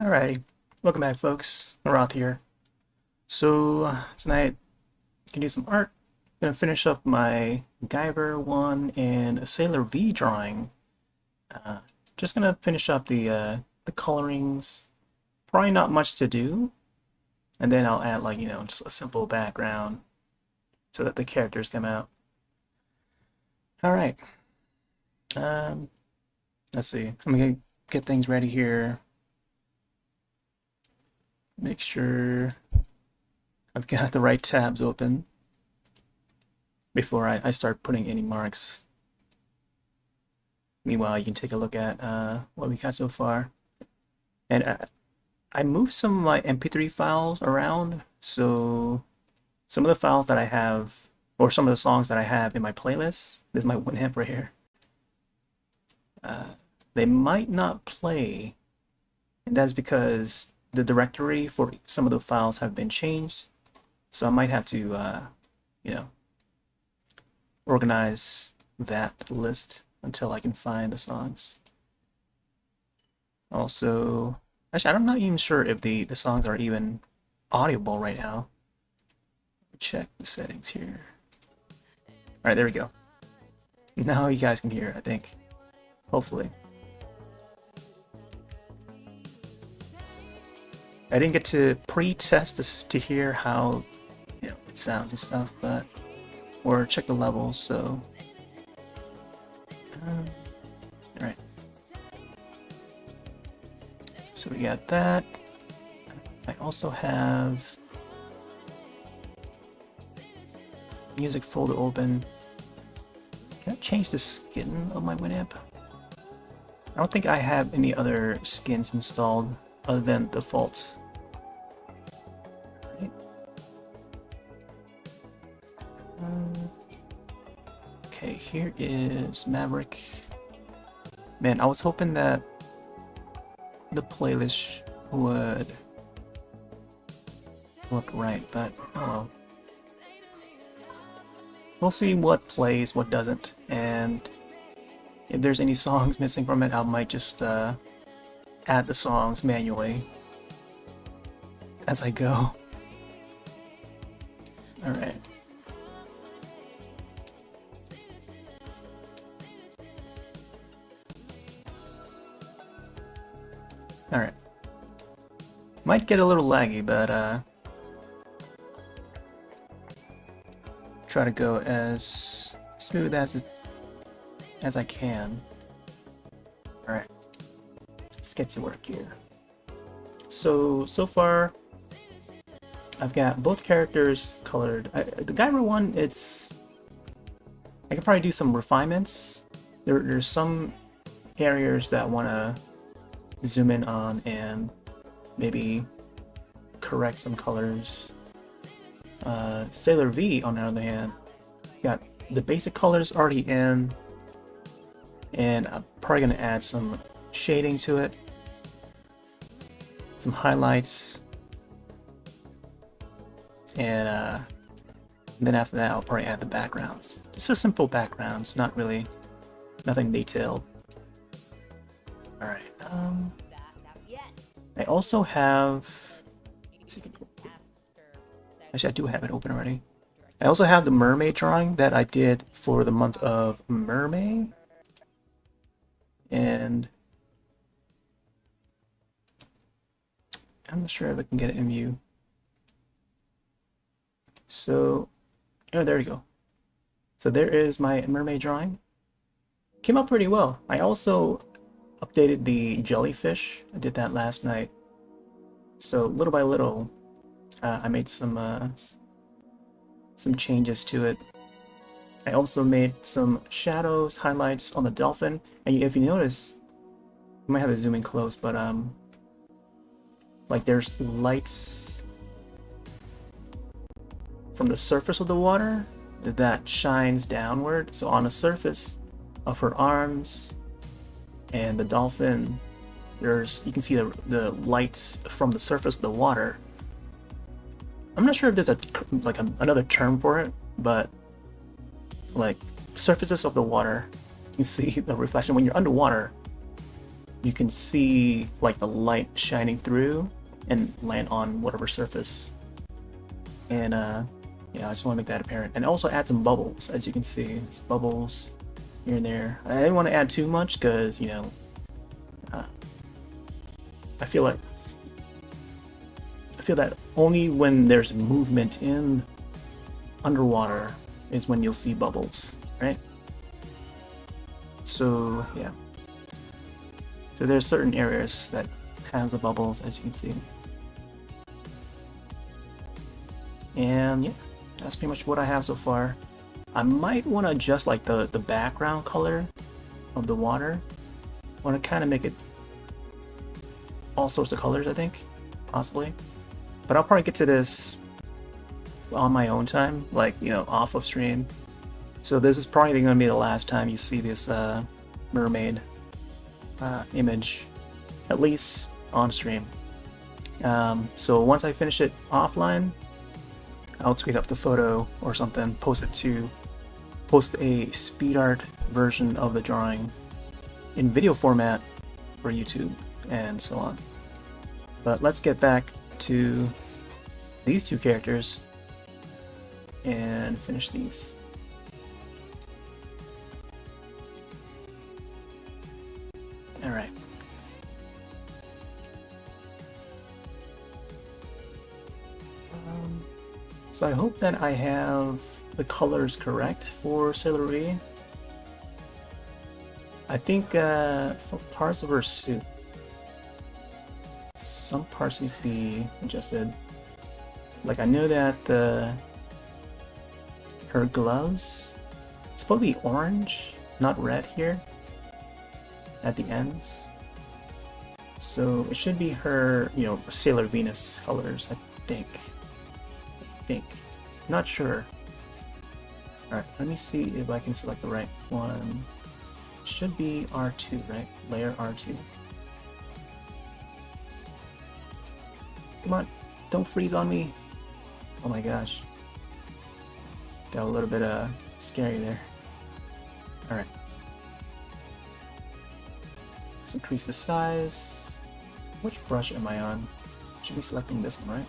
Alrighty, welcome back folks, Roth here. So tonight I can do some art. I'm gonna finish up my Guyver I and a Sailor V drawing. Just gonna finish up the colorings. Probably not much to do, and then I'll add just a simple background so that the characters come out. All right. Um, let's see. I'm gonna get things ready here. Make sure I've got the right tabs open before I start putting any marks. Meanwhile, you can take a look at what we got so far. And I moved some of my MP3 files around, so some of the files that I have, or some of the songs that I have in my playlist, this is my Winamp right here, they might not play, and that's because the directory for some of the files have been changed. So I might have to, organize that list until I can find the songs. Also, actually, I'm not even sure if the songs are even audible right now. Check the settings here. All right, there we go. Now you guys can hear it, I think. Hopefully. I didn't get to pre-test this to hear how it sounds and stuff, but or check the levels. So, all right. So we got that. I also have music folder open. Can I change the skin of my Winamp? I don't think I have any other skins installed other than default. Okay, here is Maverick. Man, I was hoping that the playlist would look right, but oh well. We'll see what plays, what doesn't, and if there's any songs missing from it, I might just add the songs manually as I go. Alright. Alright. Might get a little laggy, but try to go as smooth as I can. Alright. Let's get to work here. So far I've got both characters colored. The Guyver one, I could probably do some refinements. There's some areas that want to zoom in on and maybe correct some colors. Sailor V, on the other hand, got the basic colors already in, and I'm probably going to add some shading to it, some highlights, and then after that I'll probably add the backgrounds. Just a simple backgrounds, not really, nothing detailed. Alright, I also have, actually I do have it open already. I also have the mermaid drawing that I did for the month of Mermaid, and I'm not sure if I can get it in view. So, oh, there you go. So there is my mermaid drawing. Came out pretty well. I also updated the jellyfish. I did that last night. So little by little, I made some changes to it. I also made some shadows, highlights on the dolphin. And if you notice, you might have to zoom in close, but like there's lights from the surface of the water that shines downward. So on the surface of her arms and the dolphin, you can see the lights from the surface of the water. I'm not sure if there's another term for it, but like surfaces of the water, you can see the reflection when you're underwater. you can see like the light shining through and land on whatever surface. And yeah, I just want to make that apparent. And also add some bubbles, as you can see. It's bubbles here and there. I didn't want to add too much because, you know, I feel that only when there's movement in underwater is when you'll see bubbles, right? So yeah. So there's certain areas that have the bubbles, as you can see. And yeah, that's pretty much what I have so far. I might want to adjust like the background color of the water. I want to kind of make it all sorts of colors, I think, possibly. But I'll probably get to this on my own time, like, you know, off of stream. So this is probably going to be the last time you see this mermaid image, at least on stream. So once I finish it offline, I'll tweet up the photo or something, post a speed art version of the drawing in video format for YouTube and so on. But let's get back to these two characters and finish these. Alright. So I hope that I have the colors correct for Sailor I. I think for parts of her suit, some parts needs to be adjusted. Like I know that her gloves, it's supposed to be orange, not red here at the ends. So it should be her, you know, Sailor Venus colors, I think. Not sure. Alright, let me see if I can select the right one. It should be R2, right? Layer R2. Come on, don't freeze on me. Oh my gosh. Got a little bit scary there. Alright. Let's increase the size. Which brush am I on? Should be selecting this one, right?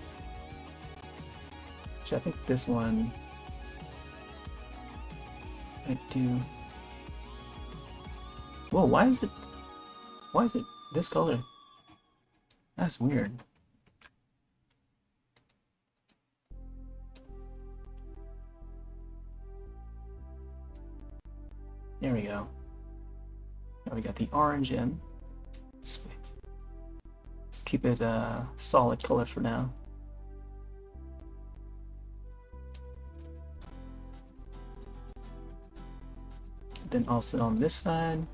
Actually, I think this one I do. Whoa, why is it this color? That's weird. There we go. Now we got the orange in. Sweet. Let's keep it a solid color for now. Then also on this side.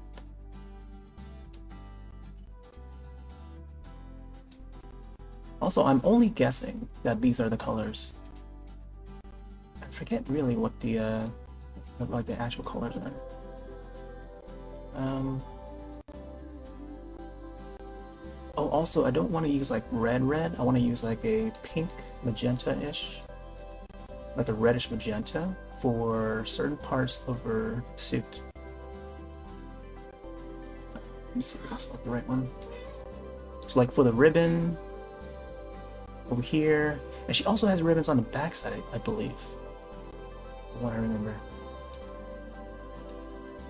Also, I'm only guessing that these are the colors. I forget really what the like the actual colors are. Oh, also, I don't want to use like red. I want to use like a pink magenta-ish, like a reddish magenta for certain parts of her suit. Let me see if that's like the right one. So like for the ribbon over here, and she also has ribbons on the back side, I believe. From what I remember.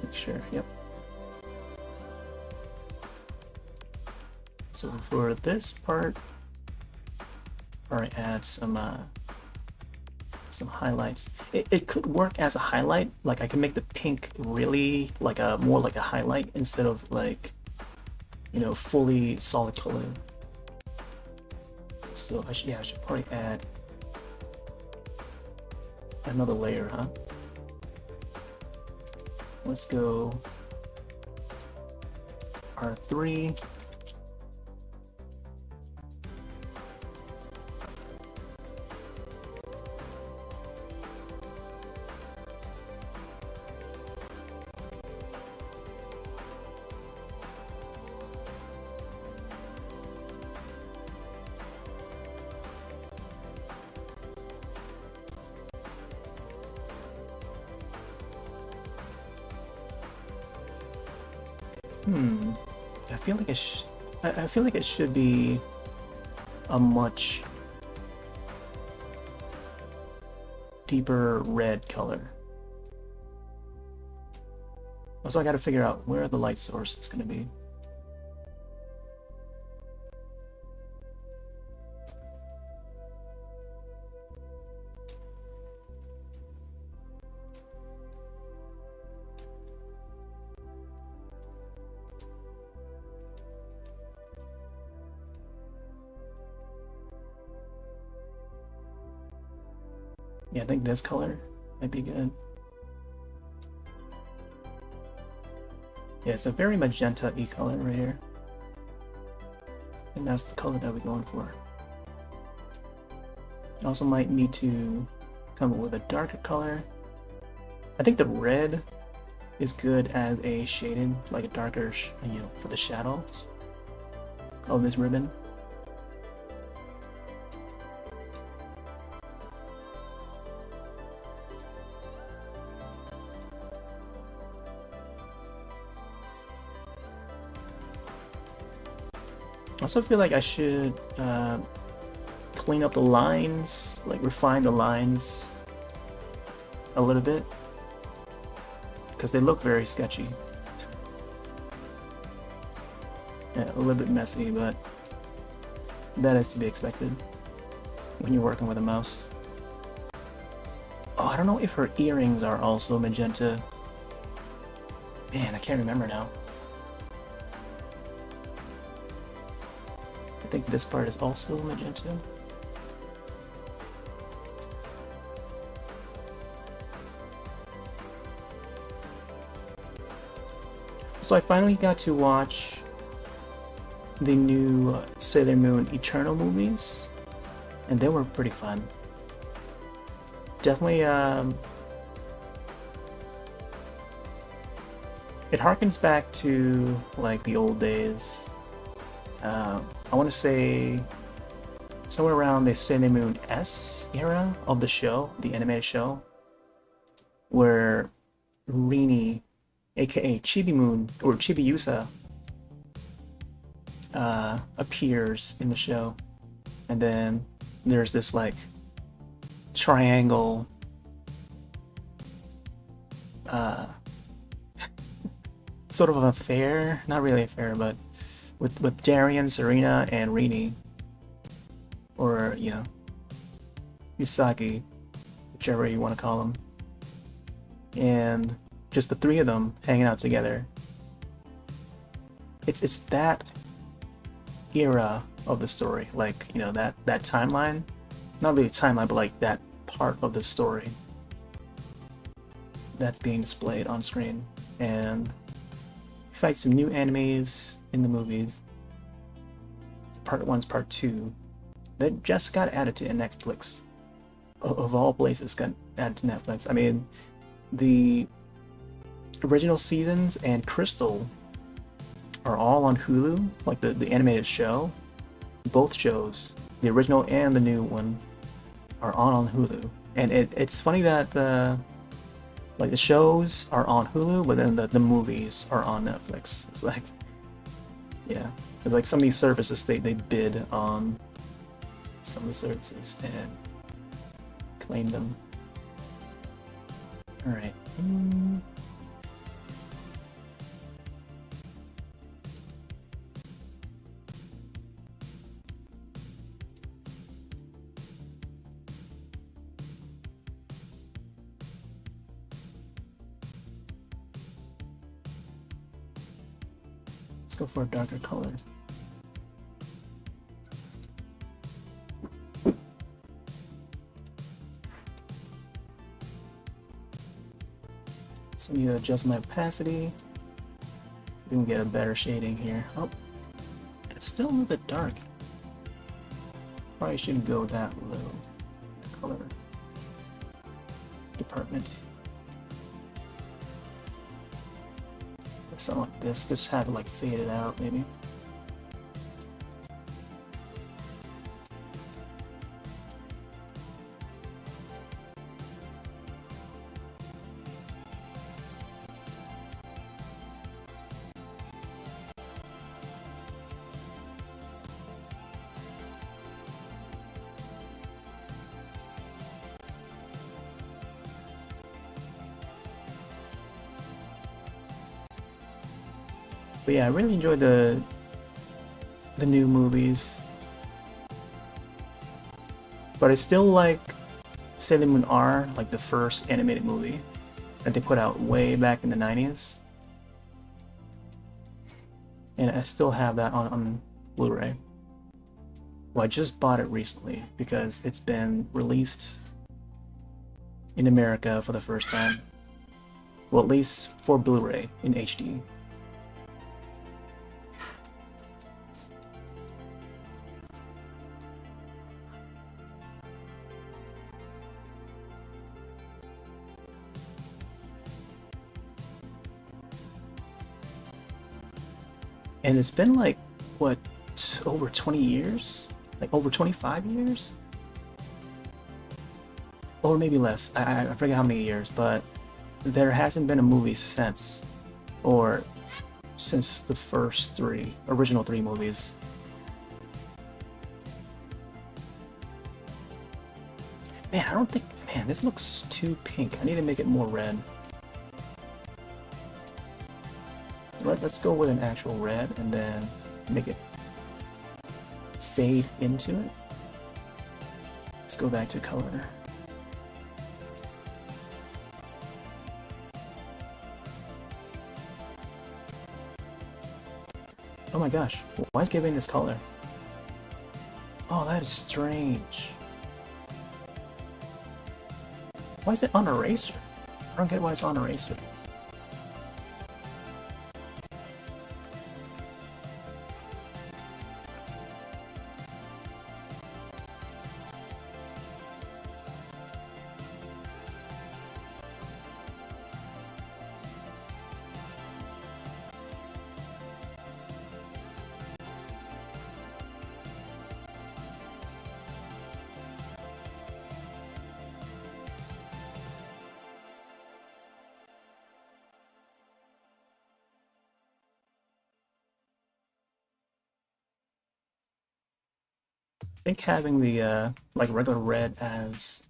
Make sure, yep. So for this part, alright, add some highlights. It could work as a highlight. Like I can make the pink really like a more like a highlight instead of like, you know, fully solid color. So I should probably add another layer, huh? Let's go R3. I feel like I feel like it should be a much deeper red color. Also, I gotta figure out where the light source is gonna be. Yeah, I think this color might be good. Yeah, it's a very magenta-y color right here. And that's the color that we're going for. Also might need to come up with a darker color. I think the red is good as a shading, like a darker, you know, for the shadows of this ribbon. I also feel like I should clean up the lines, like refine the lines a little bit, because they look very sketchy. Yeah, a little bit messy, but that is to be expected when you're working with a mouse. Oh, I don't know if her earrings are also magenta. Man, I can't remember now. I think this part is also magenta. So I finally got to watch the new Sailor Moon Eternal movies, and they were pretty fun. Definitely, it harkens back to like the old days. I want to say somewhere around the Sailor Moon S era of the show, the animated show, where Rini, aka Chibi Moon or Chibi Yusa, appears in the show, and then there's this like triangle sort of an affair, not really affair, but with Darien, Serena, and Rini, or you know, Usagi, whichever you want to call them, and just the three of them hanging out together. It's that era of the story, like, you know, that timeline, not really timeline, but like that part of the story that's being displayed on screen. And fight some new animes in the movies. Part 1's part 2 that just got added to Netflix. Of all places, got added to Netflix. I mean, the original seasons and Crystal are all on Hulu, like the animated show. Both shows, the original and the new one, are on Hulu. And it's funny that like the shows are on Hulu, but then the movies are on Netflix. It's like, yeah, it's like some of these services they bid on some of the services and claim them. All right. Let's go for a darker color. So I need to adjust my opacity. We can get a better shading here. Oh, it's still a little bit dark. Probably shouldn't go that low. The color department. Something like this. Just have to like fade it out, maybe. But yeah, I really enjoyed the new movies. But I still like Sailor Moon R, like the first animated movie that they put out way back in the 90s. And I still have that on Blu-ray. Well, I just bought it recently because it's been released in America for the first time. Well, at least for Blu-ray in HD. And it's been like, what, over 20 years? Like over 25 years? Or maybe less. I forget how many years, but there hasn't been a movie since. Or since the first original three movies. Man, I don't think, man, this looks too pink. I need to make it more red. Let's go with an actual red and then make it fade into it. Let's go back to color. Oh my gosh, why is it giving this color? Oh, that is strange. Why is it on eraser? I don't get why it's on eraser. I think having the like regular red as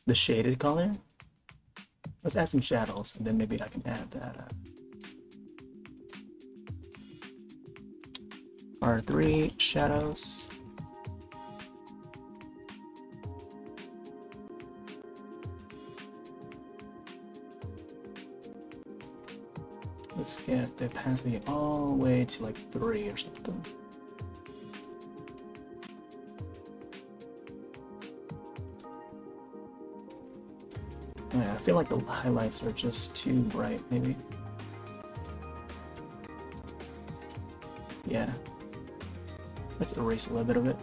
the shaded color. Let's add some shadows, and then maybe I can add that R3 shadows. Let's get the opacity all the way to like 3 or something. Yeah, I feel like the highlights are just too bright, maybe. Yeah. Let's erase a little bit of it.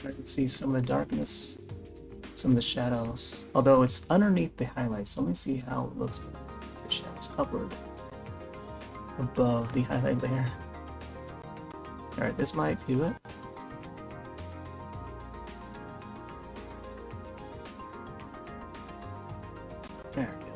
I can see some of the darkness, some of the shadows, although it's underneath the highlights. So let me see how it looks with the shadows upward above the highlight layer. Alright, this might do it. There we go.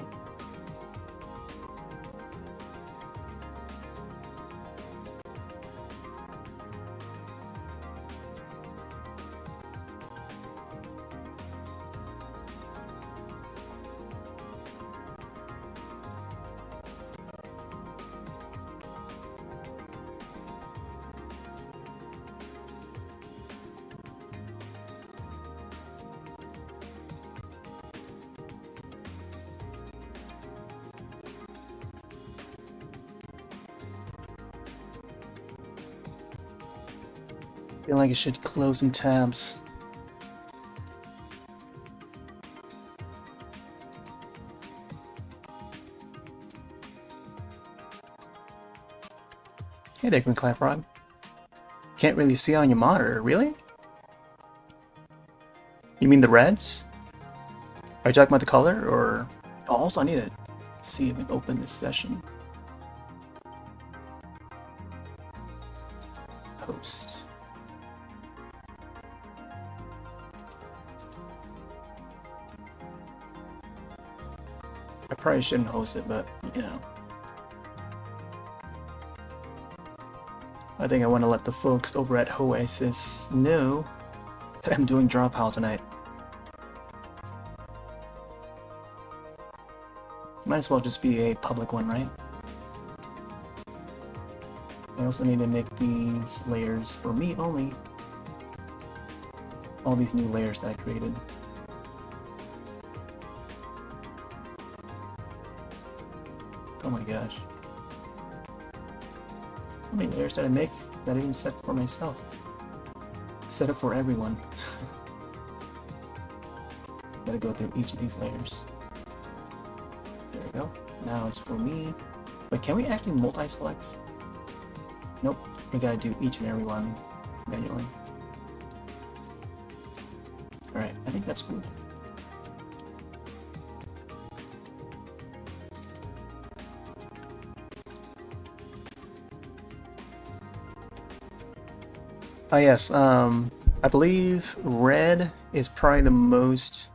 I feel like I should close some tabs. Hey there, Green Frog. Can't really see on your monitor, really? You mean the reds? Are you talking about the color, or... Oh, also I need to see if we can open this session. Host. I probably shouldn't host it, but, you know. I think I want to let the folks over at Oasis know that I'm doing Drawpile tonight. Might as well just be a public one, right? I also need to make these layers for me only. All these new layers that I created. Oh my gosh. How many layers did I make that I even set for myself? I set it for everyone. Gotta go through each of these layers. There we go. Now it's for me. But can we actually multi-select? Nope. We gotta do each and every one manually. Alright, I think that's cool. Oh yes, I believe red is probably the most...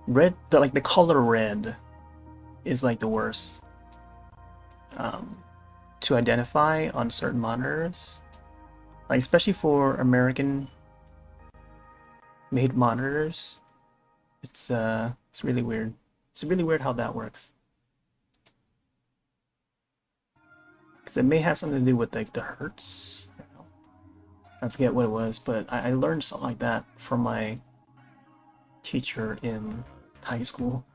Red, like the color red is like the worst to identify on certain monitors. Like especially for American made monitors. It's really weird. It's really weird how that works. Because it may have something to do with like the hertz. I forget what it was, but I learned something like that from my teacher in high school.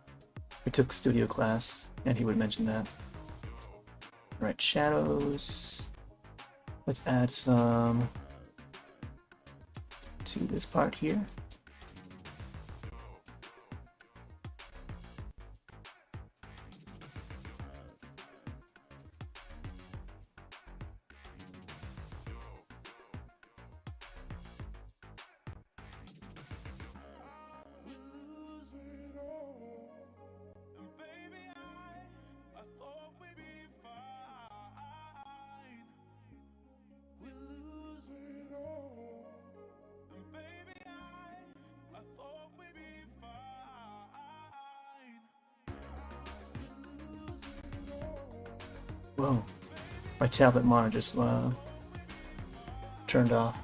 We took studio class, and he would mention that. Alright, shadows. Let's add some to this part here. Whoa, my tablet monitor just turned off.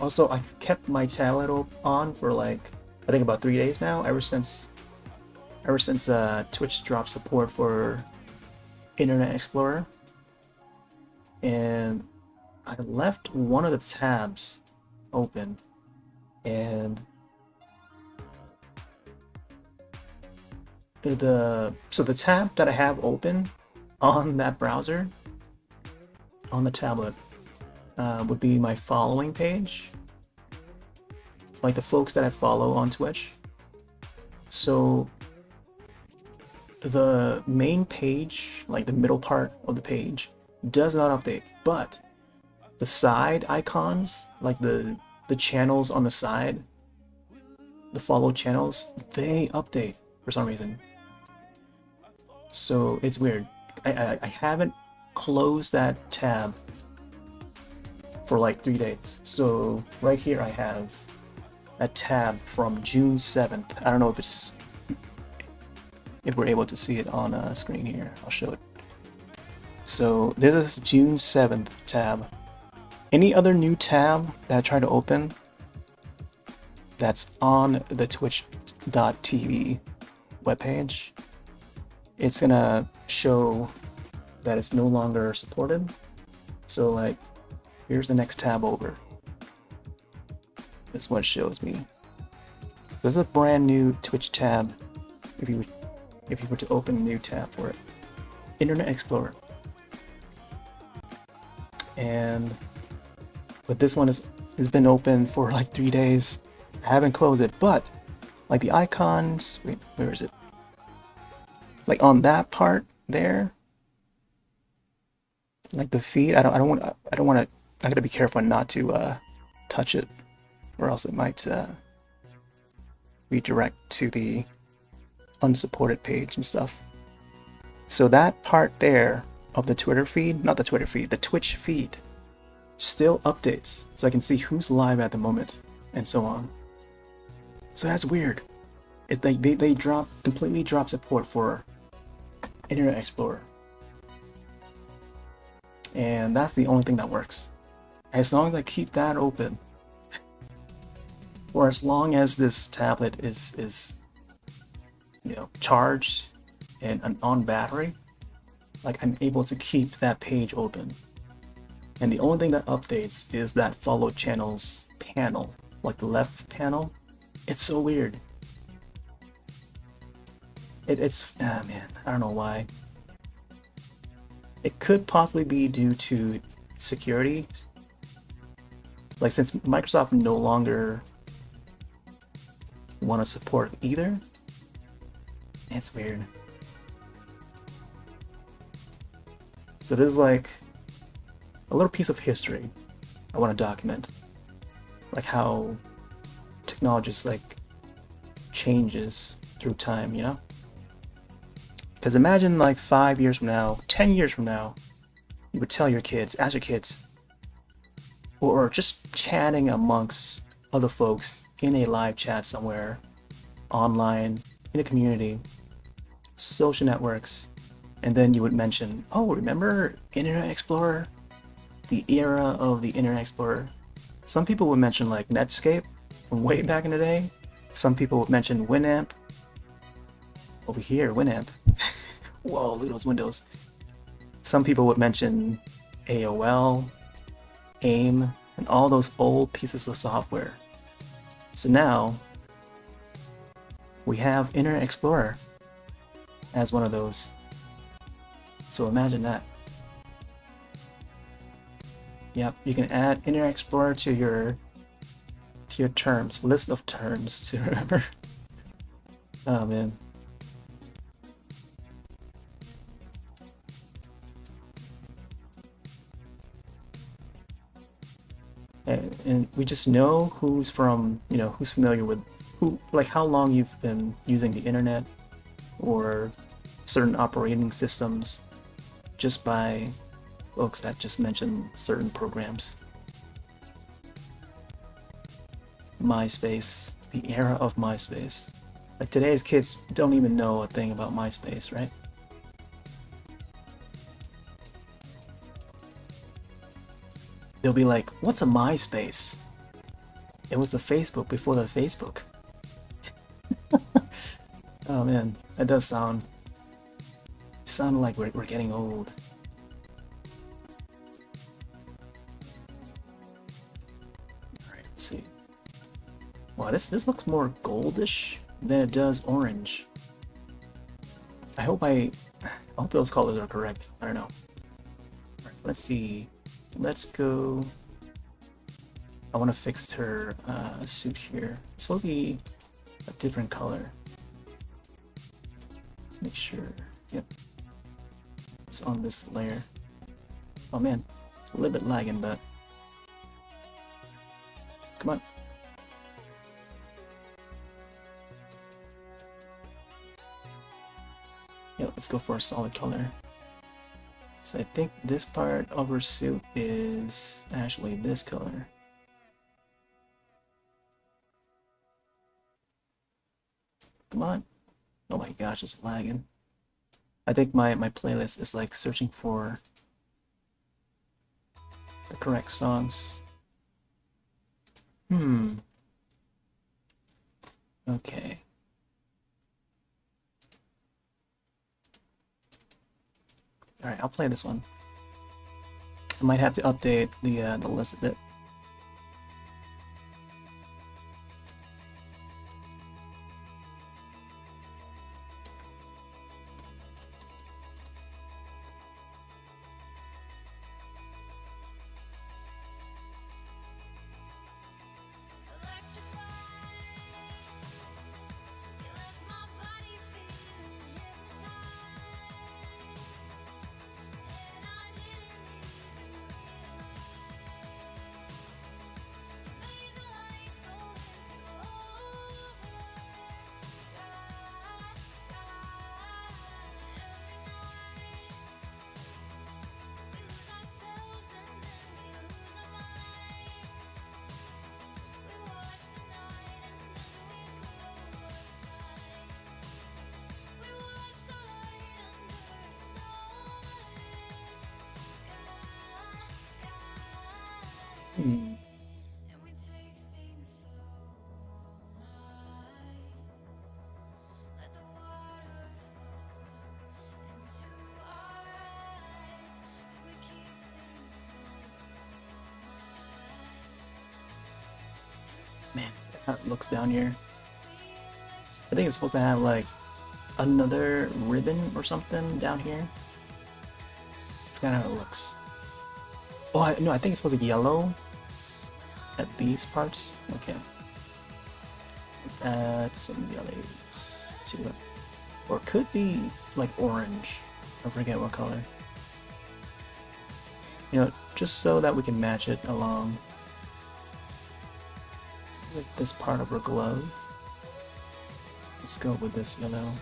Also, I kept my tablet on for like, I think about 3 days now, ever since Twitch dropped support for Internet Explorer. And I left one of the tabs open, and so the tab that I have open on that browser, on the tablet, would be my following page, like the folks that I follow on Twitch. So the main page, like the middle part of the page, does not update, but the side icons, like the channels on the side, the follow channels, they update for some reason. So it's weird. I haven't closed that tab for like 3 days. So right here I have a tab from June 7th. I don't know if we're able to see it on a screen here. I'll show it. So this is June 7th tab. Any other new tab that I try to open that's on the twitch.tv webpage, it's gonna show that it's no longer supported. So like, here's the next tab over. This is what it shows me. There's a brand new Twitch tab if you were to open a new tab for it. Internet Explorer. But this one has been open for like 3 days. I haven't closed it, but like the icons, wait, where is it? Like on that part there, like the feed, I don't want to, I gotta be careful not to touch it, or else it might redirect to the unsupported page and stuff. So that part there of the Twitter feed, not the Twitter feed, the Twitch feed, still updates, so I can see who's live at the moment, and so on. So that's weird. It's like they completely drop support for Internet Explorer. And that's the only thing that works. As long as I keep that open, or as long as this tablet is charged and on battery, like I'm able to keep that page open. And the only thing that updates is that follow channels panel, like the left panel. It's so weird. Man, I don't know why. It could possibly be due to security. Like, since Microsoft no longer want to support either, it's weird. So there's like a little piece of history I want to document, like how technology just like changes through time, you know? Because imagine like 5 years from now, 10 years from now, you would tell your kids, ask your kids, or just chatting amongst other folks in a live chat somewhere, online, in a community, social networks, and then you would mention, oh, remember Internet Explorer? The era of the Internet Explorer. Some people would mention like Netscape from way back in the day. Some people would mention Winamp. Over here, Winamp. Whoa, look at those windows. Some people would mention AOL, AIM, and all those old pieces of software. So now, we have Internet Explorer as one of those. So imagine that. Yep, you can add Internet Explorer to your terms, list of terms to remember. Oh man. And we just know who's from, who's familiar with like how long you've been using the internet or certain operating systems just by folks that just mention certain programs. MySpace, the era of MySpace. Like today's kids don't even know a thing about MySpace, right? They'll be like, what's a MySpace? It was the Facebook before the Facebook. Oh man, that does sound like we're getting old. Alright, let's see. Wow, this looks more goldish than it does orange. I hope those colors are correct. I don't know. Alright, let's see. Let's go. I want to fix her suit here. This will be a different color. Let's make sure. Yep. It's on this layer. Oh man, a little bit lagging, but come on. Yeah, let's go for a solid color. So I think this part of her suit is actually this color. Come on. Oh my gosh, it's lagging. I think my playlist is like searching for the correct songs. Okay. Alright, I'll play this one. I might have to update the list a bit. Hmm. Man, how it looks down here. I think it's supposed to have like another ribbon or something down here. I forgot how it looks. Oh, no, I think it's supposed to be yellow at these parts. Okay. Let's add some yellows to it. Or it could be like orange. I forget what color. You know, just so that we can match it along with this part of her glove. Let's go with this yellow.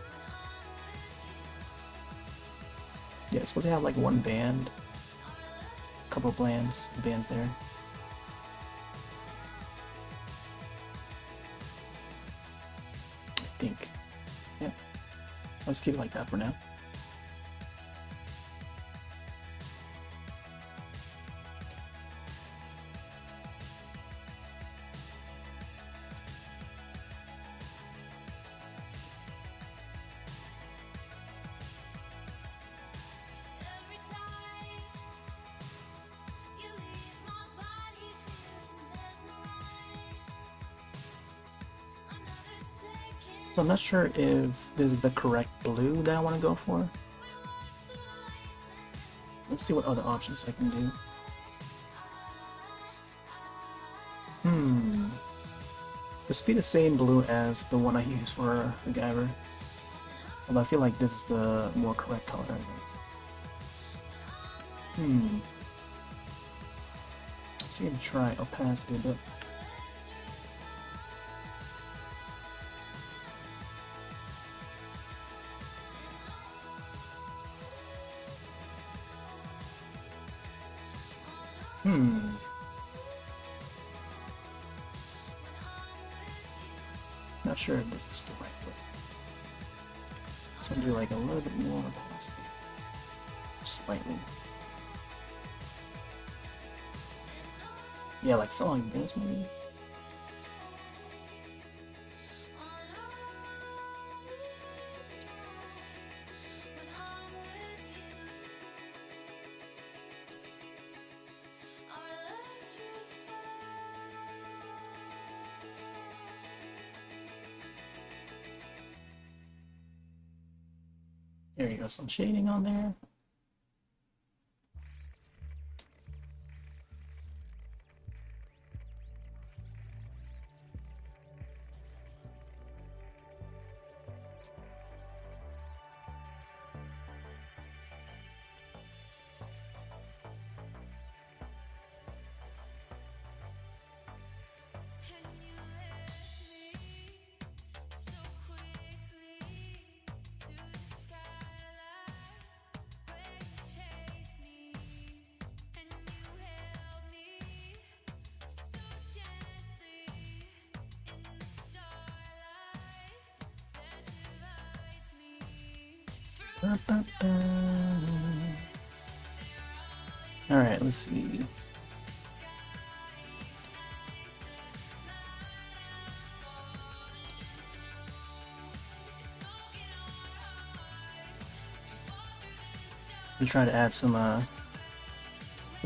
Yeah, it's supposed to have like one band. A couple of bands there. I think. Yeah. Let's keep it like that for now. So I'm not sure if this is the correct blue that I want to go for. Let's see what other options I can do. This would be the same blue as the one I used for the Guyver. Although I feel like this is the more correct color. Let's see if I try opacity a bit. Not sure if this is the right way. So I'm gonna do like a little bit more opacity. Slightly. Yeah, like something like this maybe. There you go, some shading on there. Alright, let's see. I'm trying to add some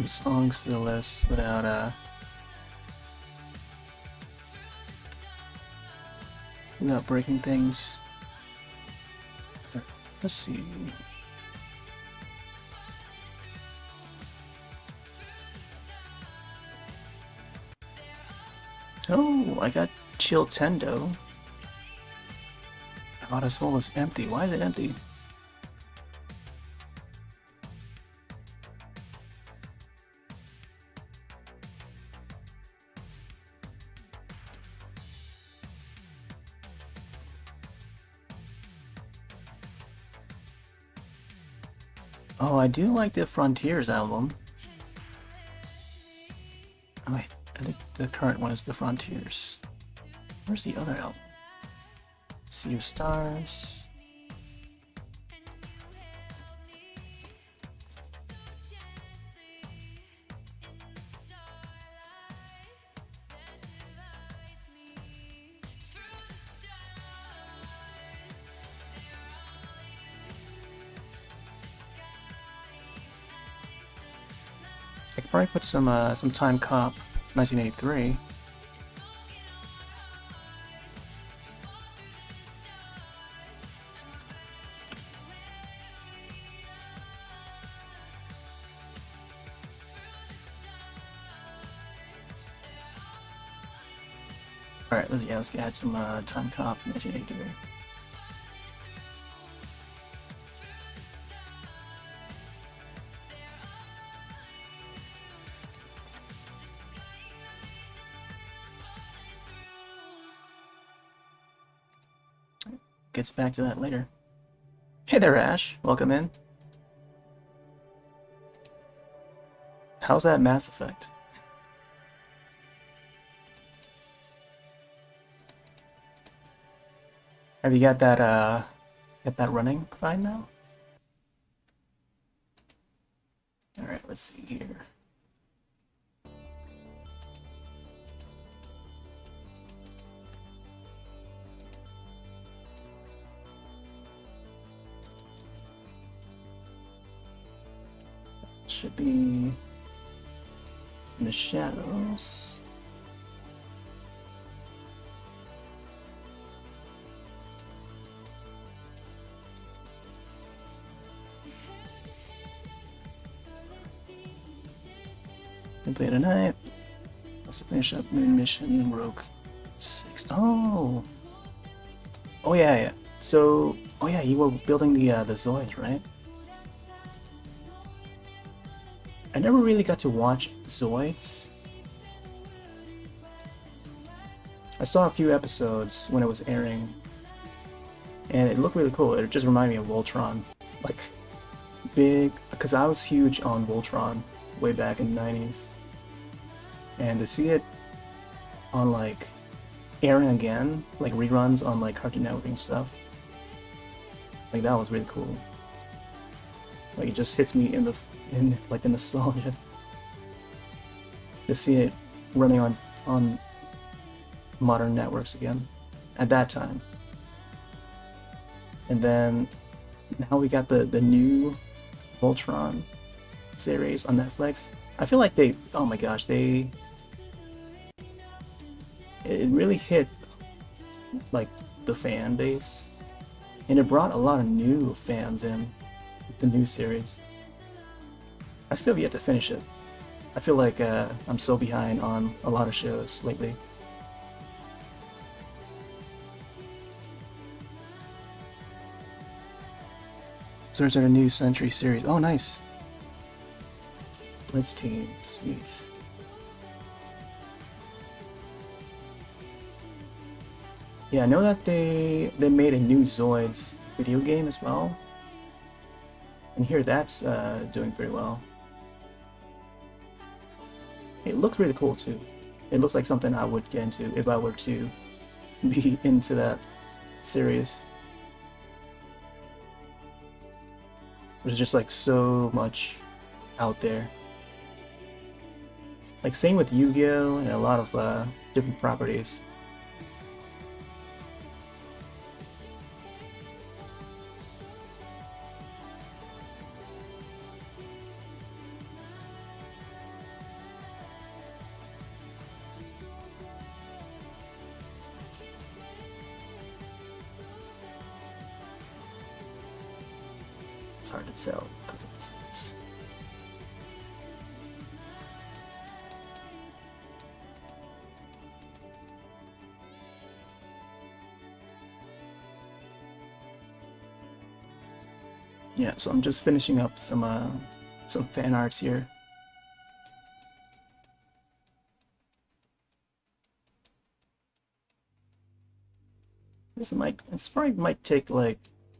songs to the list without breaking things. Let's see. Oh, I got Chill Tendo. I thought this bowl was empty. Why is it empty? Oh, I do like the Frontiers album. Oh wait, I think the current one is the Frontiers. Where's the other album? Sea of Stars. Probably put some Time Cop 1983. Alright, let's add some Time Cop 1983. Gets back to that later. Hey there, Ash. Welcome in. How's that Mass Effect? Have you got that running fine now? Alright, let's see here. Should be in the shadows. Complete tonight. Let's finish up main mission. Rogue 6. Oh. Oh yeah. So, oh yeah, you were building the Zoids, right? I never really got to watch Zoids. I saw a few episodes when it was airing, and it looked really cool. It just reminded me of Voltron, like big, because I was huge on Voltron way back in the 90s, and to see it on like airing again, like reruns on like Cartoon Network and stuff, like that was really cool. Like it just hits me in the nostalgia to see it running on modern networks again at that time. And then now we got the new Voltron series on Netflix. I feel like oh my gosh, it really hit like the fan base, and it brought a lot of new fans in with the new series. I still have yet to finish it. I feel like I'm so behind on a lot of shows lately. So there's a new Century series. Oh, nice. Blitz Team, sweet. Yeah, I know that they made a new Zoids video game as well, and here that's doing pretty well. It looks really cool too. It looks like something I would get into if I were to be into that series. There's just like so much out there. Like same with Yu-Gi-Oh! And a lot of different properties. It's hard to tell. Yeah, so I'm just finishing up some fan arts here. This probably might take like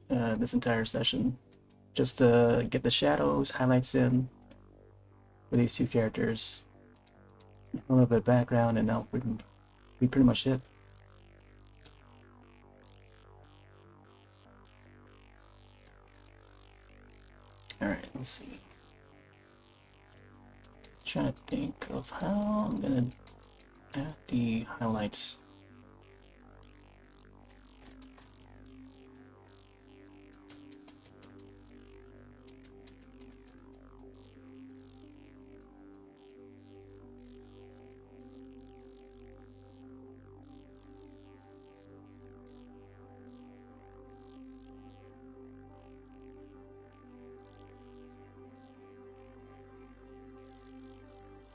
this entire session, just to get the shadows, highlights in for these two characters, a little bit of background, and that'll be pretty much it. Alright, let's see. Trying to think of how I'm gonna add the highlights.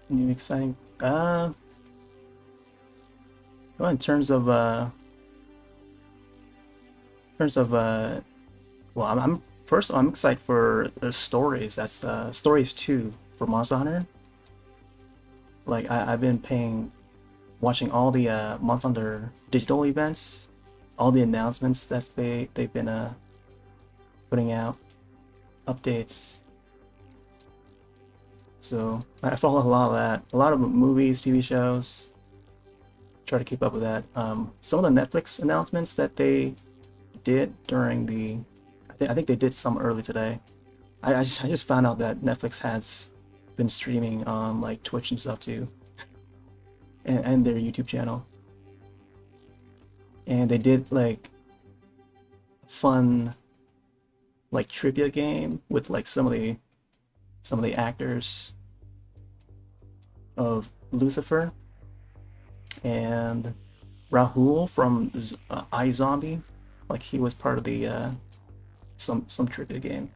New exciting. Well, in terms of well, I'm first I'm excited for the stories. That's stories 2 for Monster Hunter. Like I've been watching all the Monster Hunter digital events, all the announcements they've been putting out, updates. So I follow a lot of that, a lot of movies, TV shows. Try to keep up with that. Some of the Netflix announcements that they did during the, I think they did some early today. I just found out that Netflix has been streaming on like Twitch and stuff too, and their YouTube channel. And they did like fun like trivia game with like some of the actors of Lucifer and Rahul from iZombie. Like he was part of the some trivia game.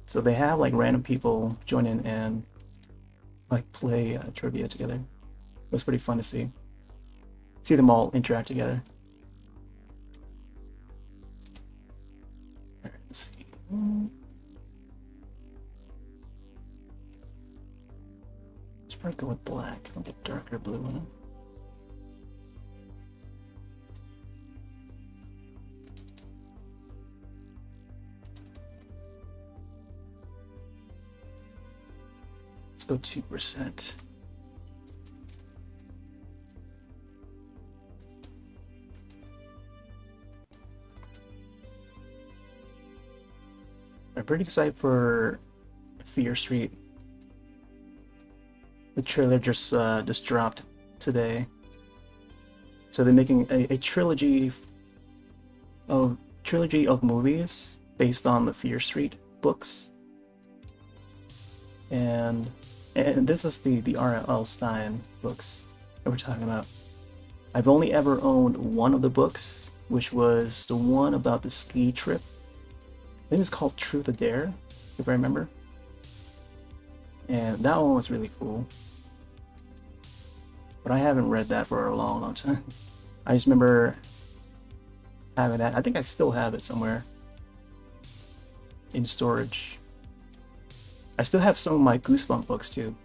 So they have like random people join in and like play trivia together. It was pretty fun to see them all interact together. All right, let's see. Let's probably go with black, like a darker blue one. Let's go 2%. I'm pretty excited for Fear Street. The trailer just dropped today. So they're making a trilogy of movies based on the Fear Street books. And this is the R.L. Stine books that we're talking about. I've only ever owned one of the books, which was the one about the ski trip. I think it's called Truth or Dare, if I remember. And that one was really cool. But I haven't read that for a long, long time. I just remember having that. I think I still have it somewhere in storage. I still have some of my Goosebumps books too,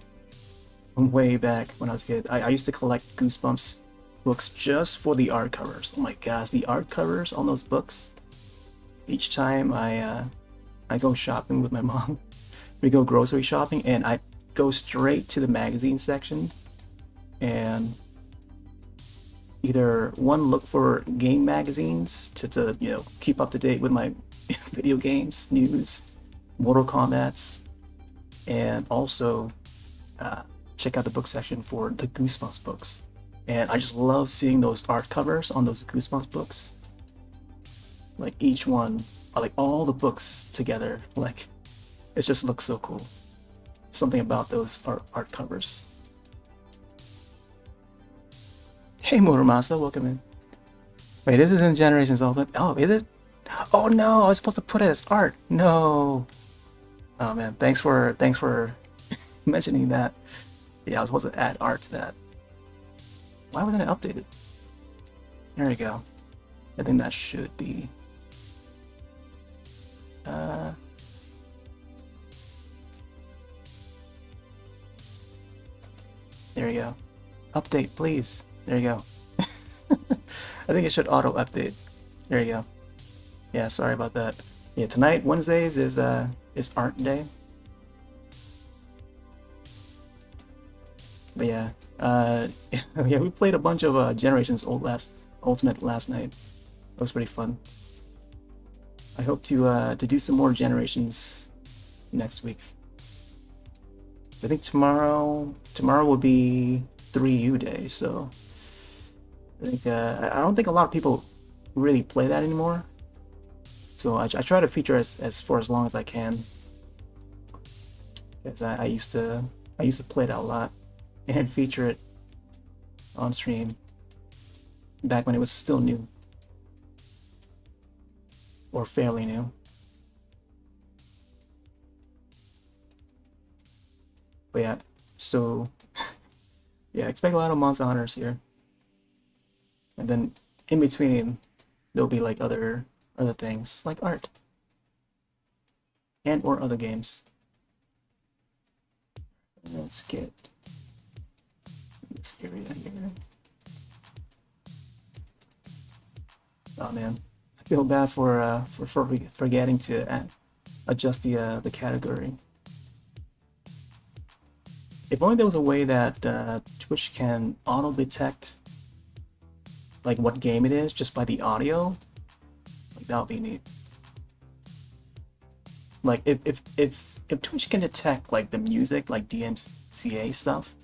from way back when I was a kid. I used to collect Goosebumps books just for the art covers. Oh my gosh, the art covers on those books. Each time I go shopping with my mom, we go grocery shopping, and I go straight to the magazine section and either one, look for game magazines to you know, keep up to date with my video games news, Mortal Kombat's, and also check out the book section for the Goosebumps books. And I just love seeing those art covers on those Goosebumps books. Like each one, like all the books together, like it just looks so cool. Something about those art covers. Hey Motormasa, welcome in. Wait, this is in Generations Ultimate. Oh, is it? Oh no, I was supposed to put it as art. No. Oh man, thanks for mentioning that. Yeah, I was supposed to add art to that. Why wasn't it updated? There we go. I think that should be. There you go. Update, please. There you go. I think it should auto update. There you go. Yeah, sorry about that. Yeah, tonight, Wednesdays, is art day. But yeah, yeah, we played a bunch of Generations Ultimate last night. It was pretty fun. I hope to do some more Generations next week. I think tomorrow will be 3U day, so I think I don't think a lot of people really play that anymore. So I try to feature for as long as I can, because I used to play that a lot and feature it on stream back when it was still new or fairly new. But yeah, So yeah, expect a lot of Monster Hunters here. And then in between there'll be like other things like art and or other games. Let's get this area here. Oh man, I feel bad for forgetting to adjust the category. If only there was a way that Twitch can auto detect like what game it is just by the audio. Like that would be neat. Like if Twitch can detect like the music, like DMCA stuff,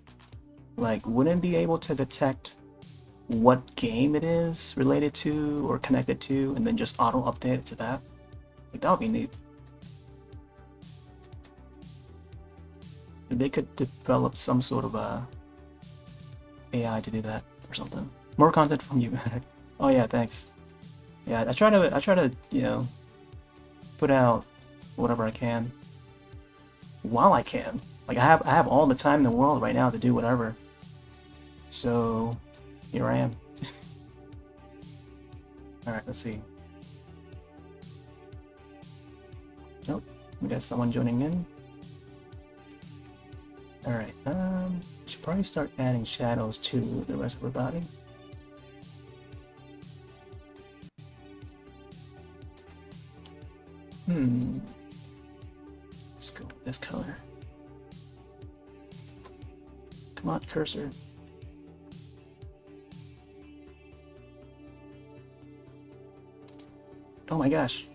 like wouldn't it be able to detect what game it is related to or connected to, and then just auto update it to that? Like that would be neat. If they could develop some sort of AI to do that or something. More content from you. Oh yeah, thanks. Yeah, I try to you know put out whatever I can while I can. Like I have all the time in the world right now to do whatever. So here I am. All right, let's see. Nope, we got someone joining in. All right, should probably start adding shadows to the rest of the body. Let's go with this color. Come on, cursor. Oh my gosh.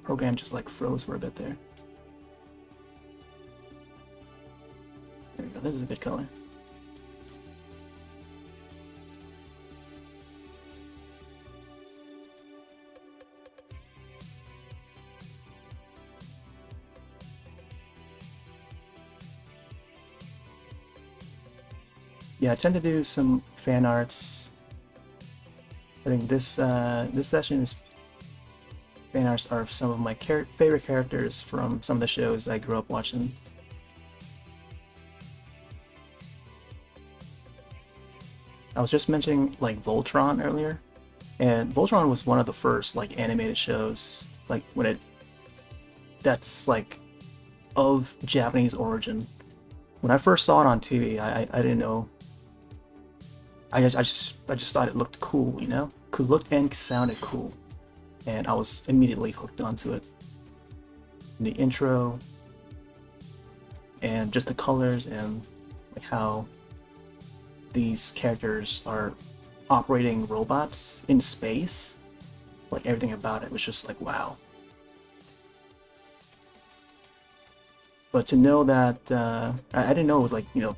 Program just like froze for a bit there. There we go, this is a good color. Yeah, I tend to do some fan arts. I think this session is fan arts are some of my favorite characters from some of the shows I grew up watching. I was just mentioning like Voltron earlier, and Voltron was one of the first like animated shows, like that's like of Japanese origin. When I first saw it on TV, I didn't know. I just thought it looked cool, you know, could look and sounded cool, and I was immediately hooked onto it. The intro and just the colors and like how these characters are operating robots in space, like everything about it was just like wow. But to know that I didn't know it was like, you know,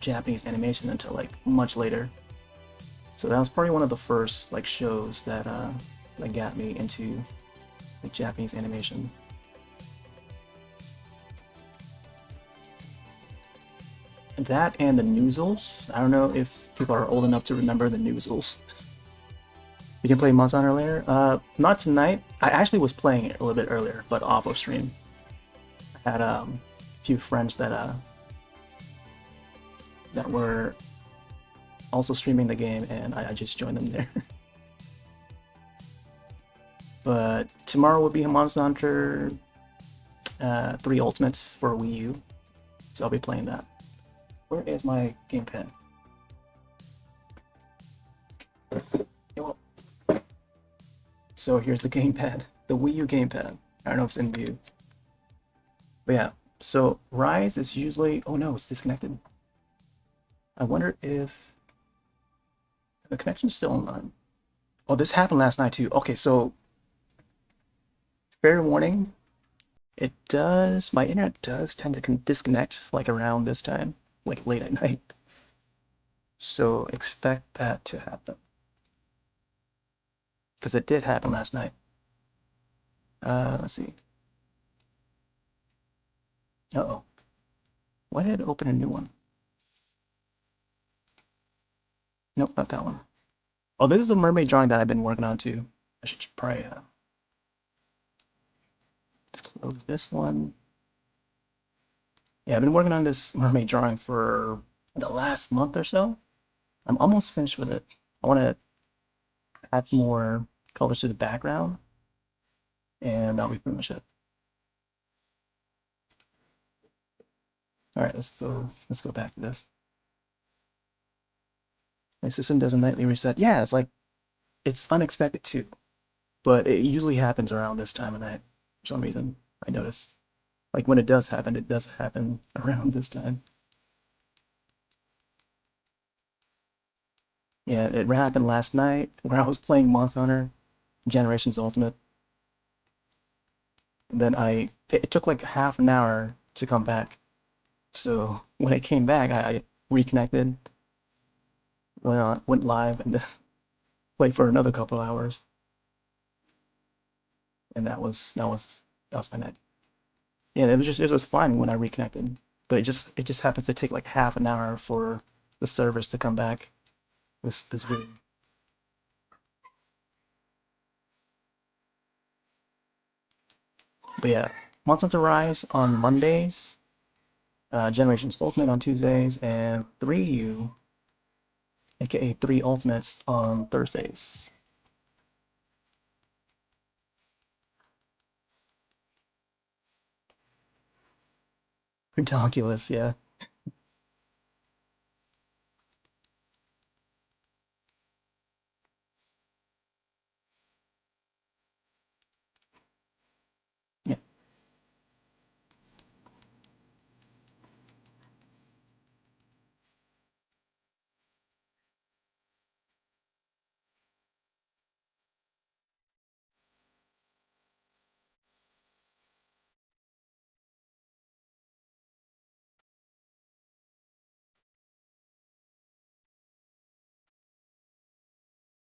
Japanese animation until like much later. So that was probably one of the first like shows that that got me into like Japanese animation. That and the Noozles. I don't know if people are old enough to remember the Noozles. You can play Monster Hunter later? Not tonight. I actually was playing it a little bit earlier, but off of stream. I had a few friends that were also streaming the game, and I just joined them there. But tomorrow will be Monster Hunter 3 Ultimate for Wii U, so I'll be playing that. Where is my gamepad? So here's the gamepad, the Wii U gamepad. I don't know if it's in view. But yeah, so Rise is usually... Oh no, it's disconnected. I wonder if the connection's still online. Oh, this happened last night too. Okay, so fair warning, it does... My internet does tend to disconnect like around this time, like late at night. So expect that to happen. Because it did happen last night. Let's see. Uh-oh. Why did it open a new one? Nope, not that one. Oh, this is a mermaid drawing that I've been working on too. I should probably just close this one. Yeah, I've been working on this mermaid drawing for the last month or so. I'm almost finished with it. I want to add more colors to the background, and that'll be pretty much it. All right, let's go back to this. My system does a nightly reset. Yeah, it's like it's unexpected too, but it usually happens around this time of night for some reason. I notice. Like when it does happen around this time. Yeah, it happened last night where I was playing Monster Hunter Generations Ultimate. And then it took like half an hour to come back. So when it came back, I reconnected, went live, and then played for another couple hours, and that was my night. Yeah, it was fine when I reconnected, but it just happens to take like half an hour for the servers to come back. This weird. But yeah, Monster Hunter Rise on Mondays, Generations Ultimate on Tuesdays, and 3U, aka 3 Ultimates, on Thursdays. Ridiculous, yeah. Yeah.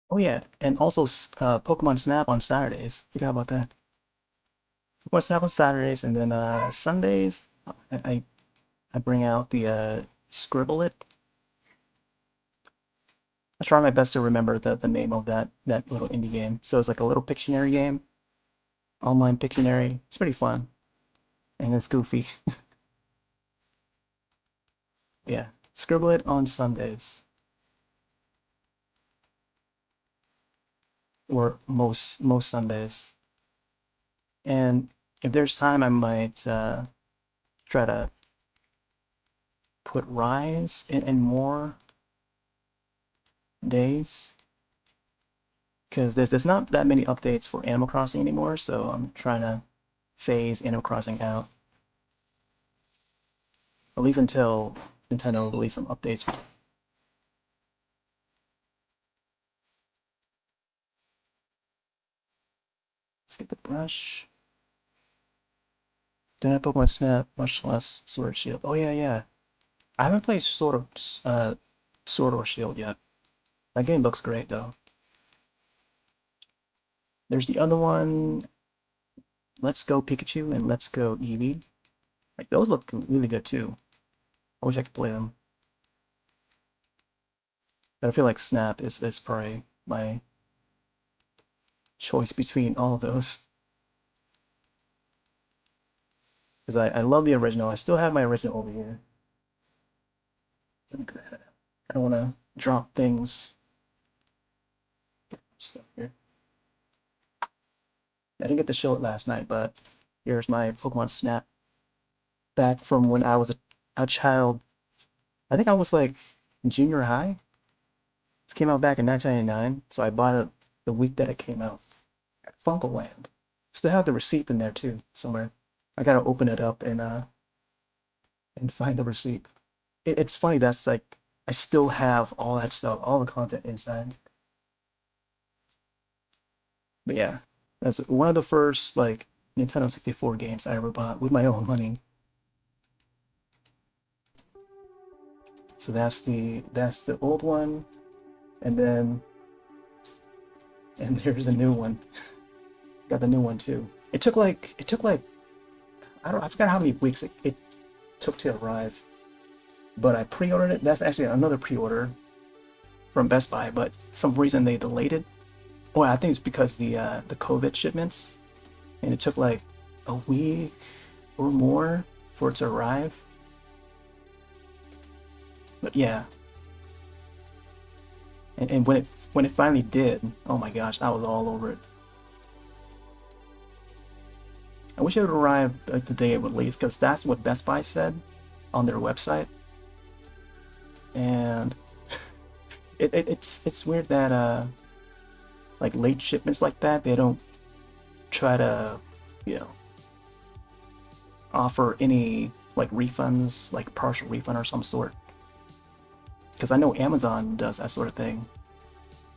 Oh yeah, and also Pokemon Snap on Saturdays. Forgot about that. Pokemon Snap on Saturdays, and then Sundays, I bring out the Scribble It. I try my best to remember the name of that little indie game. So it's like a little Pictionary game, online Pictionary. It's pretty fun and it's goofy. Yeah, Scribble It on Sundays, or most Sundays. And if there's time, I might try to put Rise in more days, because there's not that many updates for Animal Crossing anymore, so I'm trying to phase Animal Crossing out, at least until Nintendo release some updates. Let's get the brush. Don't have Pokemon Snap, much less Sword Shield. Oh yeah, yeah. I haven't played Sword or Shield yet. That game looks great though. There's the other one, Let's Go Pikachu and Let's Go Eevee. Like those look really good too. I wish I could play them. But I feel like Snap is probably my choice between all of those. Because I love the original. I still have my original over here. I don't want to drop things. Stuff here. I didn't get to show it last night, but here's my Pokemon Snap back from when I was a child. I think I was like junior high. This came out back in 1999, so I bought it the week that it came out at Funkoland. Still have the receipt in there too, somewhere. I gotta open it up and find the receipt. It's funny that's like I still have all that stuff, all the content inside. But yeah, that's one of the first like Nintendo 64 games I ever bought with my own money. So that's the old one, and then and there's a new one. Got the new one too. It took like I forgot how many weeks it took to arrive, but I pre-ordered it. That's actually another pre-order from Best Buy, but some reason they delayed it. Well, I think it's because the COVID shipments, and it took like a week or more for it to arrive. But yeah, and when it finally did, oh my gosh, I was all over it. I wish it would arrive like the day it would release, because that's what Best Buy said on their website. And it's weird that like late shipments like that, they don't try to, you know, offer any like refunds, like partial refund or some sort. Because I know Amazon does that sort of thing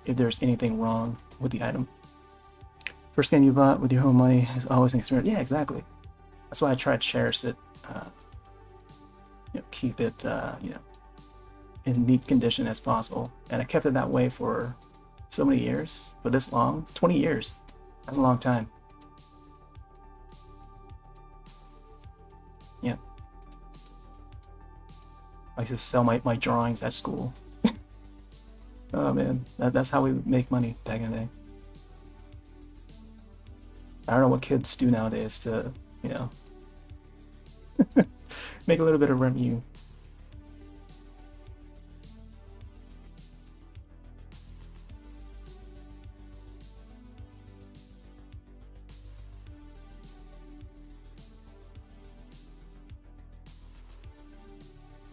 if there's anything wrong with the item. First game you bought with your own money is always an experience. Yeah, exactly. That's why I try to cherish it, keep it, in neat condition as possible. And I kept it that way for so many years, for this long, 20 years. That's a long time. Yeah. I used to sell my drawings at school. Oh man, that's how we make money back in the day. I don't know what kids do nowadays to, make a little bit of revenue.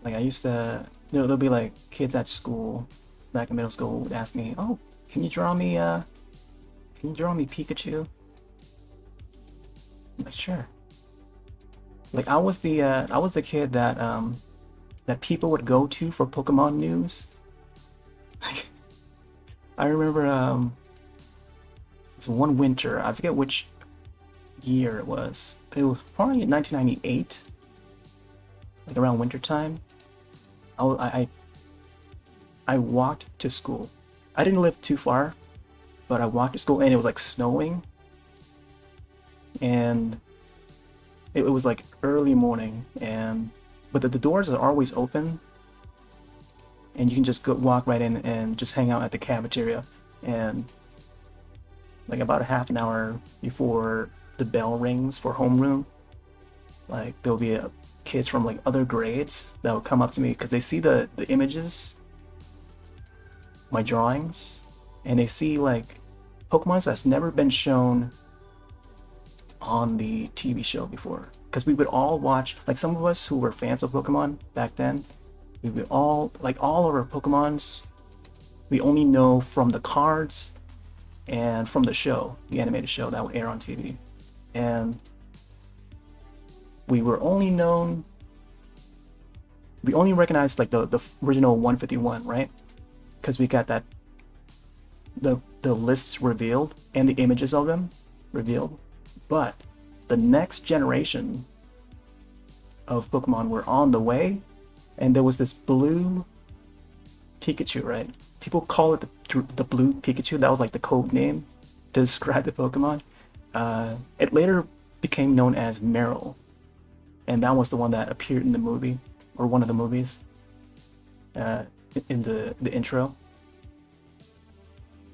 Like I used to, there'll be like kids at school, back in middle school, would ask me, "Oh, can you draw me Pikachu?" I'm like, sure. Like I was the kid that that people would go to for Pokemon news. I remember it was one winter, I forget which year it was, but it was probably in 1998, like around winter time. I walked to school. I didn't live too far, but I walked to school and it was like snowing, and it was like early morning, but the doors are always open, and you can just go walk right in and just hang out at the cafeteria. And like about a half an hour before the bell rings for homeroom, like there'll be kids from like other grades that will come up to me because they see the images, my drawings, and they see like Pokemon that's never been shown on the TV show before. Because we would all watch, like some of us who were fans of Pokemon back then, we would all, like all of our Pokemons, we only know from the cards and from the show, the animated show that would air on TV. And we only recognized like the original 151, right? Because we got that the lists revealed and the images of them revealed. But the next generation of Pokemon were on the way, and there was this blue Pikachu, right? People call it the blue Pikachu. That was like the code name to describe the Pokemon. It later became known as Meryl, and that was the one that appeared in the movie, or one of the movies, in the intro.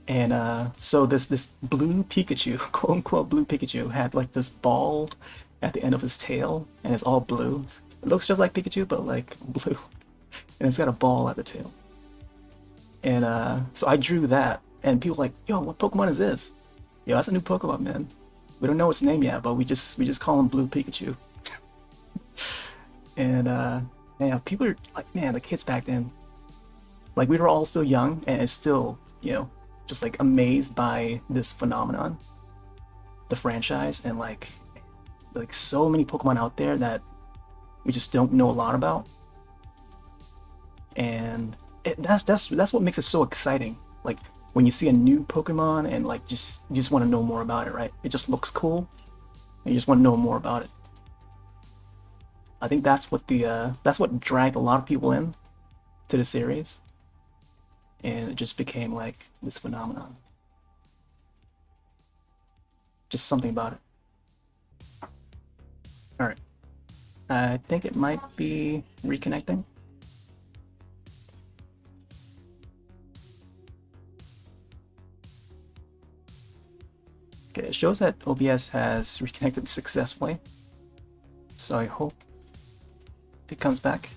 And so this blue Pikachu, quote unquote blue Pikachu, had like this ball at the end of his tail, and it's all blue. It looks just like Pikachu, but like blue, and it's got a ball at the tail. And so I drew that, and people were like, "Yo, what Pokemon is this?" Yo, that's a new Pokemon, man. We don't know its name yet, but we just call him Blue Pikachu. And yeah, people are like, man, the kids back then, like we were all still young, and it's still, just like amazed by this phenomenon, the franchise, and like so many Pokemon out there that we just don't know a lot about. And that's what makes it so exciting. Like when you see a new Pokemon and like you just want to know more about it, right? It just looks cool, and you just want to know more about it. I think that's what dragged a lot of people in to the series, and it just became like this phenomenon. Just something about it. All right, I think it might be reconnecting. Okay, it shows that OBS has reconnected successfully, so I hope it comes back.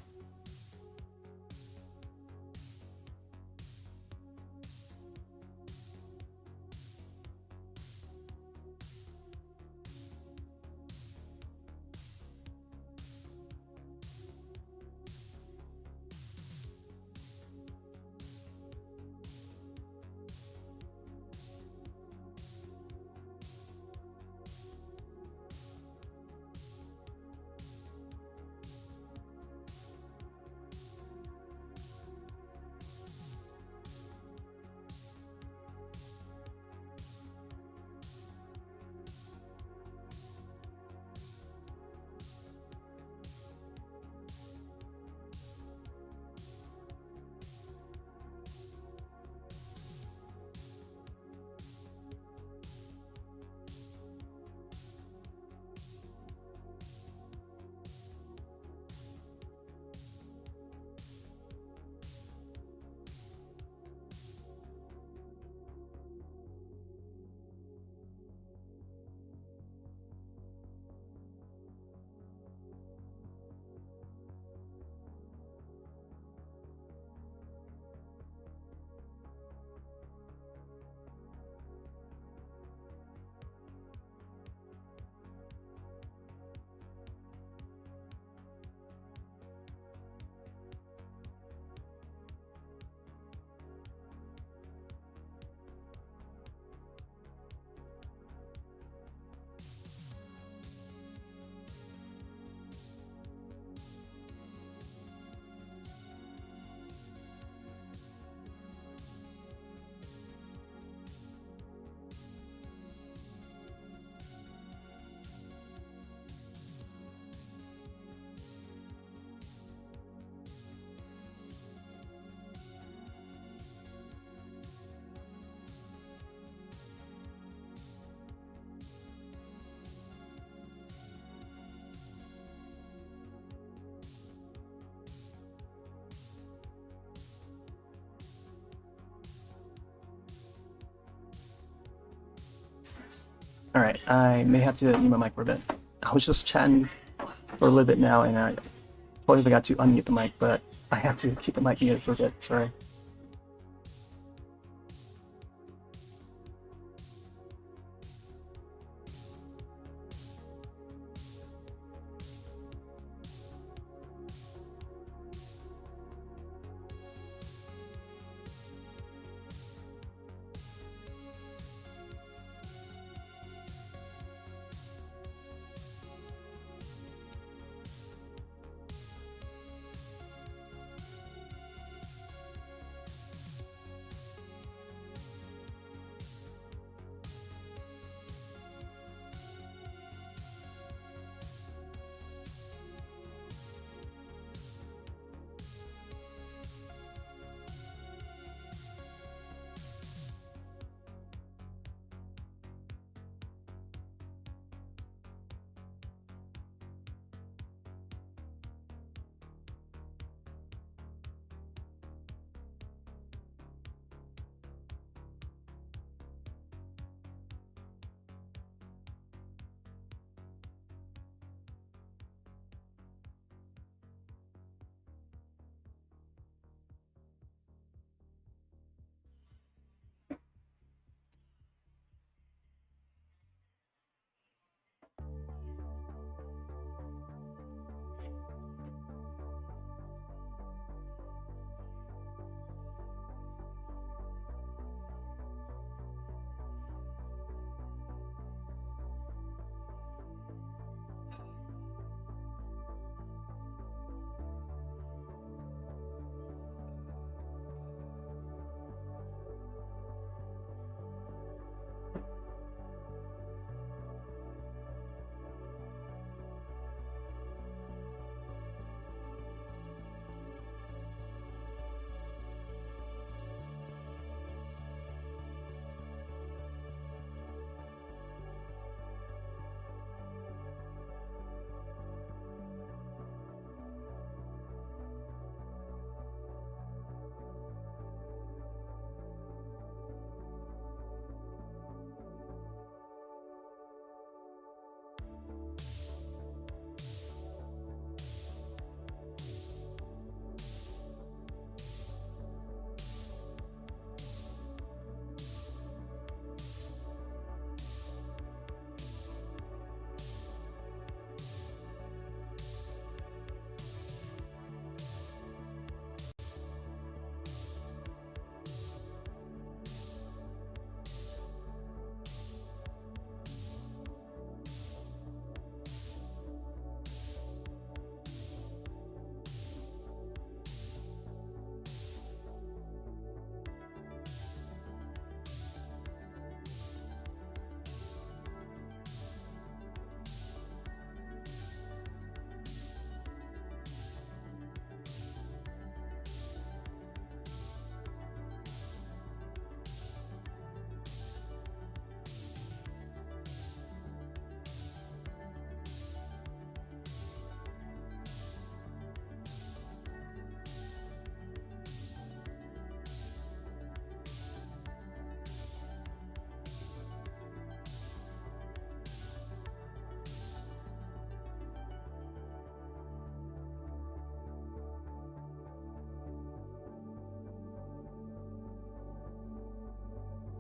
Alright, I may have to mute my mic for a bit. I was just chatting for a little bit now, and I totally forgot to unmute the mic, but I have to keep the mic muted for a bit, sorry.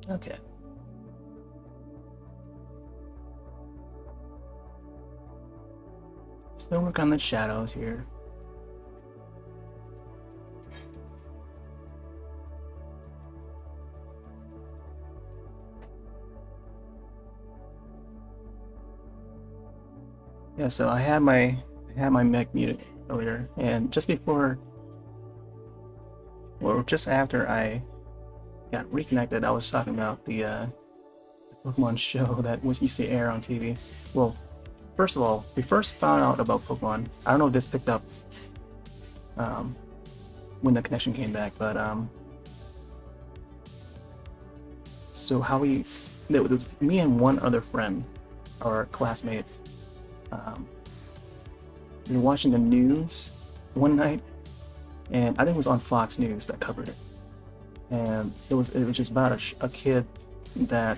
Okay. Still work on the shadows here. Yeah, so I had my mic muted earlier, and just before, or just after I got reconnected, I was talking about the Pokemon show that was used to air on TV. Well, first of all, we first found out about Pokemon. I don't know if this picked up when the connection came back, but so how me and one other friend, our classmate, we were watching the news one night, and I think it was on Fox News that covered it, and it was just about a kid that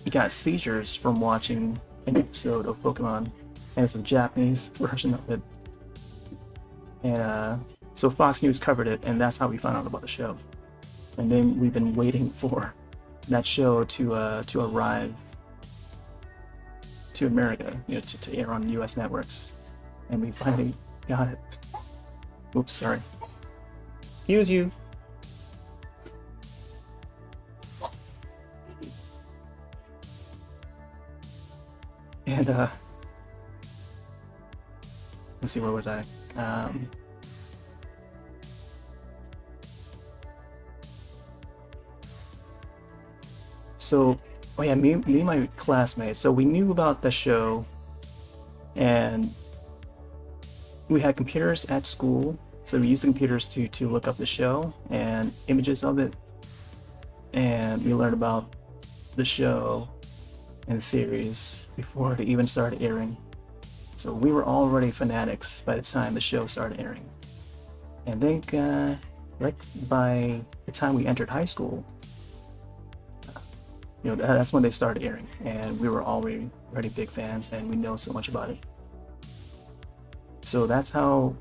he got seizures from watching an episode of Pokemon, and it's a Japanese version of it. And so Fox News covered it, and that's how we found out about the show. And then we've been waiting for that show to arrive to America, to air on U.S. networks, and we finally got it. Oops, sorry. Excuse you. And let's see, where was I? So, oh yeah, me and my classmates. So we knew about the show, and we had computers at school. So we used the computers to look up the show and images of it, and we learned about the show and the series before it even started airing. So we were already fanatics by the time the show started airing. And I think, like by the time we entered high school, that's when they started airing, and we were already big fans, and we know so much about it. So that's how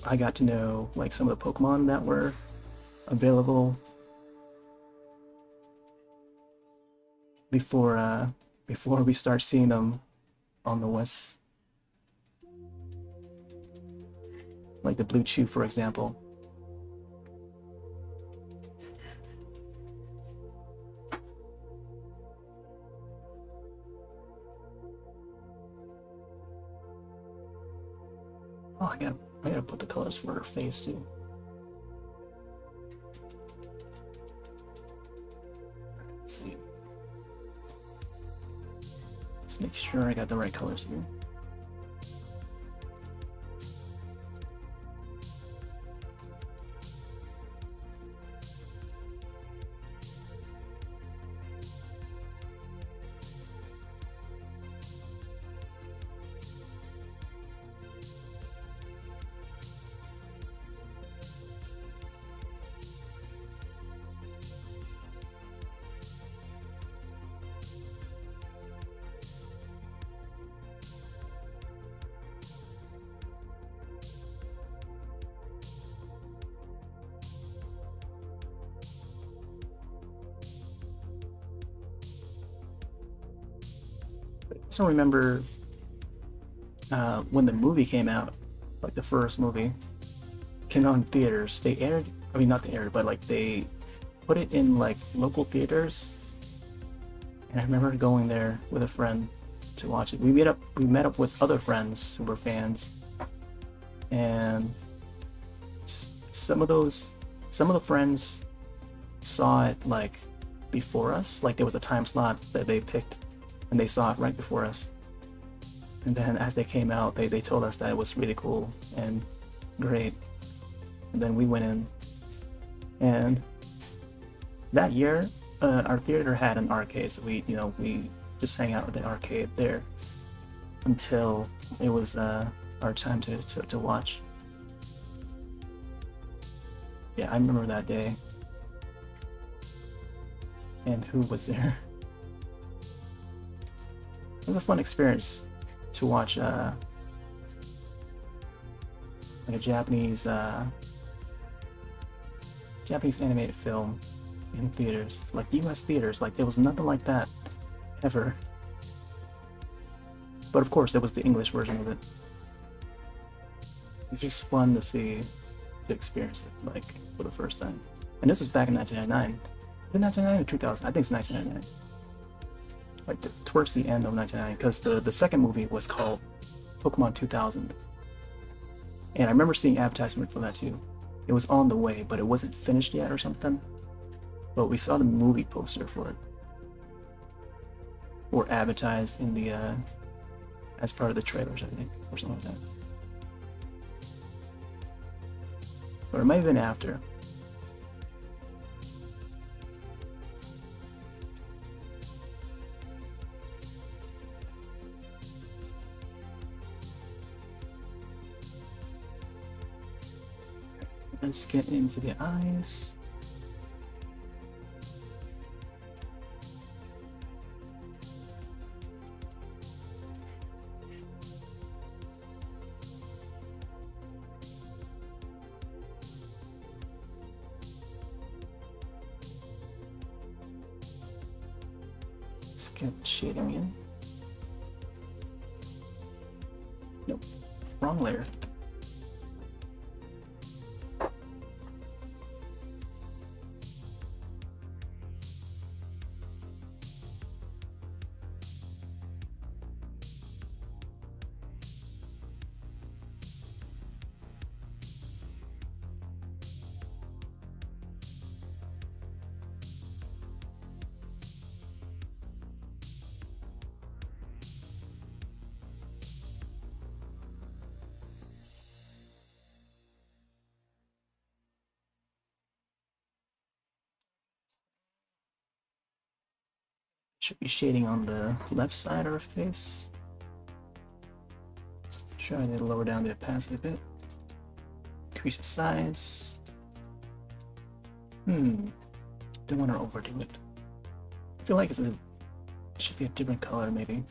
I got to know like some of the Pokemon that were available before we start seeing them on the West, like the Blue Chew, for example. Oh, I gotta put the colors for her face too. Let's see. Let's make sure I got the right colors here. I also remember when the movie came out, like the first movie came out in theaters. They aired, I mean not they aired, but like they put it in like local theaters. And I remember going there with a friend to watch it. We met up with other friends who were fans, and some of the friends saw it like before us. Like there was a time slot that they picked, and they saw it right before us. And then as they came out, they told us that it was really cool and great. And then we went in, and that year, our theater had an arcade, so we just hang out at the arcade there until it was our time to watch. Yeah, I remember that day. And who was there? It was a fun experience to watch like a Japanese animated film in theaters, like US theaters. Like there was nothing like that ever. But of course there was the English version of it. It's just fun to experience it like for the first time. And this was back in 1999. Is it 1999 or 2000? I think it's 1999. Like towards the end of 1999, because the second movie was called Pokemon 2000. And I remember seeing advertisement for that too. It was on the way, but it wasn't finished yet or something. But we saw the movie poster for it, or advertised in the as part of the trailers, I think, or something like that. Or it might have been after. Let's get into the eyes. Let's get shading in. Nope, wrong layer. Should be shading on the left side of her face. Try to lower down the opacity a bit. Increase the size. Don't want to overdo it. I feel like it should be a different color, maybe.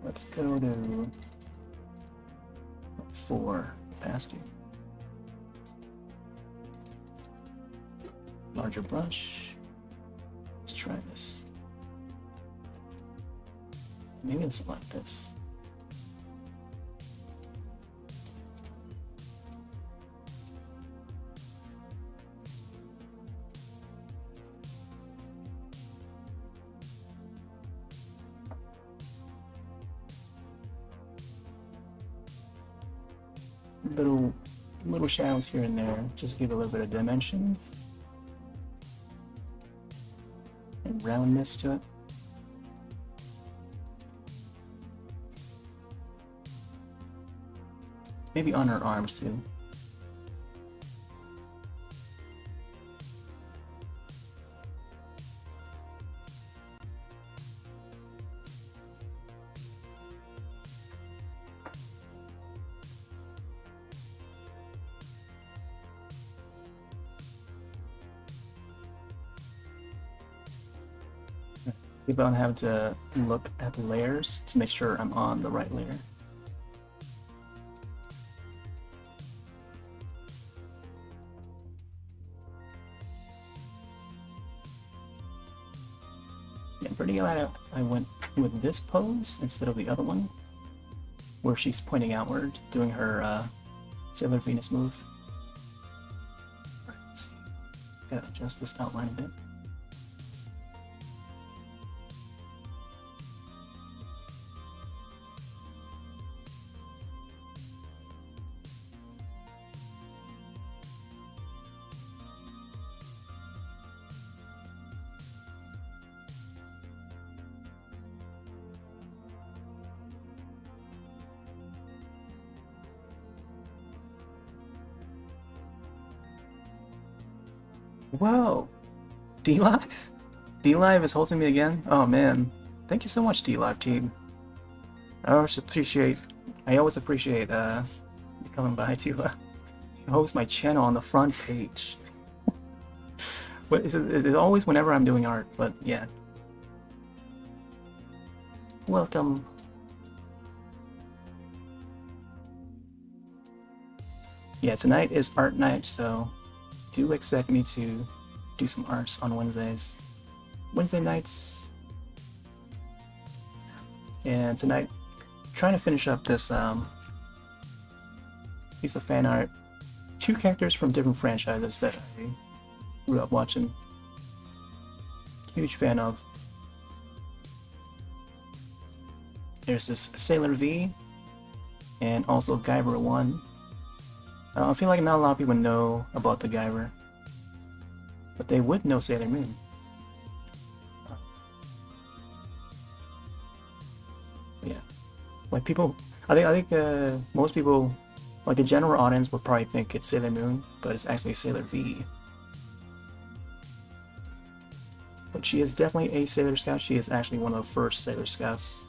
Let's go to 4 opacity. Larger brush. Let's try this. Maybe let's select this. Little shadows here and there, just give a little bit of dimension and roundness to it. Maybe on her arms too. Maybe I'll have to look at the layers to make sure I'm on the right layer. Yeah, I'm pretty glad I went with this pose instead of the other one, where she's pointing outward, doing her Sailor Venus move. Right, let's see. Gotta adjust this outline a bit. Whoa! D-Live? D-Live is hosting me again? Oh man. Thank you so much, D-Live team. I always appreciate you coming by to host my channel on the front page. But it's always whenever I'm doing art, but yeah. Welcome. Yeah, tonight is art night, so do expect me to do some arts on Wednesdays. Wednesday nights. And tonight, trying to finish up this piece of fan art. 2 characters from different franchises that I grew up watching. Huge fan of. There's this Sailor V, and also Guyver I. I feel like not a lot of people know about the Guyver, but they would know Sailor Moon. Yeah, like people, I think most people, like the general audience, would probably think it's Sailor Moon, but it's actually Sailor V. But she is definitely a Sailor Scout. She is actually one of the first Sailor Scouts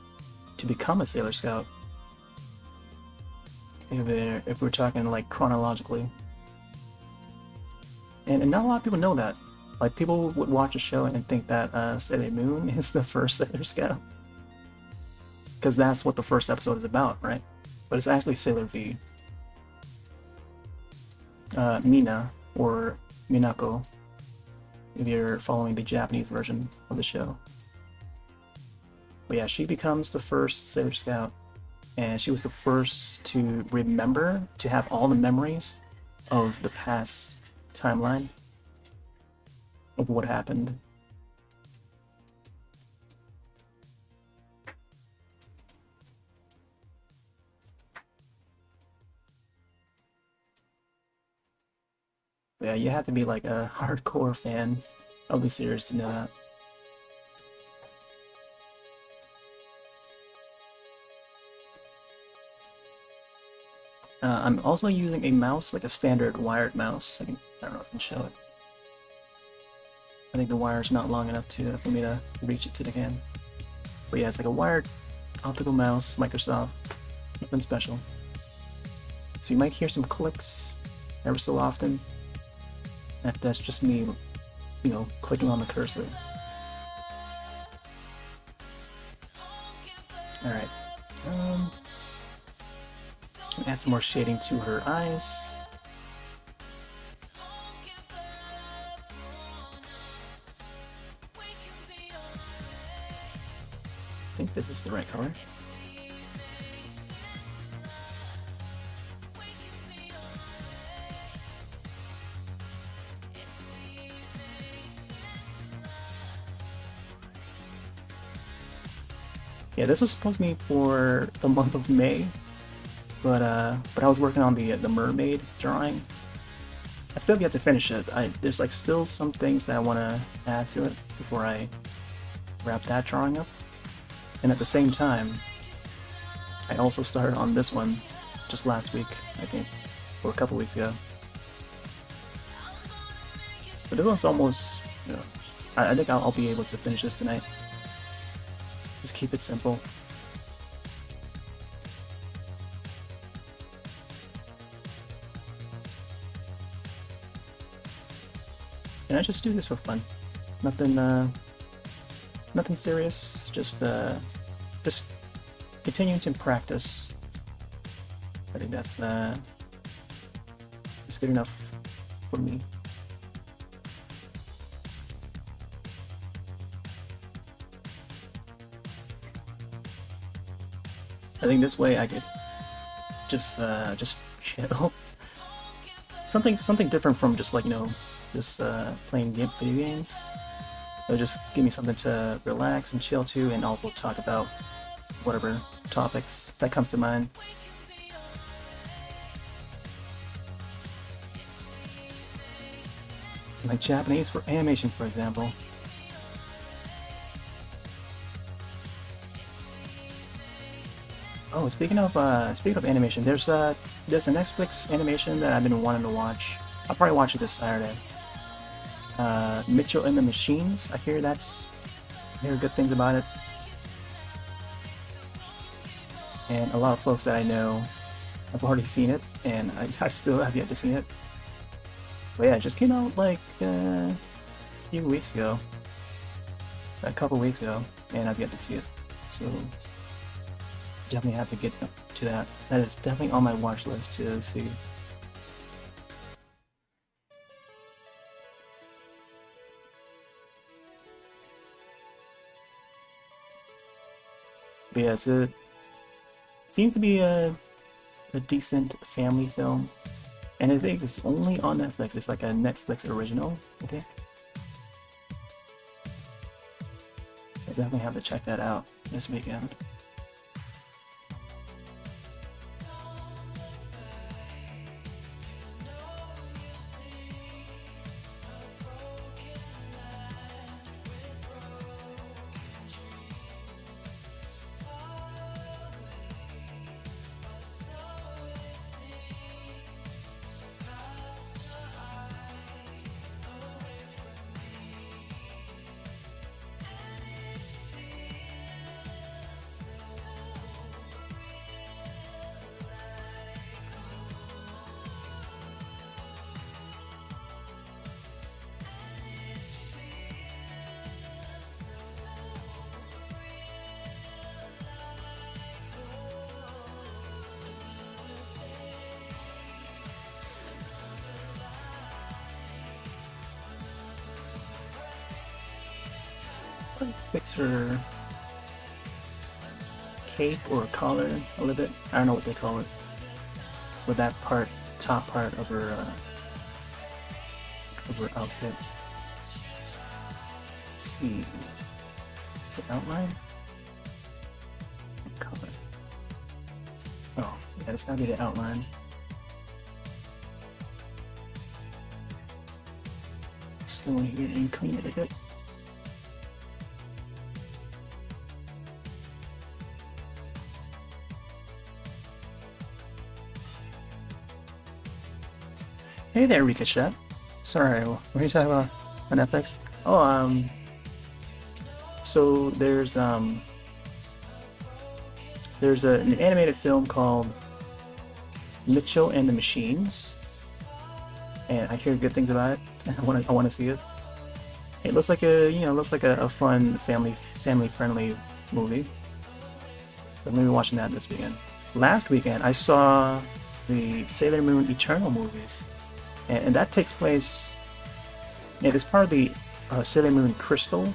to become a Sailor Scout. If we're talking like chronologically. And not a lot of people know that. Like people would watch a show and think that Sailor Moon is the first Sailor Scout. Because that's what the first episode is about, right? But it's actually Sailor V. Mina, or Minako, if you're following the Japanese version of the show. But yeah, she becomes the first Sailor Scout, and she was the first to remember, to have all the memories of the past timeline of what happened. Yeah, you have to be like a hardcore fan of the series to know that. I'm also using a mouse, like a standard wired mouse. I don't know if I can show it. I think the wire is not long enough for me to reach it to the can. But yeah, it's like a wired optical mouse, Microsoft, nothing special. So you might hear some clicks ever so often. That's just me, you know, clicking on the cursor. Alright. Add some more shading to her eyes. I think this is the right color. Yeah, this was supposed to be for the month of May, but I was working on the mermaid drawing. I still have yet to finish it. There's like still some things that I want to add to it before I wrap that drawing up. And at the same time, I also started on this one just last week, I think, or a couple weeks ago. But this one's almost, you know, I think I'll be able to finish this tonight. Just keep it simple. And I just do this for fun. Nothing serious. Just continuing to practice. I think that's good enough for me. I think this way I could just chill. Something different from just like, you know, just playing video games. It'll just give me something to relax and chill to, and also talk about whatever topics that comes to mind. Like Japanese for animation, for example. Oh, speaking of animation, there's a Netflix animation that I've been wanting to watch. I'll probably watch it this Saturday. Mitchell and the Machines. I hear good things about it, and a lot of folks that I know have already seen it, and I still have yet to see it. But yeah, it just came out like a few weeks ago, a couple weeks ago, and I've yet to see it. So definitely have to get up to that. That is definitely on my watch list to see. But yes, it seems to be a decent family film, and I think it's only on Netflix. It's like a Netflix original, I think. I definitely have to check that out this weekend. fix her cape or collar a little bit. I don't know what they call it. With that part, top part of her outfit. Let's see. Is it outline? What color? Oh, yeah, it's gotta be the outline. Just go in here and clean it a bit. Hey there, Ricochet. Sorry, what are you talking about on Netflix? Oh, so there's an animated film called Mitchell and the Machines, and I hear good things about it. I want to see it. It looks like a fun family friendly movie. But maybe watching that this weekend. Last weekend I saw the Sailor Moon Eternal movies. And that takes place, and it's part of the Sailor Moon Crystal.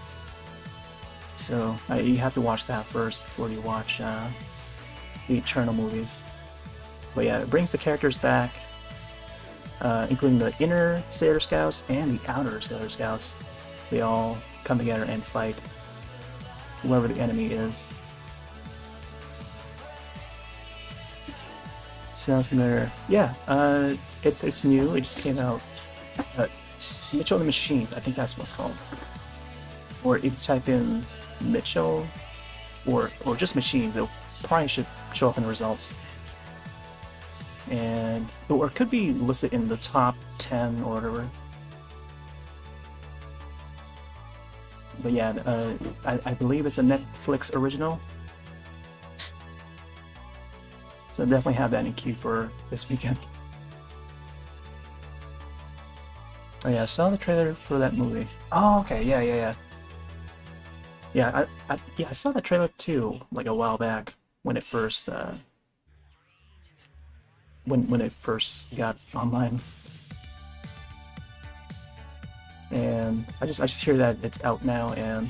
So you have to watch that first before you watch the Eternal movies. But yeah, it brings the characters back, including the inner Sailor Scouts and the outer Sailor Scouts. They all come together and fight whoever the enemy is. Sounds familiar. Yeah, it's new. It just came out. Mitchell and the Machines, I think that's what it's called. Or if you type in Mitchell or just Machines, it'll probably should show up in the results. And or it could be listed in the top 10 or whatever. But yeah, I believe it's a Netflix original. So I definitely have that in queue for this weekend. Oh yeah, I saw the trailer for that movie. Oh, okay, yeah. Yeah, I saw that trailer too, like a while back when it first when it first got online. And I just hear that it's out now, and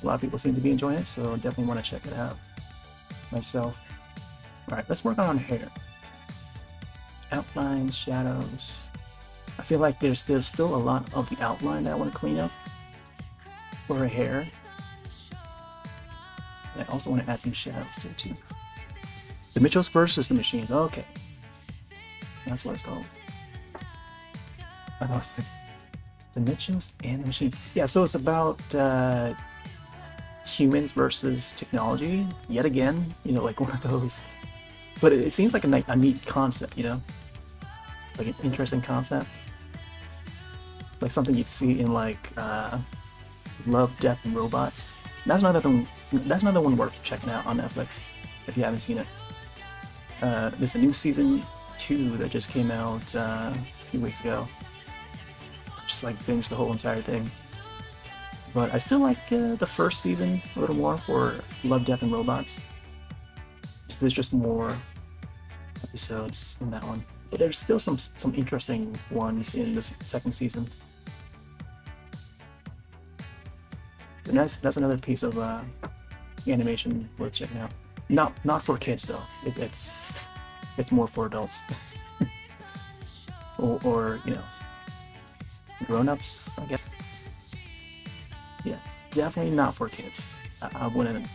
a lot of people seem to be enjoying it, so definitely want to check it out myself. Alright, let's work on hair. Outlines, shadows. I feel like there's still a lot of the outline that I want to clean up for her hair. And I also want to add some shadows to it too. The Mitchells versus the Machines. Okay. That's what it's called. I thought it was like the Mitchells and the Machines. Yeah, so it's about humans versus technology. Yet again, like one of those. But it seems like a neat concept, like an interesting concept, like something you'd see in like Love, Death, and Robots. That's another one worth checking out on Netflix if you haven't seen it. There's a new season 2 that just came out a few weeks ago. Just like binged the whole entire thing. But I still like the first season a little more for Love, Death, and Robots. There's just more episodes in that one, but there's still some interesting ones in the second season. And that's another piece of animation worth checking out. Not for kids though. It's more for adults or grown-ups, I guess. Yeah, definitely not for kids. I wouldn't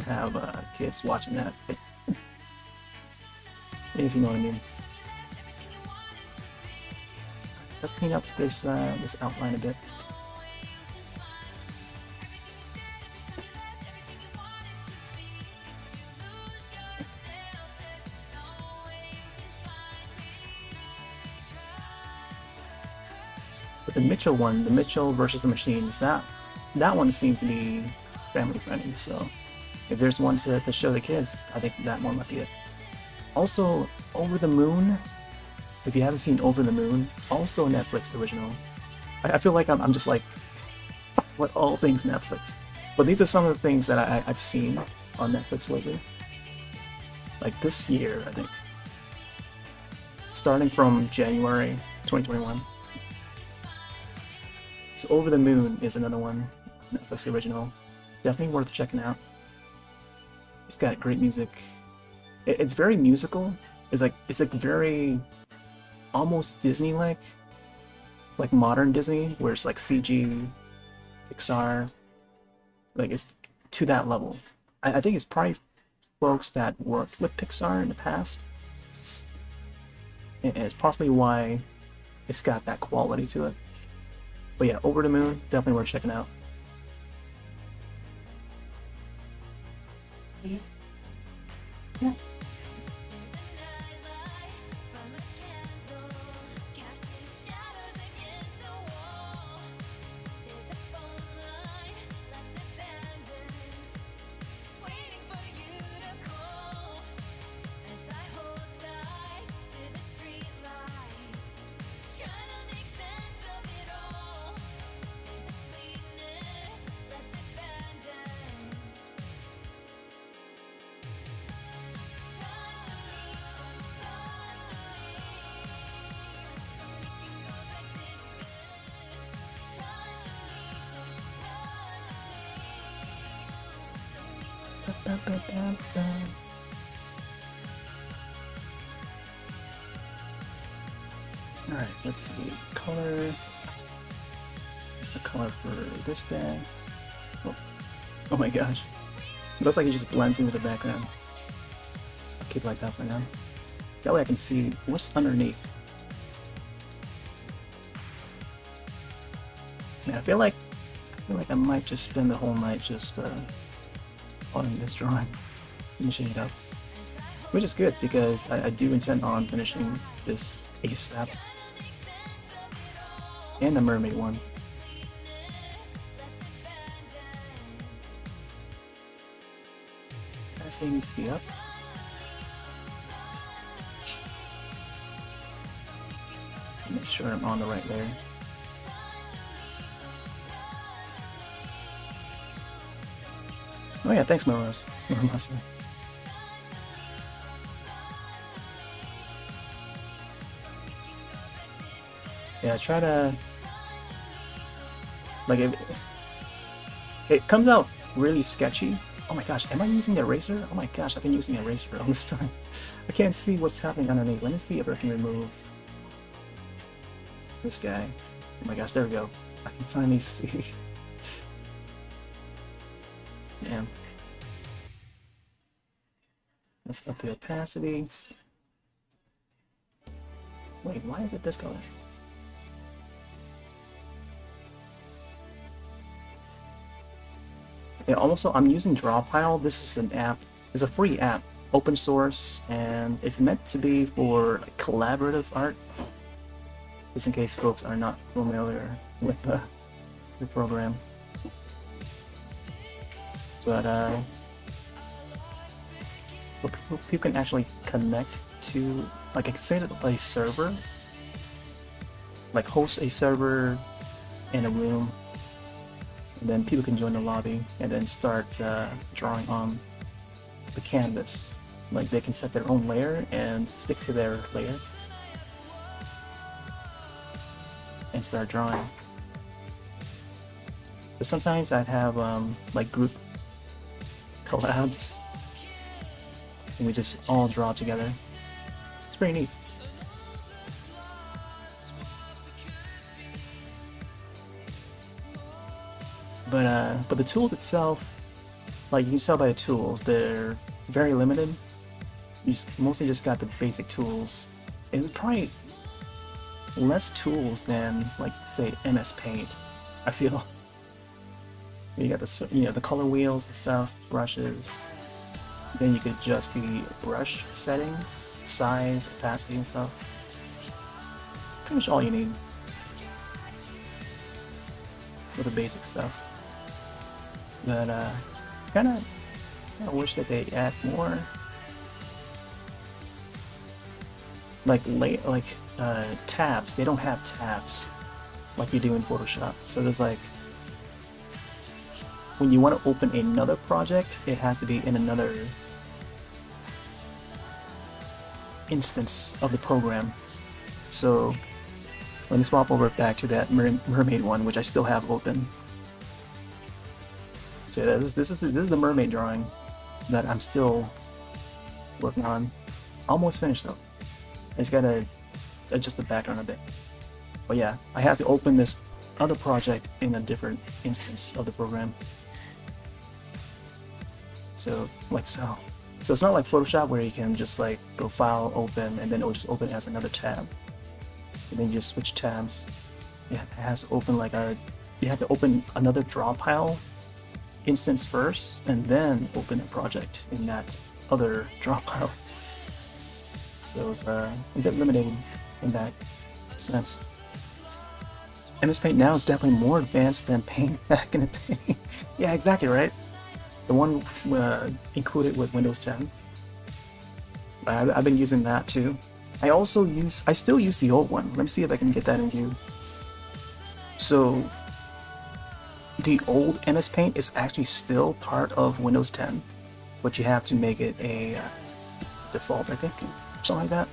have kids watching that. If you know what I mean. Let's clean up this outline a bit. But the Mitchell one, the Mitchell versus the Machines, that one seems to be family friendly. So if there's one to show the kids, I think that one might be it. Also, Over the Moon. If you haven't seen Over the Moon, also a Netflix original. I feel like I'm just like, what all things Netflix. But these are some of the things that I've seen on Netflix lately. Like this year, I think. Starting from January 2021. So Over the Moon is another one Netflix original. Definitely worth checking out. It's got great music. It's very musical. It's like very almost Disney-like, like modern Disney, where it's like CG, Pixar, like it's to that level. I think it's probably folks that worked with Pixar in the past, and it's possibly why it's got that quality to it. But yeah, Over the Moon, definitely worth checking out. Yeah. Alright, let's see. Color. What's the color for this guy? Oh my gosh. It looks like it just blends into the background. I'll keep it like that for now. That way I can see what's underneath. Man, I feel like I might just spend the whole night just on this drawing, finishing it up. Which is good because I do intend on finishing this ASAP. And the mermaid one. That needs to be up. Make sure I'm on the right layer. Oh yeah, thanks Morose. Yeah, try to like it comes out really sketchy. Oh my gosh, am I using the eraser? Oh my gosh, I've been using the eraser all this time. I can't see what's happening underneath. Let me see if I can remove this guy. Oh my gosh, there we go. I can finally see. Man. Let's up the opacity. Wait, why is it this color? Yeah, also, I'm using Drawpile. This is an app. It's a free app, open source, and it's meant to be for like, collaborative art. Just in case folks are not familiar with the program. But people can actually connect to, like, I say that a server, like host a server in a room. And then people can join the lobby and then start drawing on the canvas. Like they can set their own layer and stick to their layer and start drawing. But sometimes I'd have like group collabs and we just all draw together. It's pretty neat. But the tools itself, like you can tell by the tools, they're very limited. You mostly just got the basic tools. And it's probably less tools than, like, say, MS Paint. I feel. You got the color wheels and stuff, brushes. Then you could adjust the brush settings, size, opacity, and stuff. Pretty much all you need for the basic stuff. But I wish that they add more like tabs. They don't have tabs like you do in Photoshop. So there's like when you want to open another project, it has to be in another instance of the program. So let me swap over back to that mermaid one, which I still have open. So yeah, this is the mermaid drawing that I'm still working on. Almost finished though. I just gotta adjust the background a bit. But yeah, I have to open this other project in a different instance of the program. So like so. So it's not like Photoshop where you can just like go File, Open, and then it will just open as another tab. And then you just switch tabs. Yeah, it has to open like a. You have to open another Drawpile instance first, and then open a project in that other Drawpile. So it's a bit limiting in that sense. MS Paint now is definitely more advanced than Paint back in the day. Yeah, exactly right. The one included with Windows 10. I've been using that too. I still use the old one. Let me see if I can get that in view. So the old MS Paint is actually still part of Windows 10, but you have to make it a default, I think, something like that.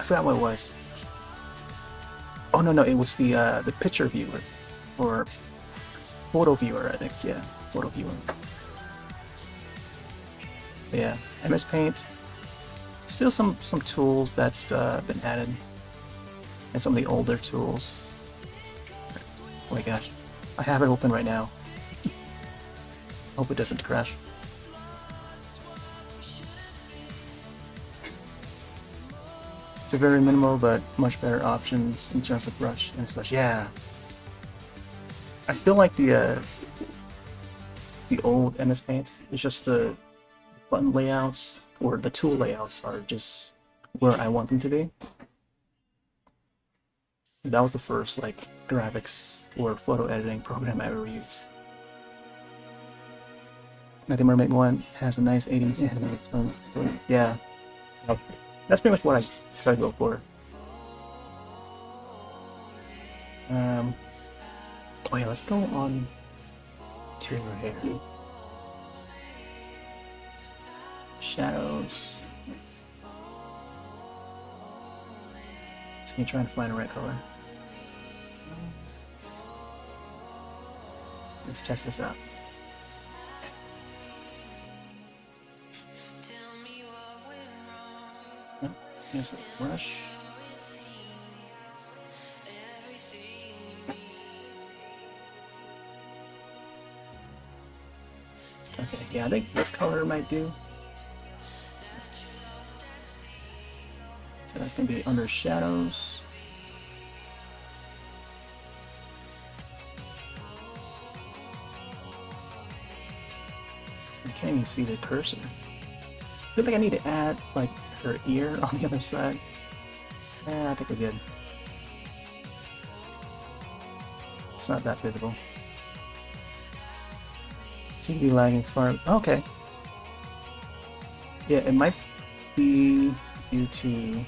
I forgot what it was. Oh no, it was the picture viewer, or photo viewer, I think. Yeah, photo viewer. But yeah, MS Paint. Still some tools that's been added, and some of the older tools. Oh my gosh, I have it open right now. Hope it doesn't crash. It's a very minimal but much better options in terms of brush and such. Yeah, I still like the old MS Paint. It's just the button layouts or the tool layouts are just where I want them to be. That was the first like graphics or photo editing program I ever used. I think Mermaid 1 has a nice 80s animation. So yeah, that's pretty much what I try to go for. Oh yeah, let's go on to her hair. Shadows. So you're trying to find the right color. Let's test this out. Oh, here's a brush. Okay, yeah, I think this color might do. So that's gonna be under shadows. I can't even see the cursor. I feel like I need to add like her ear on the other side. I think we're good. It's not that visible. Seems to be lagging far. Okay. Yeah, it might be due to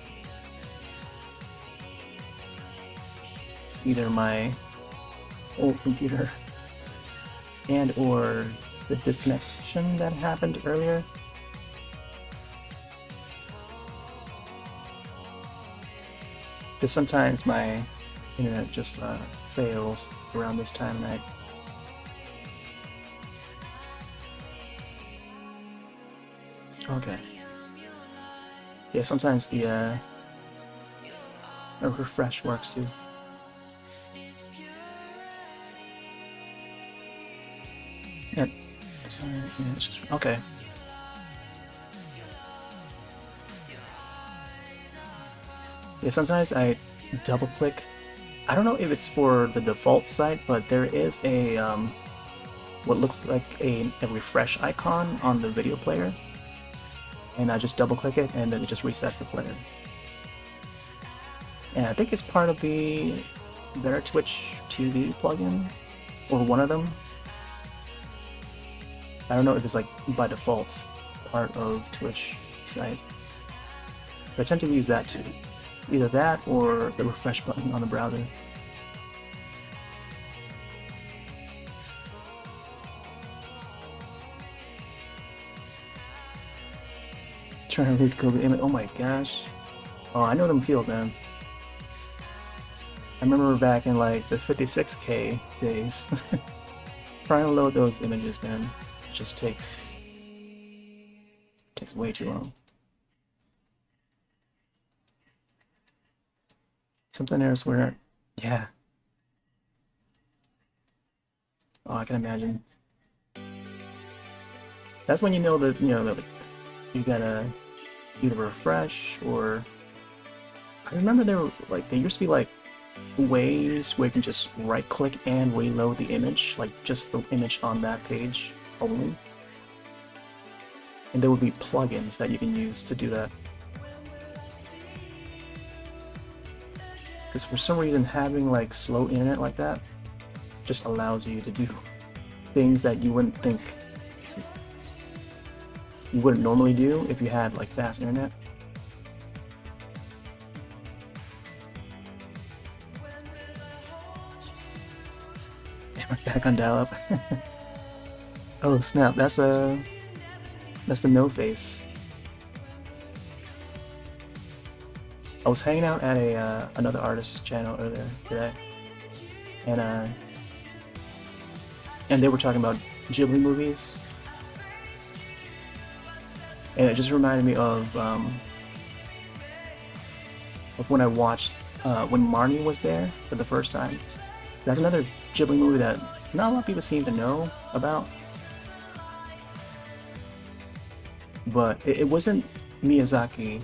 either my old computer and or the disconnection that happened earlier. Because sometimes my internet just fails around this time of night. Okay. Yeah, sometimes the refresh works too. Yeah. Sorry, yeah, it's just okay. Yeah, sometimes I double click. I don't know if it's for the default site, but there is a what looks like a refresh icon on the video player, and I just double click it and then it just resets the player. And I think it's part of their Twitch TV plugin, or one of them. I don't know if it's like by default part of Twitch site, but I tend to use that too. Either that or the refresh button on the browser. Trying to read Kobe image. Oh my gosh. Oh, I know them feel, man. I remember back in like the 56K days. trying to load those images, man, it just takes way too long. Something else where, yeah. Oh, I can imagine. That's when you know that, that you gotta either refresh or... I remember there used to be like ways where you can just right click and reload the image, like just the image on that page only. And there would be plugins that you can use to do that. Because for some reason having like slow internet like that just allows you to do things that you wouldn't think you wouldn't normally do if you had like fast internet. We're back on dial-up. Oh snap, that's the no face. I was hanging out at another artist's channel earlier today, and they were talking about Ghibli movies, and it just reminded me of when I watched when Marnie was there for the first time. That's another Ghibli movie that not a lot of people seem to know about, but it wasn't Miyazaki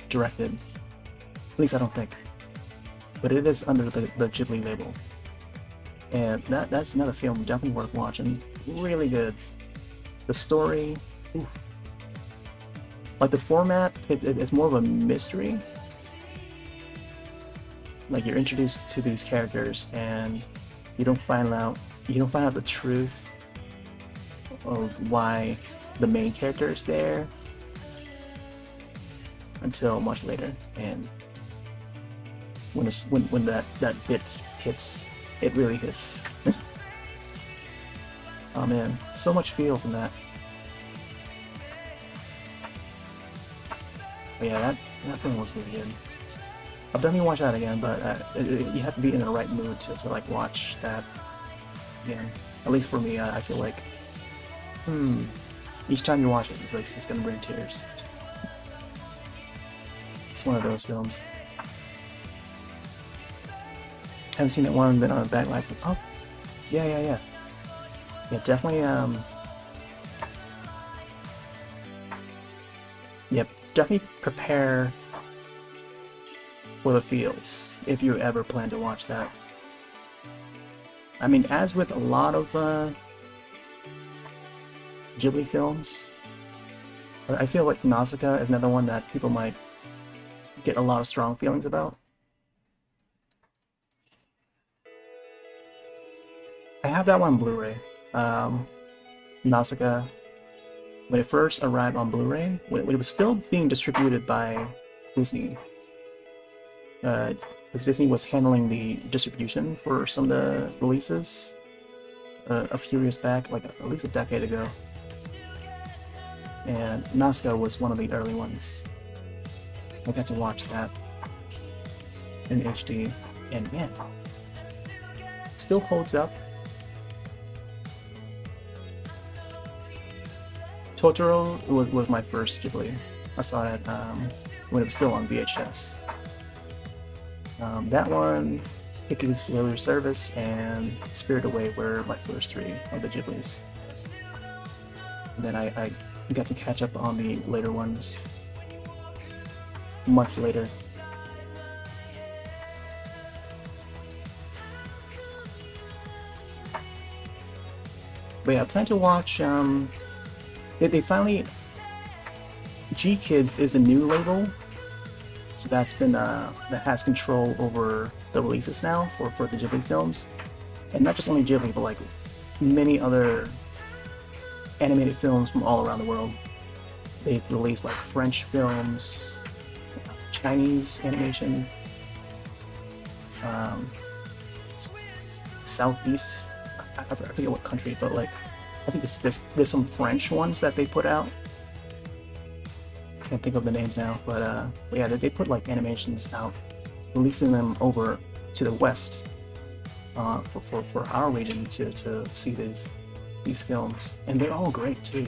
directed, at least I don't think, but it is under the Ghibli label, and that's another film definitely worth watching. Really good. The story, oof. Like the format, it's more of a mystery. Like you're introduced to these characters and you don't find out the truth of why the main character is there until much later, and when that bit hits, it really hits. Oh man, so much feels in that. But yeah, that film was really good. I'll definitely watch that again, but you have to be in the right mood to like watch that again. At least for me, I feel like each time you watch it, it's gonna bring tears. It's one of those films. Haven't seen that one, been on a back life. Oh, yeah, definitely. Yep, definitely prepare for the feels if you ever plan to watch that. I mean, as with a lot of Ghibli films, I feel like Nausicaa is another one that people might get a lot of strong feelings about. I have that one on Blu-ray. Nausicaa, when it first arrived on Blu-ray, when it was still being distributed by Disney, because Disney was handling the distribution for some of the releases a few years back, like at least a decade ago. And Nausicaa was one of the early ones. I got to watch that in HD, and man, it still holds up. Totoro was my first Ghibli. I saw it when it was still on VHS. That one, Hiku's Delivery Service, and Spirited Away were my first three of the Ghiblis. And then I got to catch up on the later ones much later. But yeah, I plan to watch, they finally, G-Kids is the new label that's been, that has control over the releases now for the Ghibli films. And not just only Ghibli, but like many other animated films from all around the world. They've released like French films, Chinese animation, Southeast, I forget what country, but like I think there's some French ones that they put out. I can't think of the names now, but yeah, they put like animations out, releasing them over to the West, for our region to see these films, and they're all great too.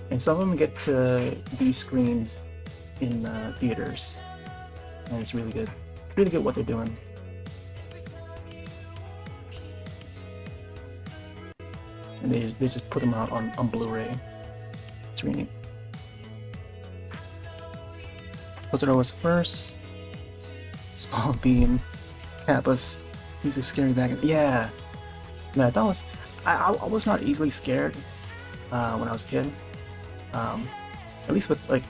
And some of them get to be screened in theaters, and it's really good. It's really good what they're doing. And they just put them out on Blu-ray. It's really neat. Totoro was first. Small Bean, Kappa's. He's a scary bag. Yeah, man, that was. I was not easily scared when I was a kid. At least with like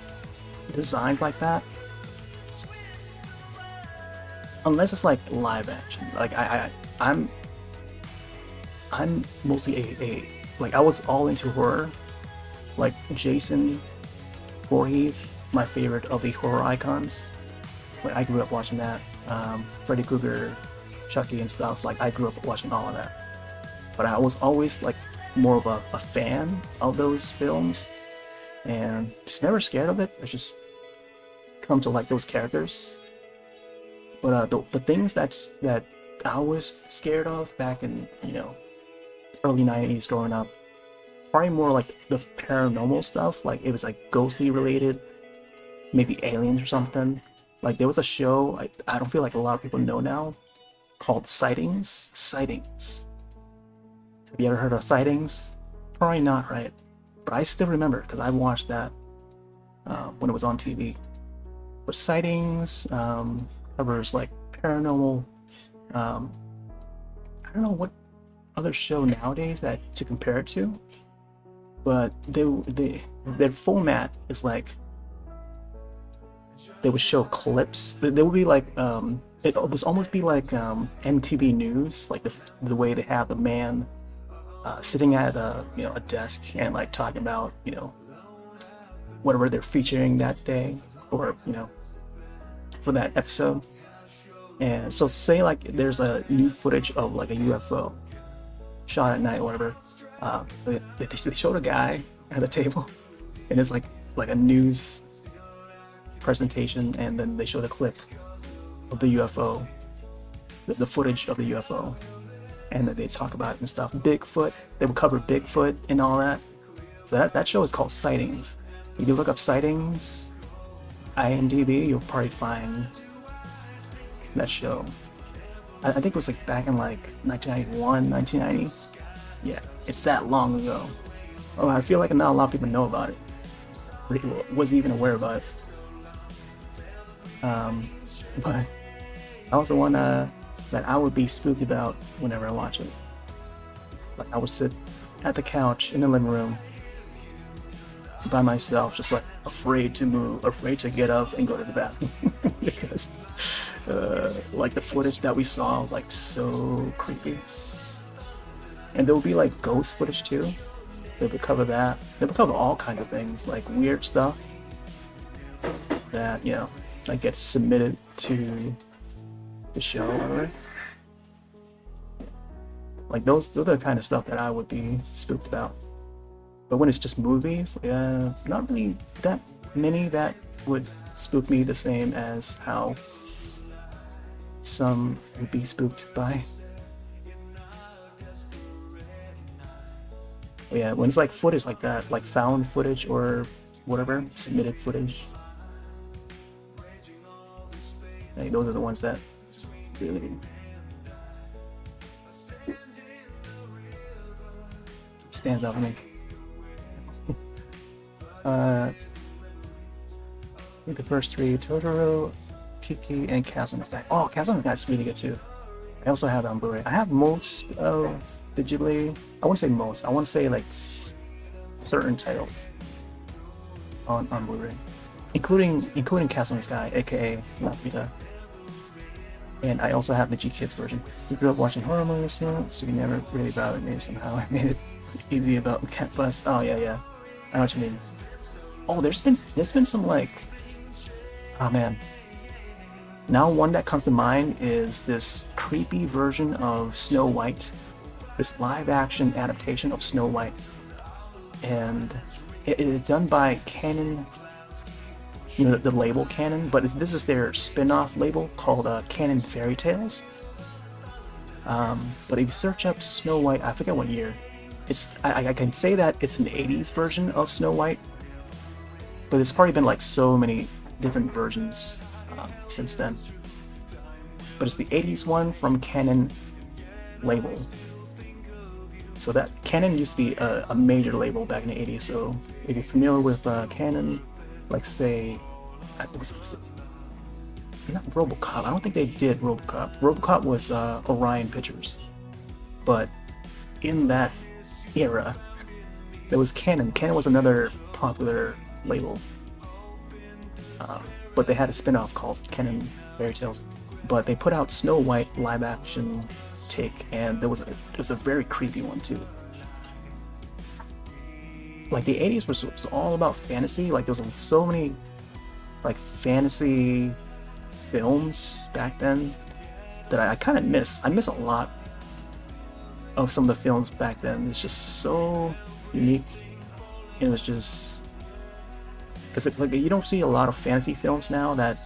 designs like that. Unless it's like live action. Like I'm mostly a like I was all into horror. Like Jason Voorhees, my favorite of the horror icons. Like I grew up watching that. Freddy Krueger, Chucky and stuff. Like I grew up watching all of that. But I was always like more of a fan of those films, and just never scared of it. I just come to like those characters. But the things that I was scared of back in, you know, early 90s growing up, probably more like the paranormal stuff. Like it was like ghostly related, maybe aliens or something. Like there was a show I don't feel like a lot of people know now called Sightings. Sightings. Have you ever heard of Sightings? Probably not, right? But I still remember because I watched that when it was on TV. But Sightings covers like paranormal. I don't know what other show nowadays that to compare it to, but their format is like they would show clips. They would be like it was almost be like MTV News, like the way they have the man sitting at a desk and like talking about whatever they're featuring that day or for that episode. And so say like there's a new footage of like a UFO shot at night or whatever. They showed a guy at a table and it's like a news presentation, and then they showed a clip of the UFO, the footage of the UFO, and then they talk about it and stuff. Bigfoot, they would cover Bigfoot and all that. So that show is called Sightings. If you look up Sightings, IMDb, you'll probably find that show. I think it was like back in like 1991, 1990. Yeah, it's that long ago. Oh, I feel like not a lot of people know about it. Or wasn't even aware about it. But I was the one that I would be spooked about whenever I watch it. Like I would sit at the couch in the living room by myself, just like afraid to move, afraid to get up and go to the bathroom because like the footage that we saw was like so creepy. And there will be like ghost footage too. They would cover that. They would cover all kinds of things, like weird stuff that that gets submitted to the show or whatever. Like those are the kind of stuff that I would be spooked about. But when it's just movies, not really that many that would spook me the same as how some would be spooked by. But yeah, when it's like footage like that, like found footage or whatever, submitted footage, like those are the ones that really stands out for me. I think the first three: Totoro, Kiki, and Castle in the Sky. Oh, Castle in the Sky is really good too. I also have it on Blu-ray. I have most of the Ghibli. I wouldn't say most. I want to say like certain titles on Blu-ray, including Castle in the Sky, aka La Vida. And I also have the G-Kids version. We grew up watching horror movies, so we never really bothered me. Somehow I made it easy about Cat Bus. Oh yeah. I know what you mean. Oh, there's been some like, oh man. Now one that comes to mind is this creepy version of Snow White, this live action adaptation of Snow White, and it is done by Canon you know, the label Canon, but this is their spin-off label called Canon Fairy Tales. But if you search up Snow White, I forget what year. I can say that it's an 80s version of Snow White, but there's probably been like so many different versions since then. But it's the 80s one from Canon label. So that Canon used to be a major label back in the 80s. So if you're familiar with Canon, like say, was it not RoboCop? I don't think they did RoboCop. RoboCop was Orion Pictures, but in that era, there was Canon. Canon was another popular label, but they had a spin-off called Canon Fairy Tales. But they put out Snow White live-action take, and it was a very creepy one too. Like the 80s was all about fantasy. Like there was so many like fantasy films back then that I kind of miss. I miss a lot of some of the films back then. It's just so unique. And it was just because like you don't see a lot of fantasy films now that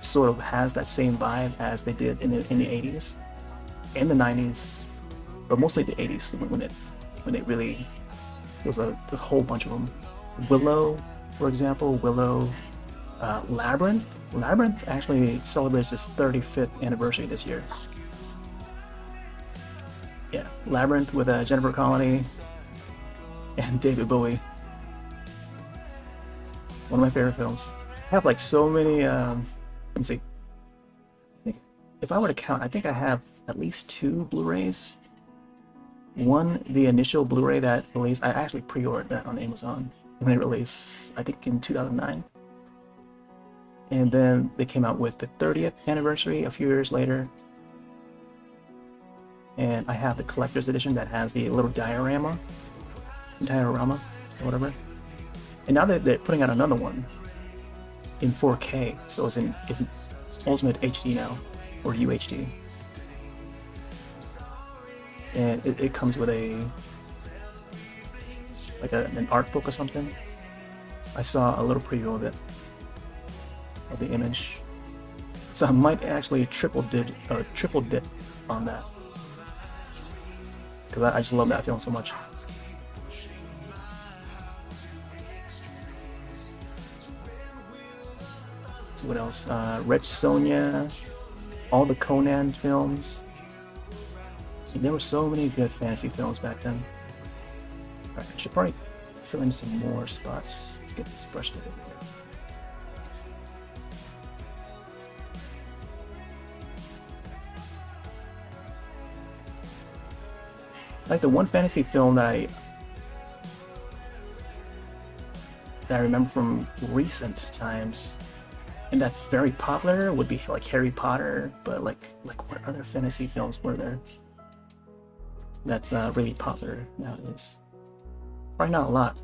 sort of has that same vibe as they did in the 80s and the 90s, but mostly the 80s when it really was a whole bunch of them. Willow, for example, Labyrinth. Labyrinth actually celebrates its 35th anniversary this year. Yeah, Labyrinth with Jennifer Connelly and David Bowie. One of my favorite films. I have like so many. Let's see. I think if I were to count, I think I have at least 2 Blu-rays. One, the initial Blu-ray that released, I actually pre-ordered that on Amazon when it released, I think in 2009. And then they came out with the 30th anniversary a few years later. And I have the collector's edition that has the little diorama or whatever. And now they're putting out another one in 4K, so it's in Ultimate HD now, or UHD. And it comes with an art book or something. I saw a little preview of it, of the image. So I might actually triple dip on that, because I just love that film so much. Let's see what else. Red Sonja, all the Conan films. And there were so many good fantasy films back then. Alright, I should probably fill in some more spots. Let's get this brush a little bit. Like the one fantasy film that I remember from recent times, and that's very popular, would be like Harry Potter. But like what other fantasy films were there that's really popular nowadays? Probably not a lot.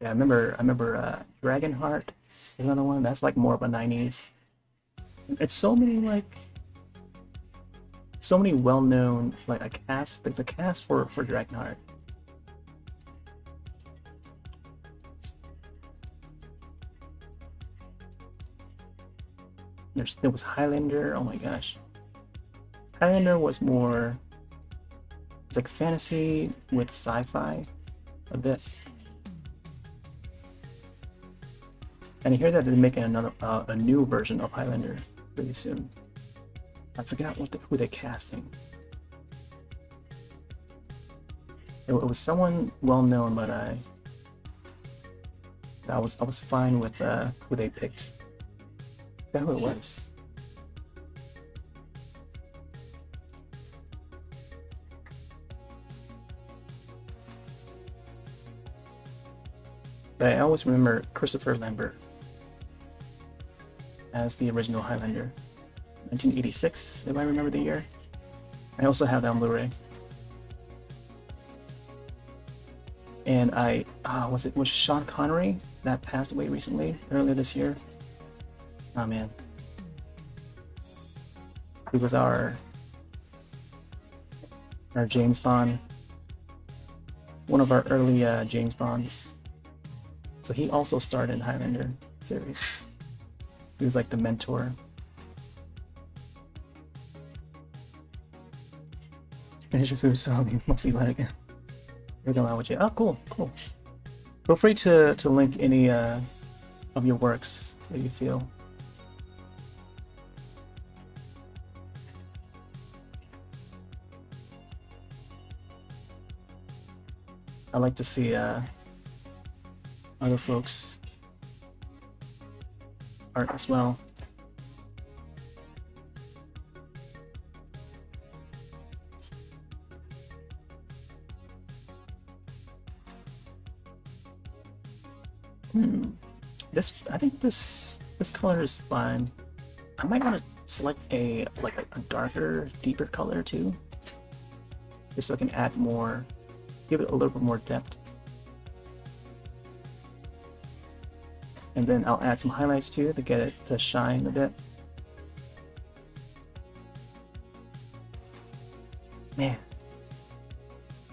Yeah, I remember Dragonheart is another one. That's like more of a 90s. It's so many well-known like a cast, the cast for Dragonheart. There was Highlander. Oh my gosh, Highlander was more. It's like fantasy with sci-fi a bit. And I hear that they're making a new version of Highlander really soon. I forgot who they're casting. It was someone well known, but I was fine with who they picked. I forgot who it was. But I always remember Christopher Lambert as the original Highlander. 1986, if I remember the year. I also have that on Blu-ray. And was Sean Connery that passed away recently, earlier this year? Oh man. He was our James Bond, one of our early James Bonds. So he also starred in Highlander series. He was like the mentor. Finish your food, so I'll be mostly glad again. You're going out with you. Oh, cool, cool. Feel free to link any of your works that you feel. I like to see other folks' art as well. I think this color is fine. I might want to select a darker, deeper color too, just so I can add more, give it a little bit more depth. And then I'll add some highlights too to get it to shine a bit. Man,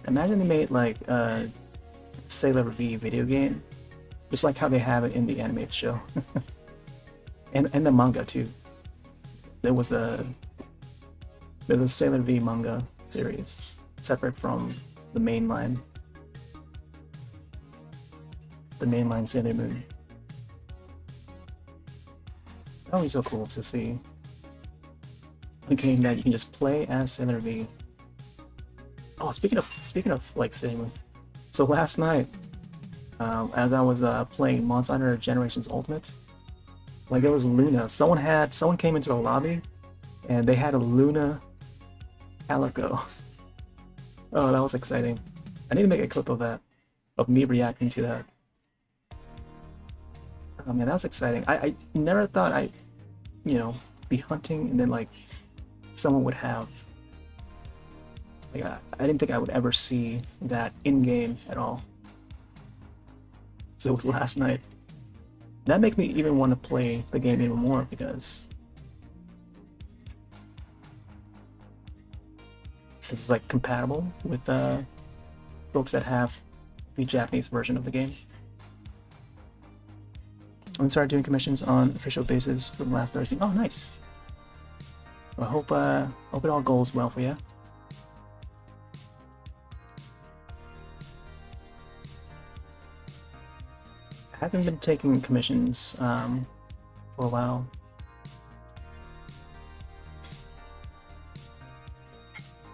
imagine they made like a Sailor V video game, just like how they have it in the animated show. and the manga too. There was a Sailor V manga series separate from the mainline Sailor Moon. That would be so cool to see a game that you can just play as Sailor V. Oh, speaking of like Sailor Moon, so last night, as I was playing Monster Hunter Generations Ultimate, like there was Luna. Someone came into the lobby, and they had a Luna Calico. Oh, that was exciting. I need to make a clip of that, of me reacting to that. Oh man, that was exciting. I never thought I'd, be hunting and then like someone would have. Like I didn't think I would ever see that in game at all. So it was last night. That makes me even want to play the game even more because since it's like compatible with folks that have the Japanese version of the game. I'm started doing commissions on official basis from last Thursday. Oh, nice. Well, I hope it all goes well for you. I haven't been taking commissions for a while.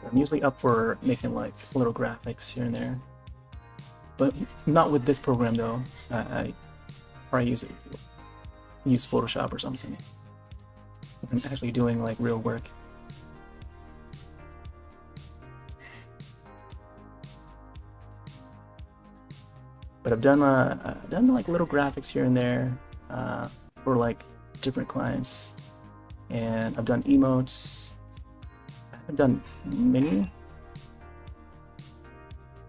I'm usually up for making like little graphics here and there, but not with this program though. I probably use Photoshop or something. I'm actually doing like real work. But I've done like little graphics here and there for like different clients, and I've done emotes. I haven't done many,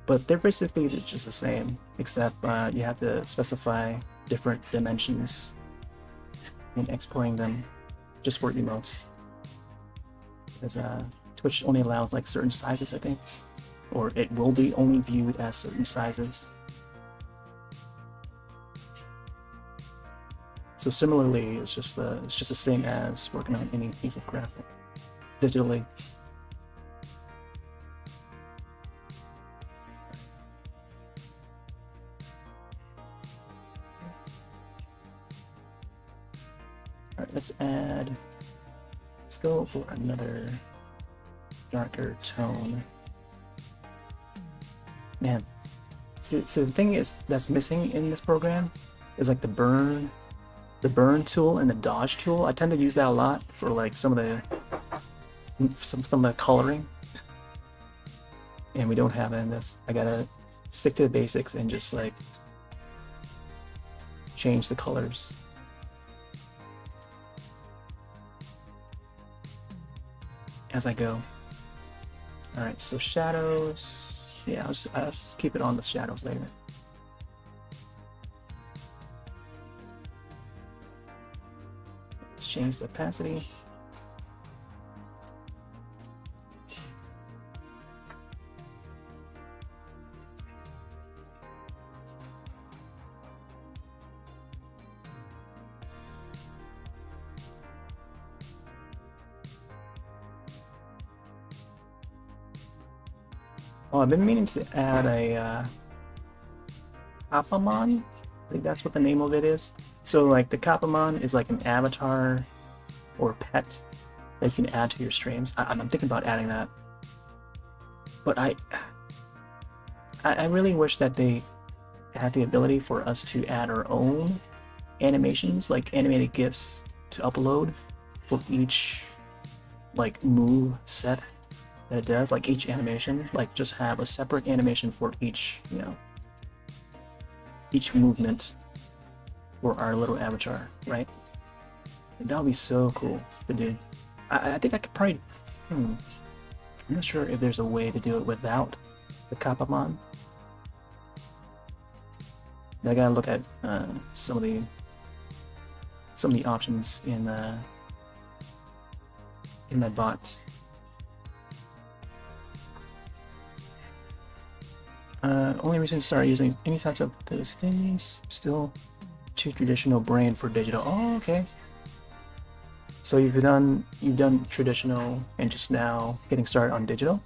but they're basically just the same, except you have to specify different dimensions when exporting them just for emotes. Because Twitch only allows like certain sizes, I think, or it will be only viewed as certain sizes. So similarly, it's just the same as working on any piece of graphic digitally. All right, let's go for another darker tone. Man, so the thing is that's missing in this program is like the burn tool and the dodge tool. I tend to use that a lot for like some of the coloring, and we don't have it in this. I gotta stick to the basics and just like change the colors. As I go. Alright, so shadows. Yeah, I'll just keep it on the shadows later. Let's change the opacity. Oh, I've been meaning to add a Kapamon. I think that's what the name of it is. So like the Kapamon is like an avatar or pet that you can add to your streams. I'm thinking about adding that. But I really wish that they had the ability for us to add our own animations, like animated GIFs to upload for each like move set that it does, like each animation, like just have a separate animation for each, you know, each movement for our little avatar, right? That would be so cool to do. I think I could probably, I'm not sure if there's a way to do it without the Kapamon. I gotta look at some of the options in my bot. Only reason to start using any types of those things, still too traditional brain for digital. Oh, okay. So you've done traditional and just now getting started on digital.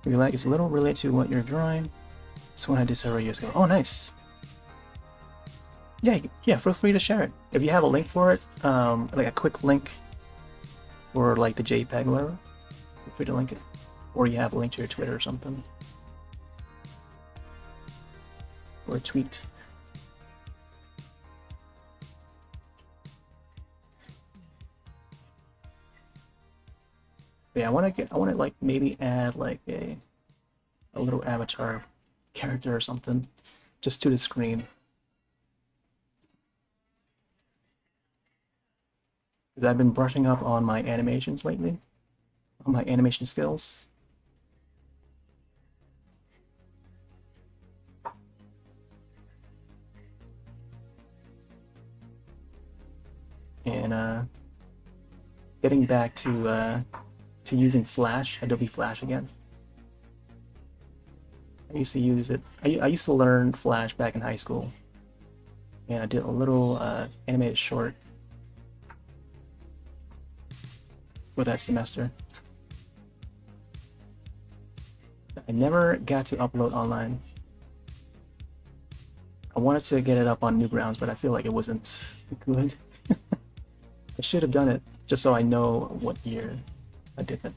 If you like, it's a little related to what you're drawing. It's one I did several years ago. Oh, nice. Yeah, feel free to share it. If you have a link for it, like a quick link or like the JPEG or whatever, feel free to link it. Or you have a link to your Twitter or something. Or a tweet. But yeah, I want to like maybe add like a little avatar character or something just to the screen. Because I've been brushing up on my animations lately, on my animation skills. And getting back to using Flash, Adobe Flash again. I used to use it. I used to learn Flash back in high school, and I did a little animated short for that semester. I never got to upload online. I wanted to get it up on Newgrounds, but I feel like it wasn't good. I should have done it just so I know what year I did it.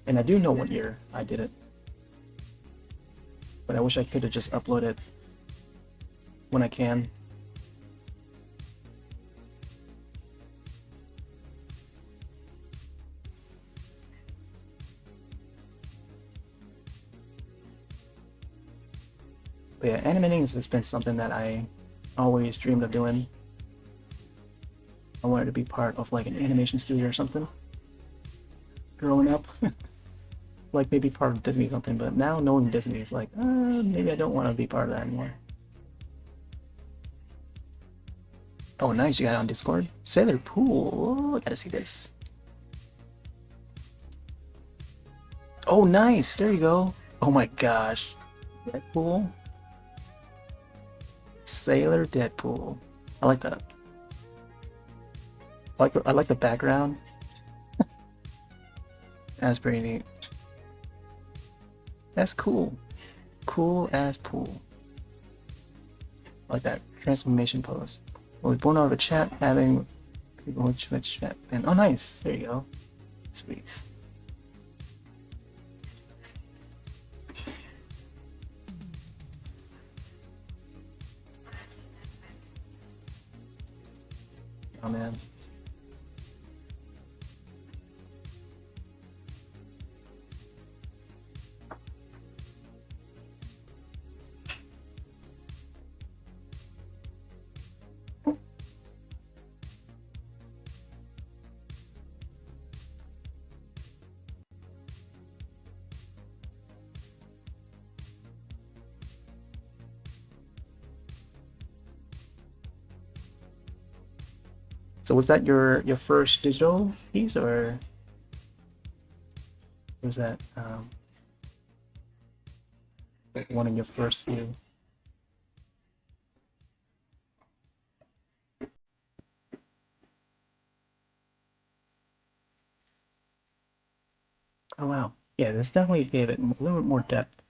And I do know what year I did it. But I wish I could have just uploaded when I can. But yeah, animating has been something that I always dreamed of doing. I wanted to be part of like an animation studio or something growing up. Like maybe part of Disney or something, but now knowing Disney is like, maybe I don't want to be part of that anymore. Oh, nice, you got it on Discord? Sailor Pool, oh, I gotta see this. Oh, nice, there you go. Oh my gosh, Deadpool. Sailor Deadpool. I like that. I like the background. That's pretty neat. That's cool. Cool as pool. I like that transformation pose. Well, we're born out of a chat having people who chat. And oh, nice. There you go. Sweet. Oh man. So was that your first digital piece, or was that like one of your first few? Oh wow, yeah, this definitely gave it a little bit more depth.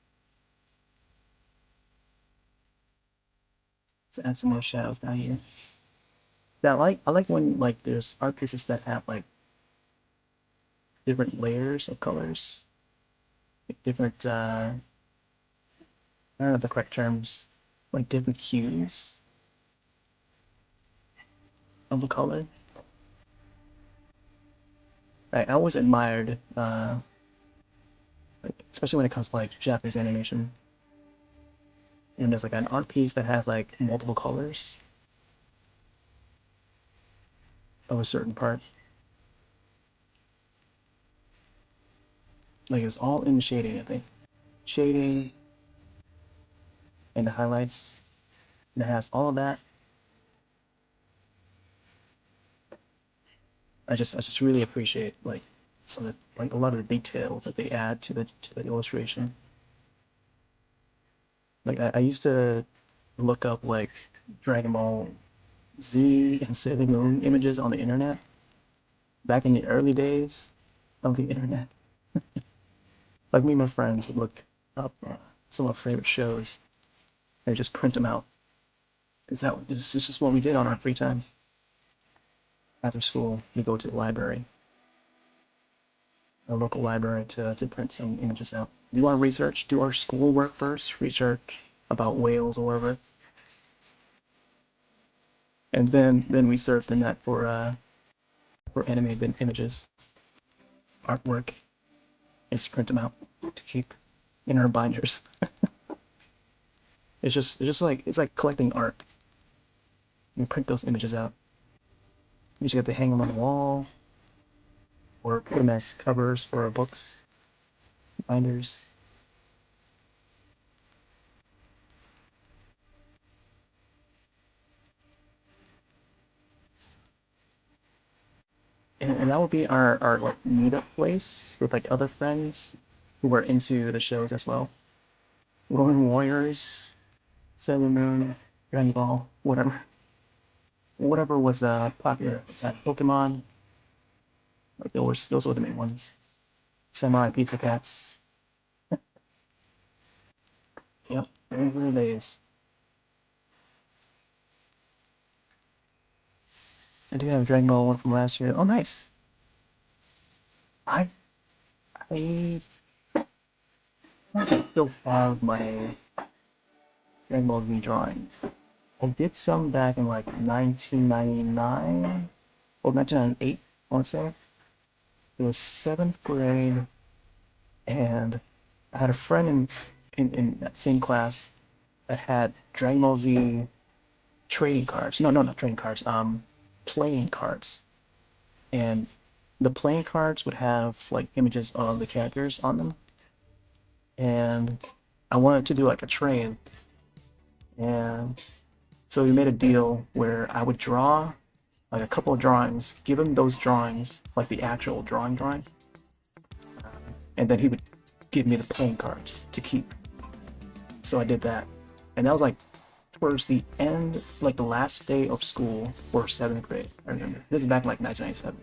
Let's add some more shadows down here. Yeah, I like when like there's art pieces that have like different layers of colors, like different I don't know the correct terms, like different hues of the color. I always admired, like, especially when it comes to like Japanese animation, and there's like an art piece that has like multiple colors of a certain part. Like it's all in shading, I think. Shading and the highlights, and it has all of that. I just really appreciate like some of the, like a lot of the detail that they add to the illustration. Like I used to look up like Dragon Ball Z and Sailor Moon images on the internet back in the early days of the internet. Like me and my friends would look up some of our favorite shows and just print them out. Is that it's just what we did on our free time after school? We go to the library, a local library, to print some images out. Do you want to research? Do our schoolwork first. Research about whales or whatever, and then we surf the net for animated images, artwork, and just print them out to keep in our binders. It's just like it's like collecting art. You print those images out. You just get to hang them on the wall or put them as covers for our books, binders. And that would be our like meetup place with like other friends who were into the shows as well. Roman Warriors, Sailor Moon, Dragon Ball, whatever was popular. Pokemon, like those were the main ones. Samurai Pizza Cats. Yep, remember the days. I do have a Dragon Ball one from last year. Oh, nice. I I still have my Dragon Ball Z drawings. I did some back in like 1999 or 1998, I want to say. It was seventh grade, and I had a friend in that same class that had Dragon Ball Z trading cards. No, no, not trading cards. Playing cards. And the playing cards would have like images of the characters on them. And I wanted to do like a trade, and so we made a deal where I would draw like a couple of drawings, give him those drawings, like the actual drawing, and then he would give me the playing cards to keep. So I did that, and that was like towards the end, like the last day of school for seventh grade. I remember this is back in like 1997.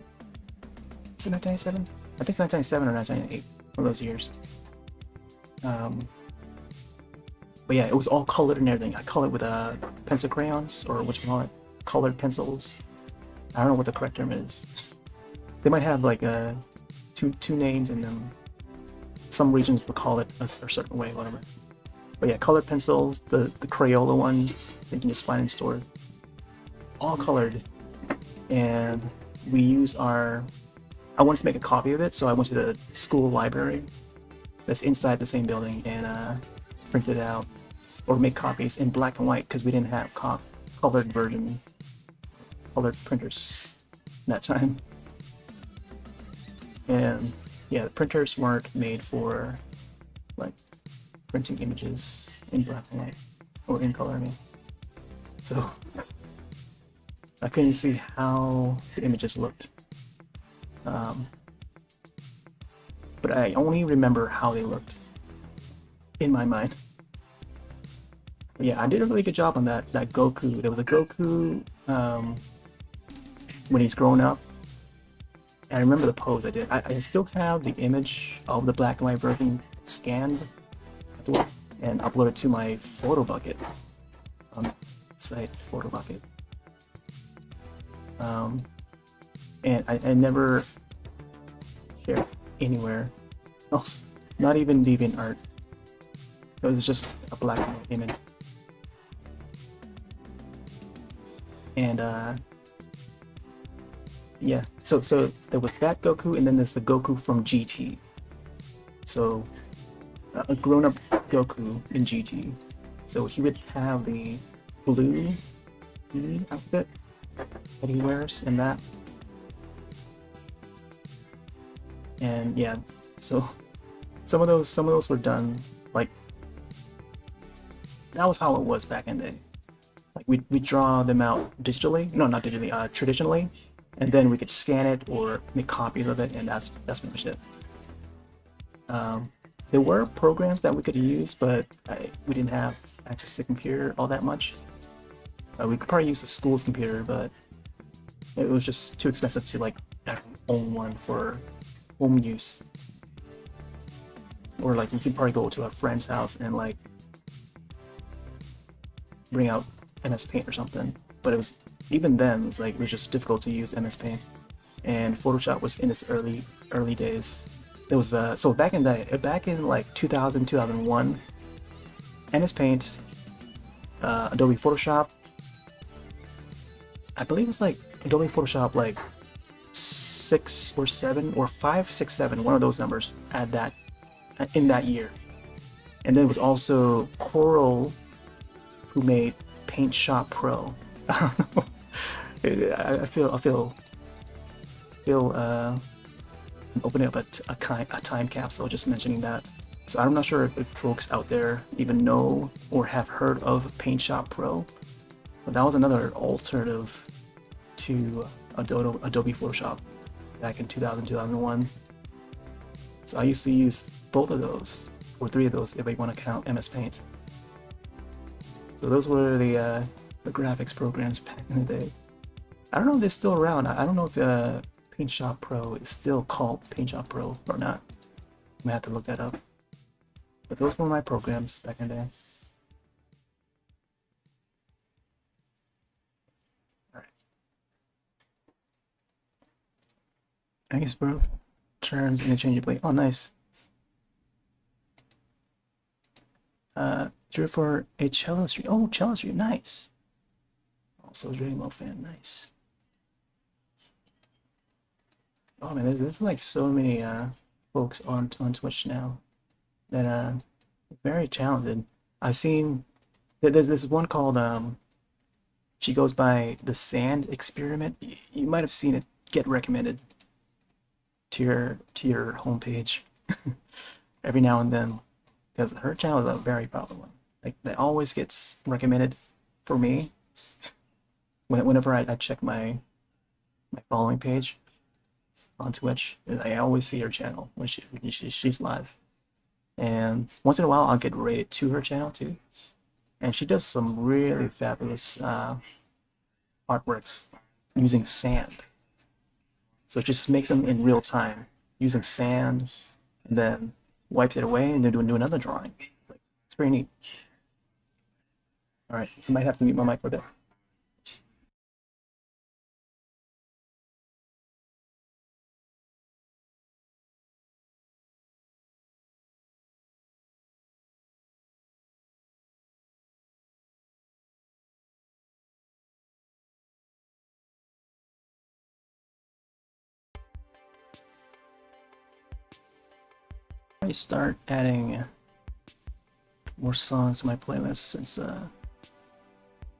Is it 1997? I think it's 1997 or 1998. One of those years. But yeah, it was all colored and everything. I colored with pencil crayons, or what you call it, colored pencils. I don't know what the correct term is. They might have like two names, and then some regions would call it a certain way, whatever. But yeah, colored pencils, the Crayola ones that you can just find in store, all colored. And we use our. I wanted to make a copy of it, so I went to the school library that's inside the same building and printed it out, or make copies in black and white because we didn't have colored colored printers that time. And yeah, the printers weren't made for like printing images in black and white or in color. I mean, so I couldn't see how the images looked. But I only remember how they looked in my mind. But yeah, I did a really good job on that Goku. There was a Goku when he's grown up. And I remember the pose I did. I still have the image of the black and white version scanned and uploaded to my photo bucket site, photo bucket. And I never shared anywhere else, not even DeviantArt. It was just a black and white image. And yeah, so there was that Goku, and then there's the Goku from GT. So a grown-up Goku in GT. So he would have the blue outfit that he wears in that. And yeah, so some of those were done like that was how it was back in the day. Like we draw them out digitally, no, not digitally, traditionally, and then we could scan it or make copies of it, and that's pretty much it. There were programs that we could use, but we didn't have access to the computer all that much. We could probably use the school's computer, but it was just too expensive to like own one for home use. Or like you could probably go to a friend's house and like bring out MS Paint or something. But it was, even then, it was just difficult to use MS Paint. And Photoshop was in its early days. There was so back in like 2000, 2001, MS Paint, Adobe Photoshop, I believe it's like Adobe Photoshop like 6 or 7 or 5, 6, 7, one of those numbers at that in that year. And then it was also Coral who made Paint Shop Pro. I feel opening up a time capsule just mentioning that. So I'm not sure if folks out there even know or have heard of Paint Shop Pro, but that was another alternative to Adobe Photoshop back in 2000, 2001. So I used to use both of those, or 3 of those if I want to count MS Paint. So those were the graphics programs back in the day. I don't know if they're still around. I don't know if Paint Shop Pro is still called Paint Shop Pro or not. I'm gonna have to look that up. But those were my programs back in the day. Alright. I guess bro turns interchangeably. Oh, nice. Drew for a cello stream. Oh, cello stream, nice. Also a Draymond fan, nice. Oh man, there's like so many folks on Twitch now that very talented. I've seen there's this one called she goes by the Sand Experiment. You might have seen it get recommended to your homepage every now and then, because her channel is a very popular one. Like that always gets recommended for me whenever I check my following page on Twitch. I always see her channel when she's live, and once in a while I'll get rated to her channel too. And she does some really fabulous artworks using sand. So it just makes them in real time using sand, and then wipes it away, and then do another drawing. It's pretty neat. All right, I might have to mute my mic for a bit. I start adding more songs to my playlist since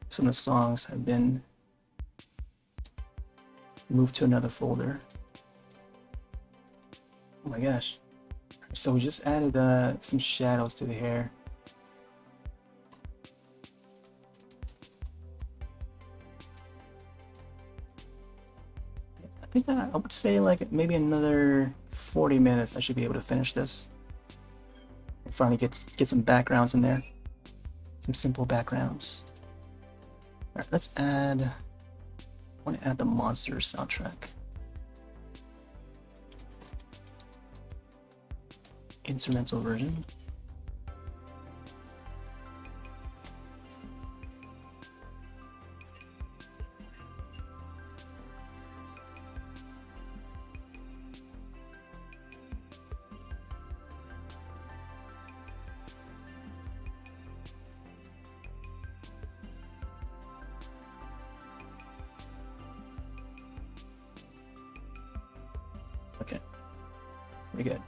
some of the songs have been moved to another folder. Oh my gosh. So we just added some shadows to the hair. think I would say like maybe another 40 minutes I should be able to finish this. Finally get some backgrounds in there. Some simple backgrounds. Alright, let's add... I want to add the monster soundtrack. Instrumental version. Okay, pretty good.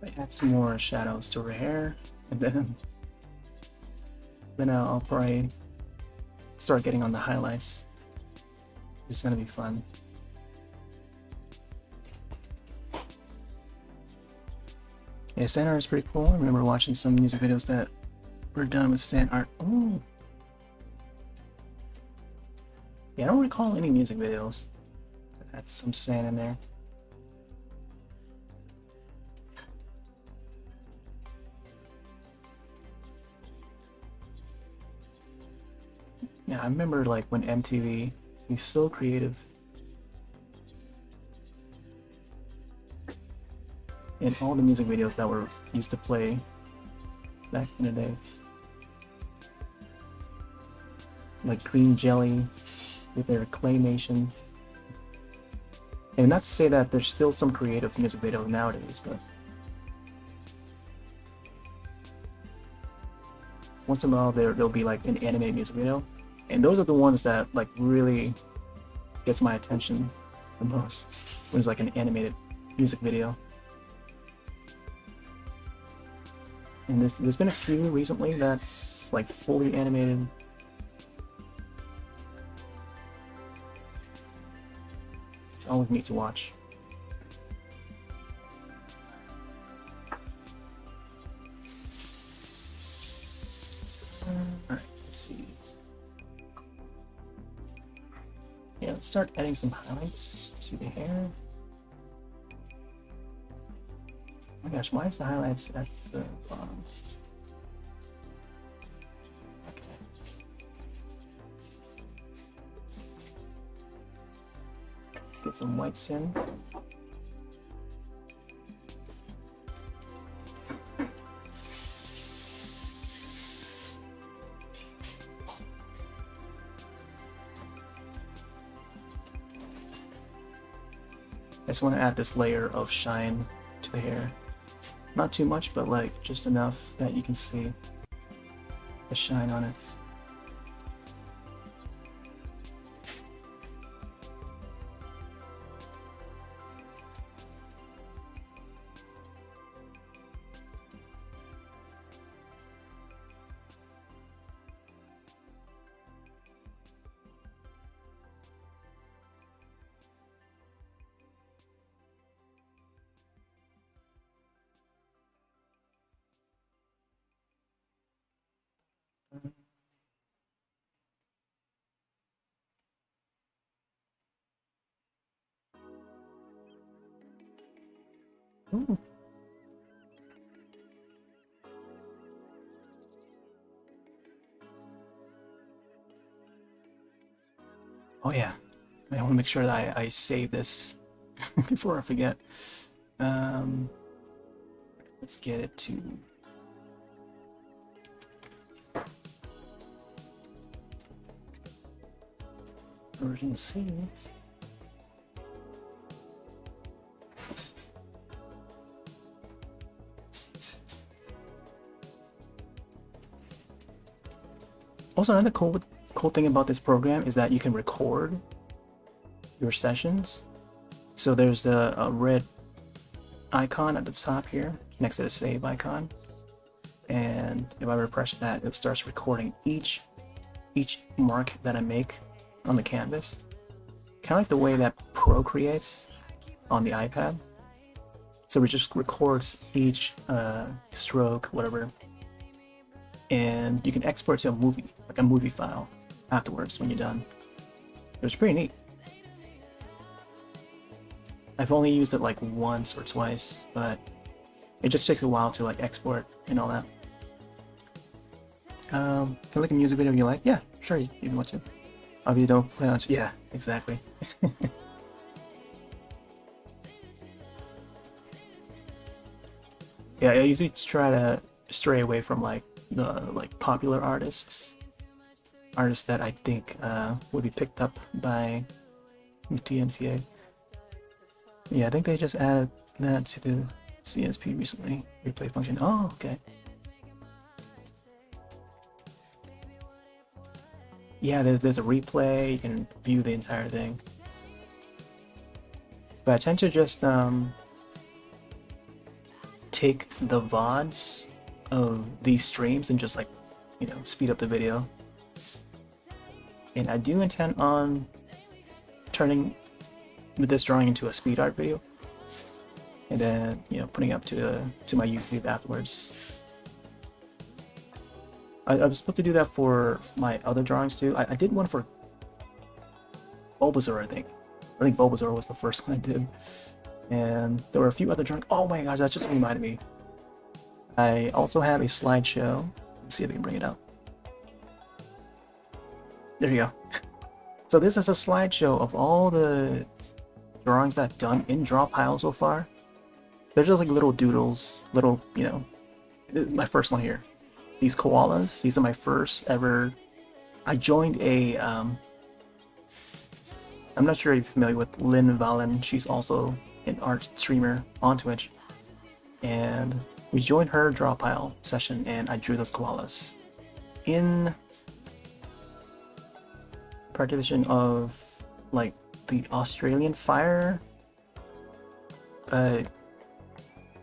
I add some more shadows to her hair, and then I'll probably start getting on the highlights. It's gonna be fun. Yeah, sand art is pretty cool. I remember watching some music videos that were done with sand art. Ooh. Yeah, I don't recall any music videos that had some sand in there. Yeah, I remember like when MTV was so creative. In all the music videos that were used to play back in the day. Like Green Jelly with their claymation. And not to say that there's still some creative music videos nowadays, but once in a while there'll be like an anime music video. And those are the ones that like really gets my attention the most. When it's like an animated music video. And there's been a few recently that's like fully animated. It's always neat to watch. Alright, let's see. Yeah, let's start adding some highlights to the hair. Oh my gosh, why is the highlights at the bottom? Okay. Let's get some whites in. I just want to add this layer of shine to the hair. Not too much, but like just enough that you can see the shine on it. Ooh. Oh yeah, I want to make sure that I save this before I forget. Let's get it to version C. Also, another cool thing about this program is that you can record your sessions. So there's a red icon at the top here next to the save icon, and if I press that, it starts recording each mark that I make on the canvas, kind of like the way that Procreates on the iPad. So it just records each stroke, whatever, and you can export to a movie, like a movie file afterwards when you're done. It's pretty neat. I've only used it like once or twice, but it just takes a while to like export and all that. Can I like a music video if you like? Yeah, sure, if you want to. If you don't play on, yeah, exactly. Yeah, I usually try to stray away from like the popular artists that I think would be picked up by the DMCA. Yeah, I think they just added that to the CSP recently. Replay function. Oh, okay. Yeah, there's a replay. You can view the entire thing. But I tend to just take the VODs of these streams and just like, you know, speed up the video. And I do intend on turning this drawing into a speed art video, and then, you know, putting it up to my YouTube afterwards. I was supposed to do that for my other drawings too. I did one for Bulbasaur, I think. Bulbasaur was the first one I did. And there were a few other drawings. Oh my gosh, that just reminded me. I also have a slideshow. Let's see if I can bring it up. There you go. So this is a slideshow of all the drawings that I've done in Drawpile so far. They're just like little doodles, little, you know, my first one here. These koalas, these are my first ever. I joined a, I'm not sure if you're familiar with Lynn Valen. She's also an art streamer on Twitch. And we joined her Drawpile session and I drew those koalas. In partition of like the Australian fire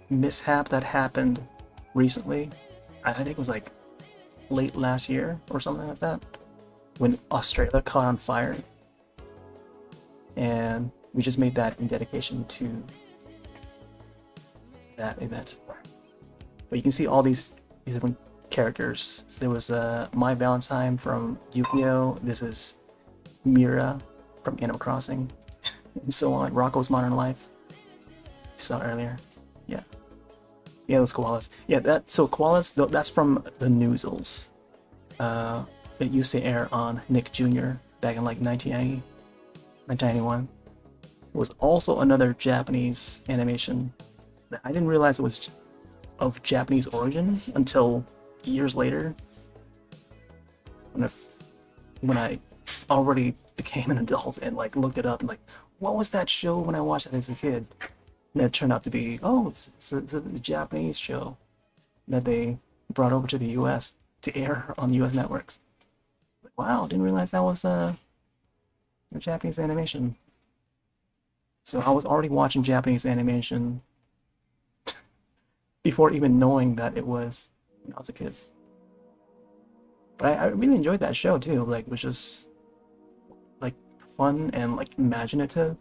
mishap that happened recently. I think it was like late last year or something like that, when Australia caught on fire, and we just made that in dedication to that event. But you can see all these different characters. There was My Valentine from Yu-Gi-Oh! This is Mira from Animal Crossing, and so on. Rocco's Modern Life, you saw earlier. Yeah, those koalas. Yeah, koalas, that's from the Noozles. It used to air on Nick Jr. back in like 1990, 1991. It was also another Japanese animation that I didn't realize it was of Japanese origin until years later, when I already became an adult and like looked it up and like, what was that show when I watched it as a kid? And it turned out to be, oh, it's a Japanese show that they brought over to the US to air on US networks. Wow, didn't realize that was a Japanese animation. So I was already watching Japanese animation before even knowing that it was when I was a kid. But I really enjoyed that show too. Like, it was just like fun and like imaginative.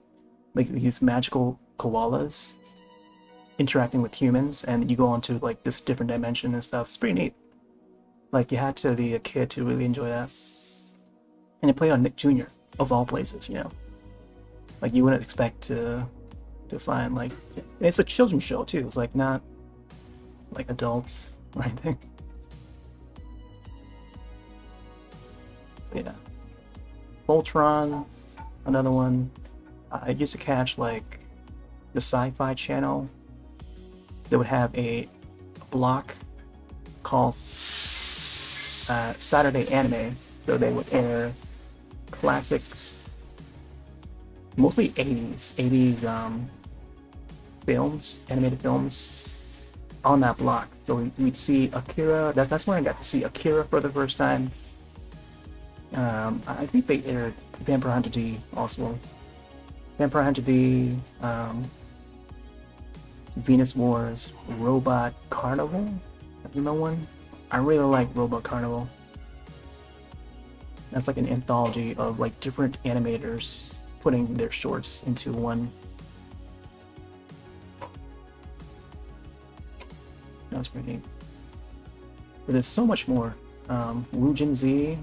Like these magical koalas interacting with humans, and you go on to like this different dimension and stuff. It's pretty neat. Like, you had to be a kid to really enjoy that. And it played on Nick Jr. of all places, you know. Like, you wouldn't expect to find like, it's a children's show too. It's like not like adults or anything. So yeah, Voltron, another one. I used to catch like the Sci-Fi Channel. They would have a block called Saturday Anime, so they would air classics, mostly 80s films, animated films on that block. So we'd see Akira. That's when I got to see Akira for the first time. I think they aired Vampire Hunter D also. Vampire Hunter D, Venus Wars, Robot Carnival. You know one? I really like Robot Carnival. That's like an anthology of like different animators putting their shorts into one. That was pretty neat. But there's so much more. Wujin Z.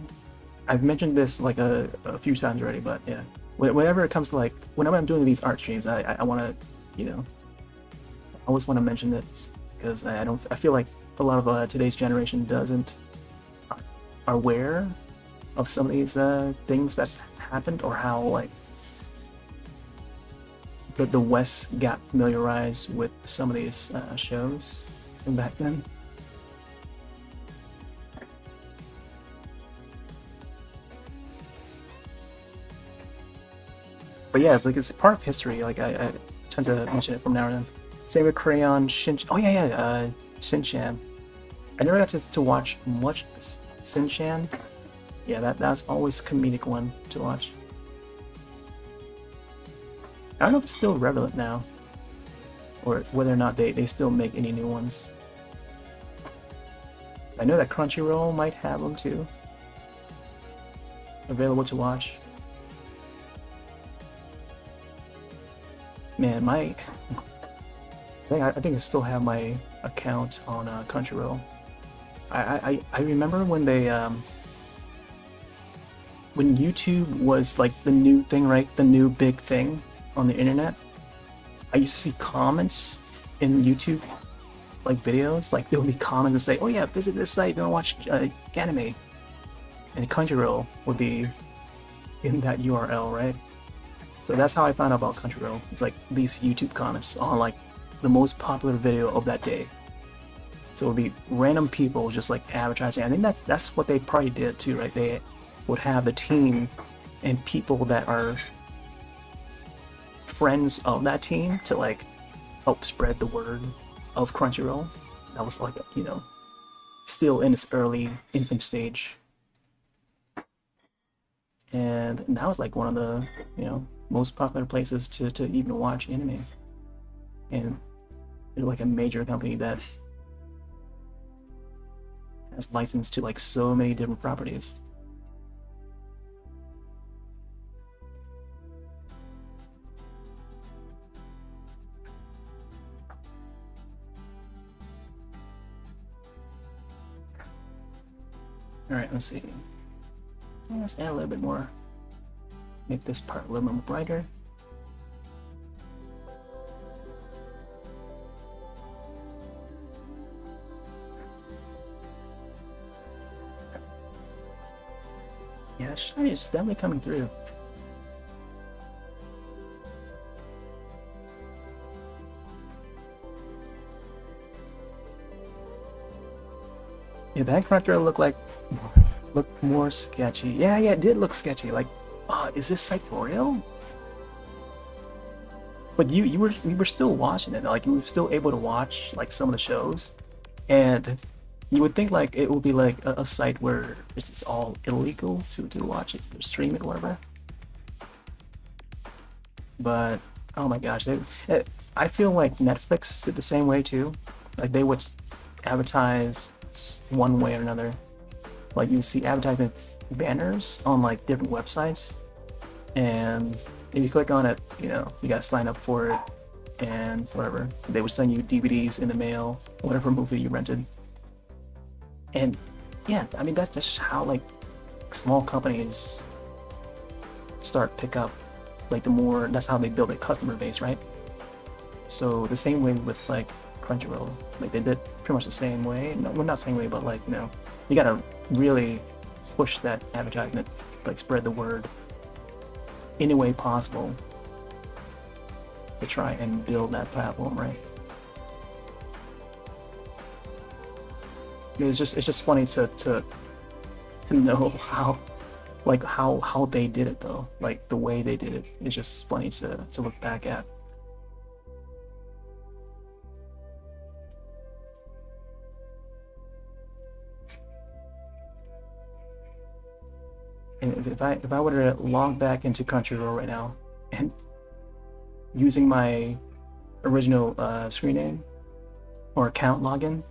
I've mentioned this like a few times already, but yeah. Whenever it comes to like, whenever I'm doing these art streams, I want to, you know, I always want to mention this because I feel like a lot of today's generation are aware of some of these things that's happened, or how like the West got familiarized with some of these shows from back then. But yeah, it's part of history. Like I tend to mention it from now and then. Same with Crayon Shin. Oh yeah, Shin-chan. I never got to watch much Shin-chan. Yeah, that's always a comedic one to watch. I don't know if it's still relevant now, or whether or not they still make any new ones. I know that Crunchyroll might have them too, available to watch. Man, I think I still have my account on Crunchyroll. I remember when they when YouTube was like the new thing, right? The new big thing on the internet. I used to see comments in YouTube, like videos, like there would be comments that say, "Oh yeah, visit this site, don't watch anime," and Crunchyroll would be in that URL, right? So that's how I found out about Crunchyroll. It's like these YouTube comments on like the most popular video of that day. So it would be random people just like advertising. I think that's what they probably did too, right? They would have the team and people that are friends of that team to like help spread the word of Crunchyroll. That was like, you know, still in its early infant stage. And now it's like one of the, you know, most popular places to even watch anime. And they're like a major company that has license to like so many different properties. Alright, let's see. Let's add a little bit more. Make this part a little more brighter. Yeah, shiny is definitely coming through. Yeah, that character looked more sketchy. Yeah, it did look sketchy. Like, is this site for real? But you were still watching it. Like, you were still able to watch like some of the shows, and you would think like it would be like a site where it's all illegal to watch it or stream it or whatever. But oh my gosh, I feel like Netflix did the same way too. Like they would advertise one way or another. Like you see advertisement banners on like different websites, and if you click on it, you know, you gotta sign up for it and whatever. They would send you DVDs in the mail, whatever movie you rented. And yeah, I mean that's just how like small companies start pick up. Like that's how they build a customer base, right? So the same way with like Crunchyroll, like they did pretty much the same way. No, well, not the same way, but like, you know, you gotta really push that advertisement, like spread the word any way possible to try and build that platform, right? It's just funny to know how they did it though. Like the way they did it is just funny to look back at. And if I were to log back into Crunchyroll right now and using my original screen name or account login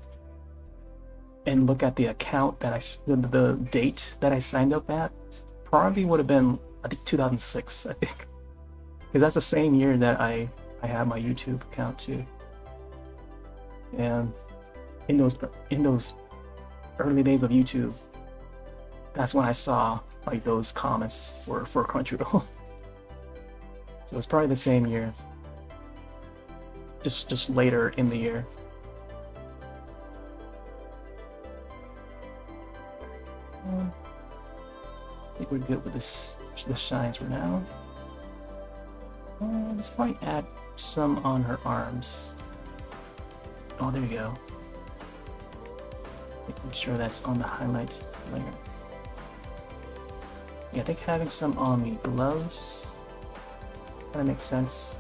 and look at the account that the date that I signed up at, probably would have been, I think, 2006, I think, because that's the same year that I had my YouTube account too. And in those early days of YouTube, that's when I saw like those comments for Crunchyroll. So it's probably the same year, just later in the year. I think we're good with this shines for now. Let's probably add some on her arms. Oh, there you go. Making sure that's on the highlight layer. Yeah, I think having some on the gloves kind of makes sense.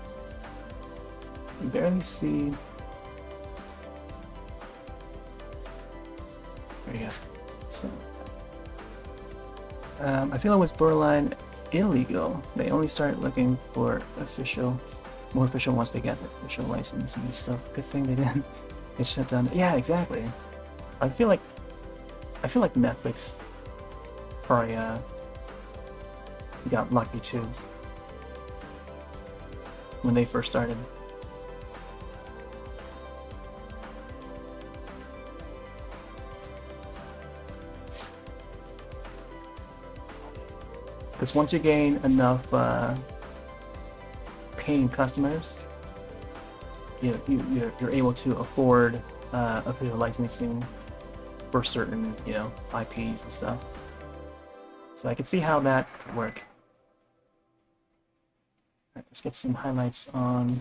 You barely see. There you go. So, I feel it was borderline illegal. They only started looking for more official once they got the official license and stuff. Good thing they didn't get shut down. Yeah, exactly. I feel like Netflix probably got lucky too when they first started. Because once you gain enough paying customers, you're able to afford official licensing for certain, IPs and stuff. So I can see how that could work. Alright, let's get some highlights on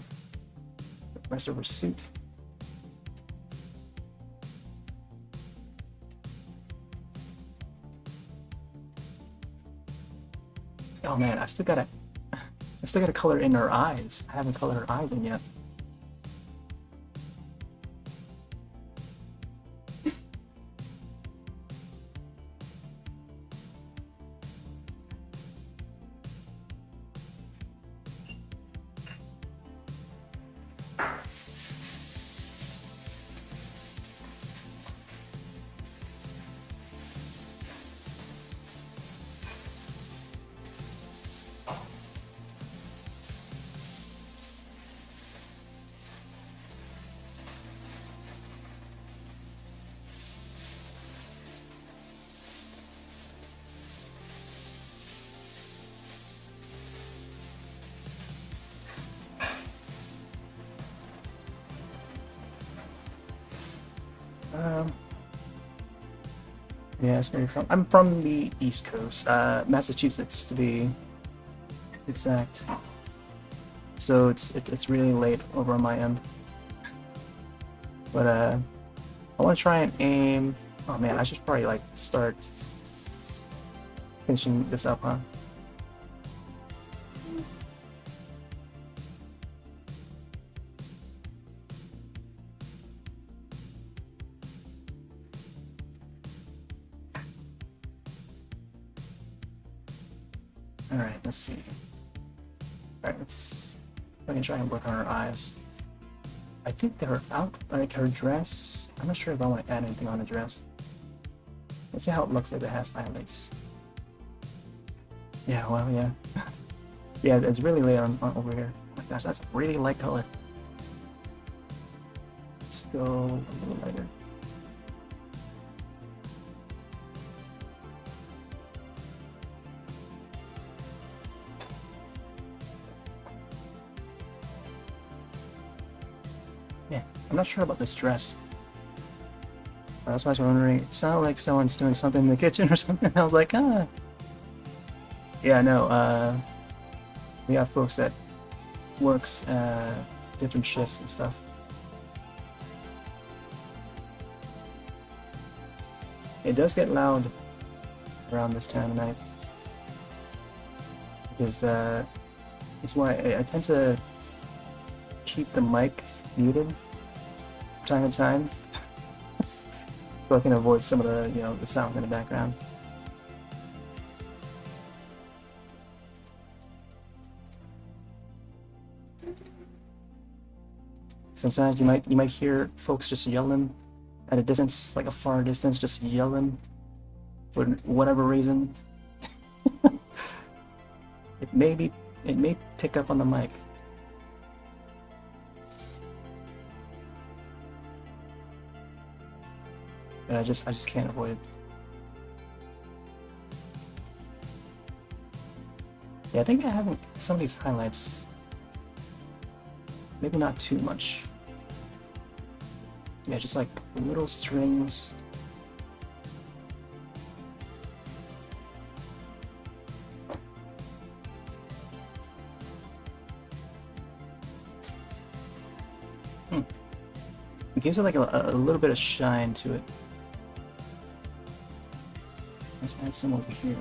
the rest of her suit. Oh man, I still gotta color in her eyes. I haven't colored her eyes in yet. Yeah, it's where you're from. I'm from the East Coast, Massachusetts to be exact. So it's really late over on my end. But I want to try and aim. Oh man, I should probably like start finishing this up, huh? Alright, let's see. Alright, I can try and work on her eyes. I think her dress, I'm not sure if I want to add anything on the dress. Let's see how it looks if it has highlights. Yeah, well, yeah. Yeah, it's really late on over here. Oh my gosh, that's a really light color. Let's go a little lighter. Yeah, I'm not sure about this dress. That's why I was wondering. It sounded like someone's doing something in the kitchen or something. I was like, ah. Yeah, no. We have folks that works different shifts and stuff. It does get loud around this time of night because that's why I tend to keep the mic muted time to time so I can avoid some of the the sound in the background. Sometimes you might hear folks just yelling at a distance, like a far distance, just yelling for whatever reason. It may pick up on the mic. But I just can't avoid it. Yeah, I think I haven't some of these highlights. Maybe not too much. Yeah, just like little strings. It gives it like a little bit of shine to it. Let's add some over here.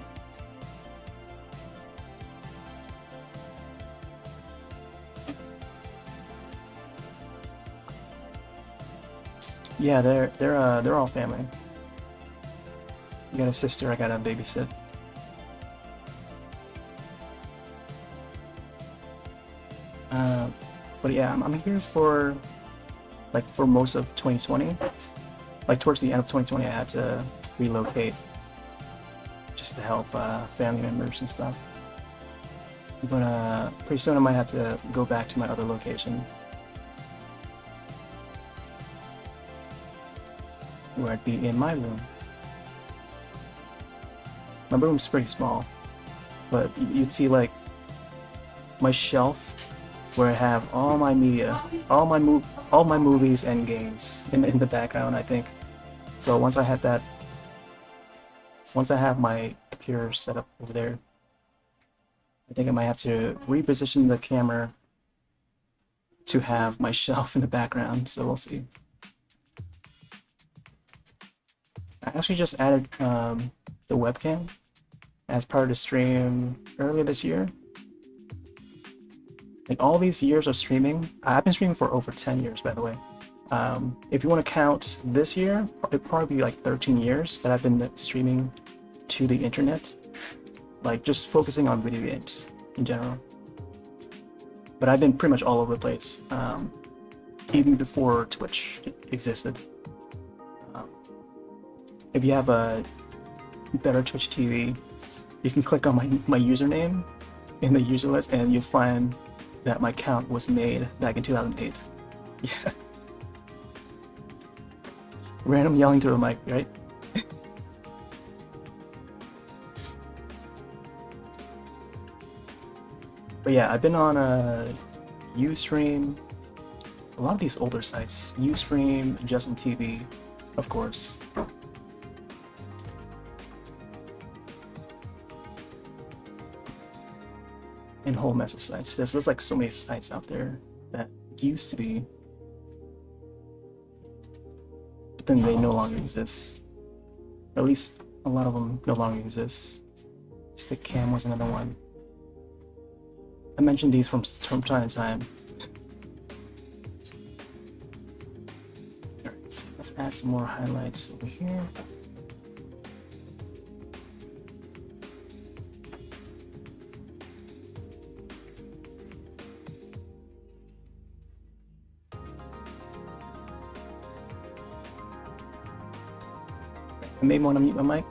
Yeah, they're all family. You got a sister, I gotta babysit. But yeah, I'm here for most of 2020. Like towards the end of 2020, I had to relocate just to help family members and stuff. But pretty soon I might have to go back to my other location, where I'd be in my room. My room's pretty small, but you'd see like my shelf where I have all my media, all my movies and games in the background, I think. So once I have my computer set up over there, I think I might have to reposition the camera to have my shelf in the background, so we'll see. I actually just added the webcam as part of the stream earlier this year. Like all these years of streaming, I've been streaming for over 10 years, by the way. If you want to count this year, it'd probably be like 13 years that I've been streaming to the internet, like just focusing on video games in general. But I've been pretty much all over the place, even before Twitch existed. If you have a better Twitch TV, you can click on my username in the user list and you'll find that my account was made back in 2008. Yeah. Random yelling to a mic, right? But yeah, I've been on Ustream, a lot of these older sites, Ustream, Justin TV, of course. And a whole mess of sites. There's like so many sites out there that used to be, but then they no longer exist. Or at least a lot of them no longer exist. Stick Cam was another one. I mentioned these from time to time. Alright, so let's add some more highlights over here. I may want to mute my mic.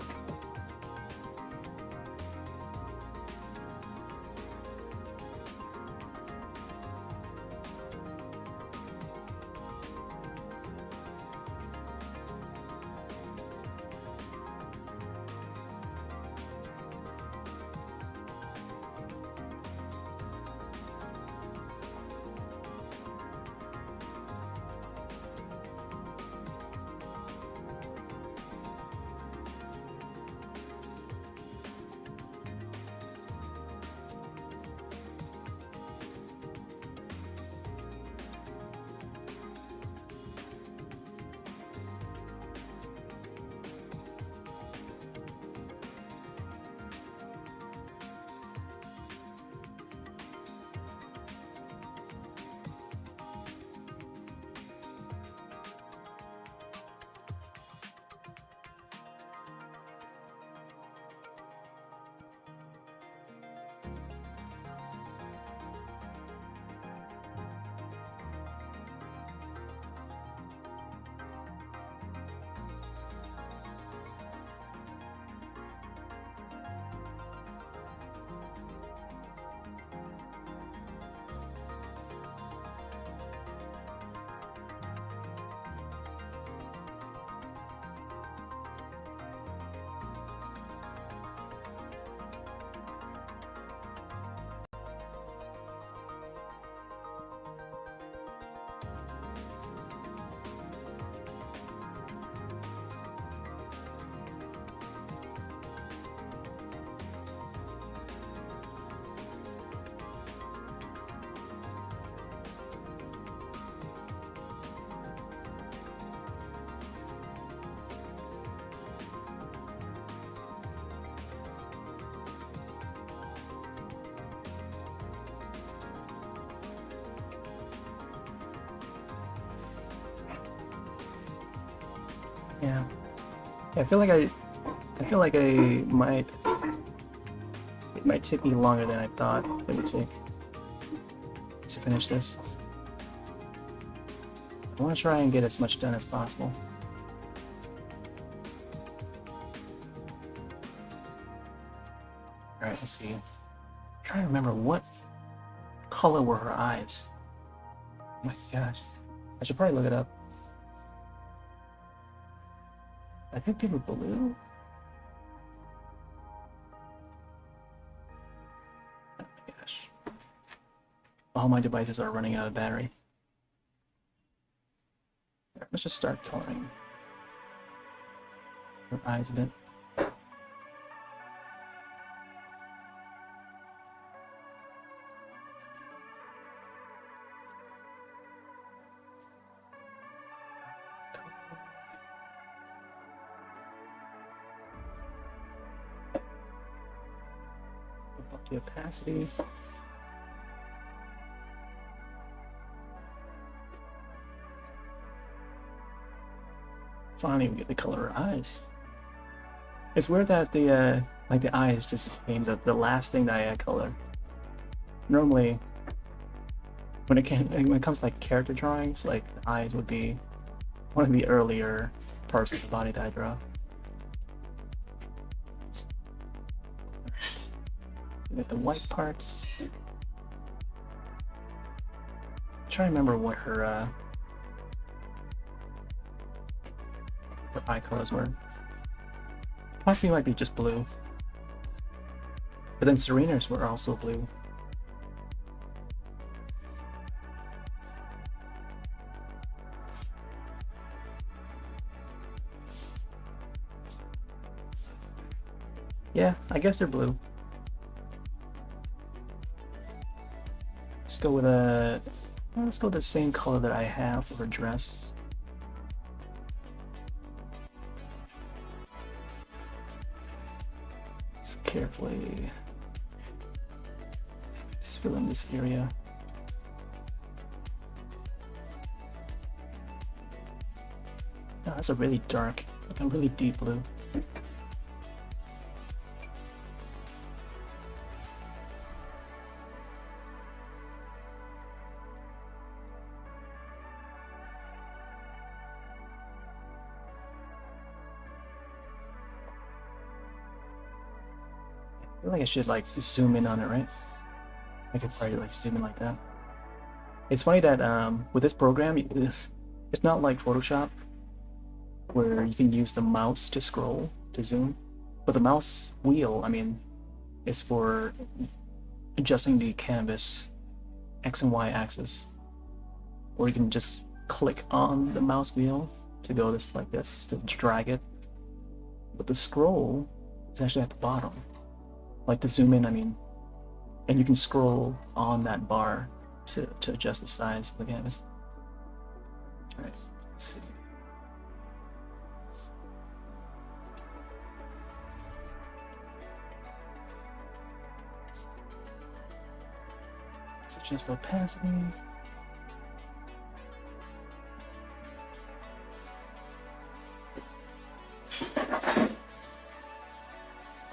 Yeah. I feel like it might take me longer than I thought it would take to finish this. I want to try and get as much done as possible. Alright, let's see. I'm trying to remember what color were her eyes. Oh my gosh. I should probably look it up. I think they were blue. Oh my gosh. All my devices are running out of battery. Let's just start coloring her eyes a bit. Up the opacity. Finally, we get the color of her eyes. It's weird that the like the eyes just became the last thing that I color. Normally, when it comes to like character drawings, like the eyes would be one of the earlier parts of the body that I draw. Alright. We got the white parts. Try to remember what her eye colors were. Possibly might be just blue. But then Serena's were also blue. Yeah, I guess they're blue. Let's go with the same color that I have for her dress. Just carefully just fill in this area. Oh, that's a really dark, like a really deep blue. I feel like I should like zoom in on it, right? I could probably like zoom in like that. It's funny that with this program, it's not like Photoshop where you can use the mouse to scroll to zoom, but the mouse wheel, I mean, is for adjusting the canvas X and Y axis, or you can just click on the mouse wheel to go this like this to drag it. But the scroll is actually at the bottom. Like to zoom in, I mean, and you can scroll on that bar to adjust the size of the canvas. Alright, let's see. Let's adjust the opacity.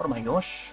Oh my gosh.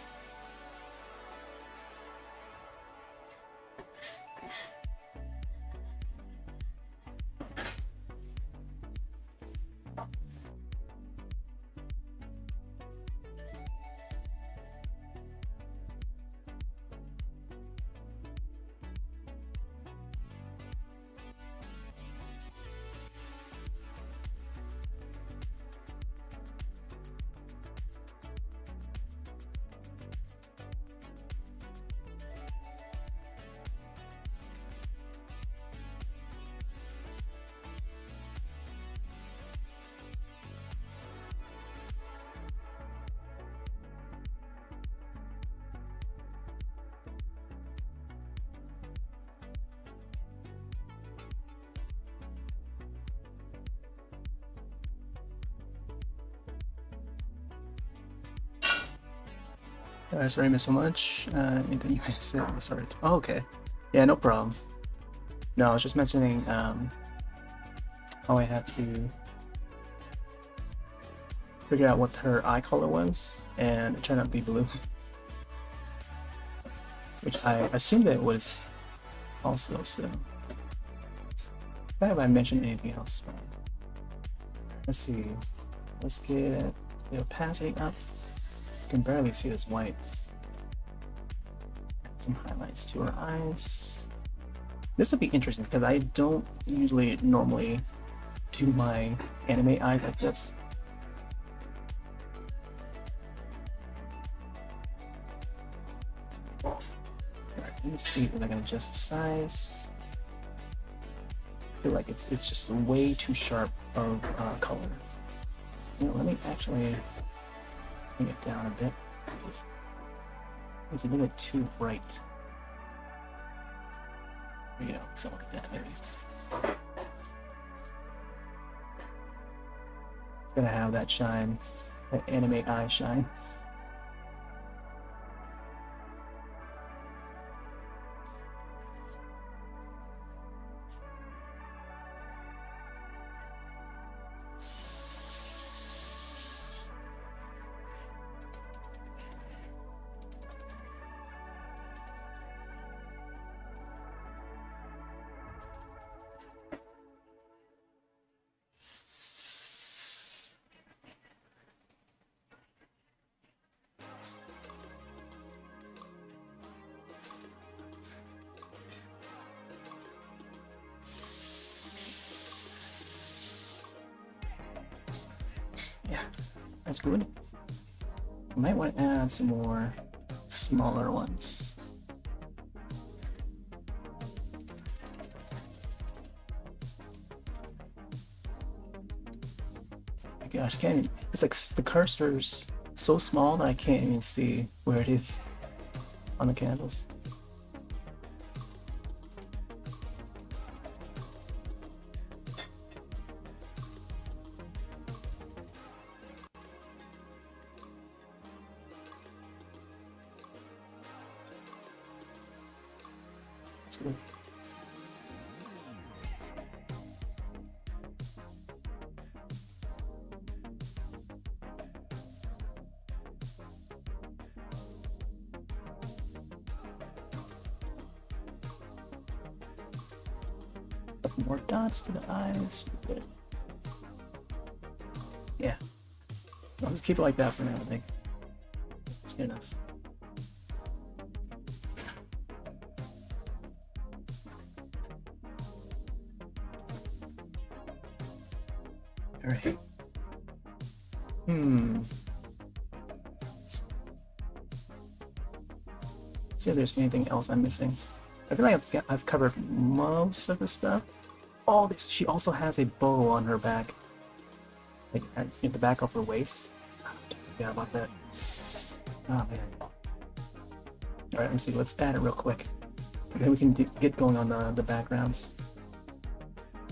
Sorry, I missed so much. Anything you guys said? Sorry. Oh, okay. Yeah, no problem. No, I was just mentioning how I had to figure out what her eye color was, and it turned out to be blue. Which I assumed it was also, so. Have I mentioned anything else? Let's see. Let's get the opacity up. You can barely see this white. Some highlights to her eyes. This would be interesting because I don't usually normally do my anime eyes like this. Alright, let me see if I can adjust the size. I feel like it's just way too sharp of color. You know, let me actually bring it down a bit. It's a little bit too bright. There you go, something like that, maybe. It's gonna have that shine, that anime eye shine. Yeah, that's good. You might want to add some more smaller ones. My gosh, can't even, it's like the cursor's so small that I can't even see where it is on the candles. That's good. Couple more dots to the eyes. Good. Yeah. I'll just keep it like that for now, I think. It's good enough. Alright. See if there's anything else I'm missing. I feel like I've covered most of the stuff. Oh, this, she also has a bow on her back. Like at the back of her waist. I forgot about that. Oh man. Alright, let me see. Let's add it real quick. Then we can get going on the backgrounds.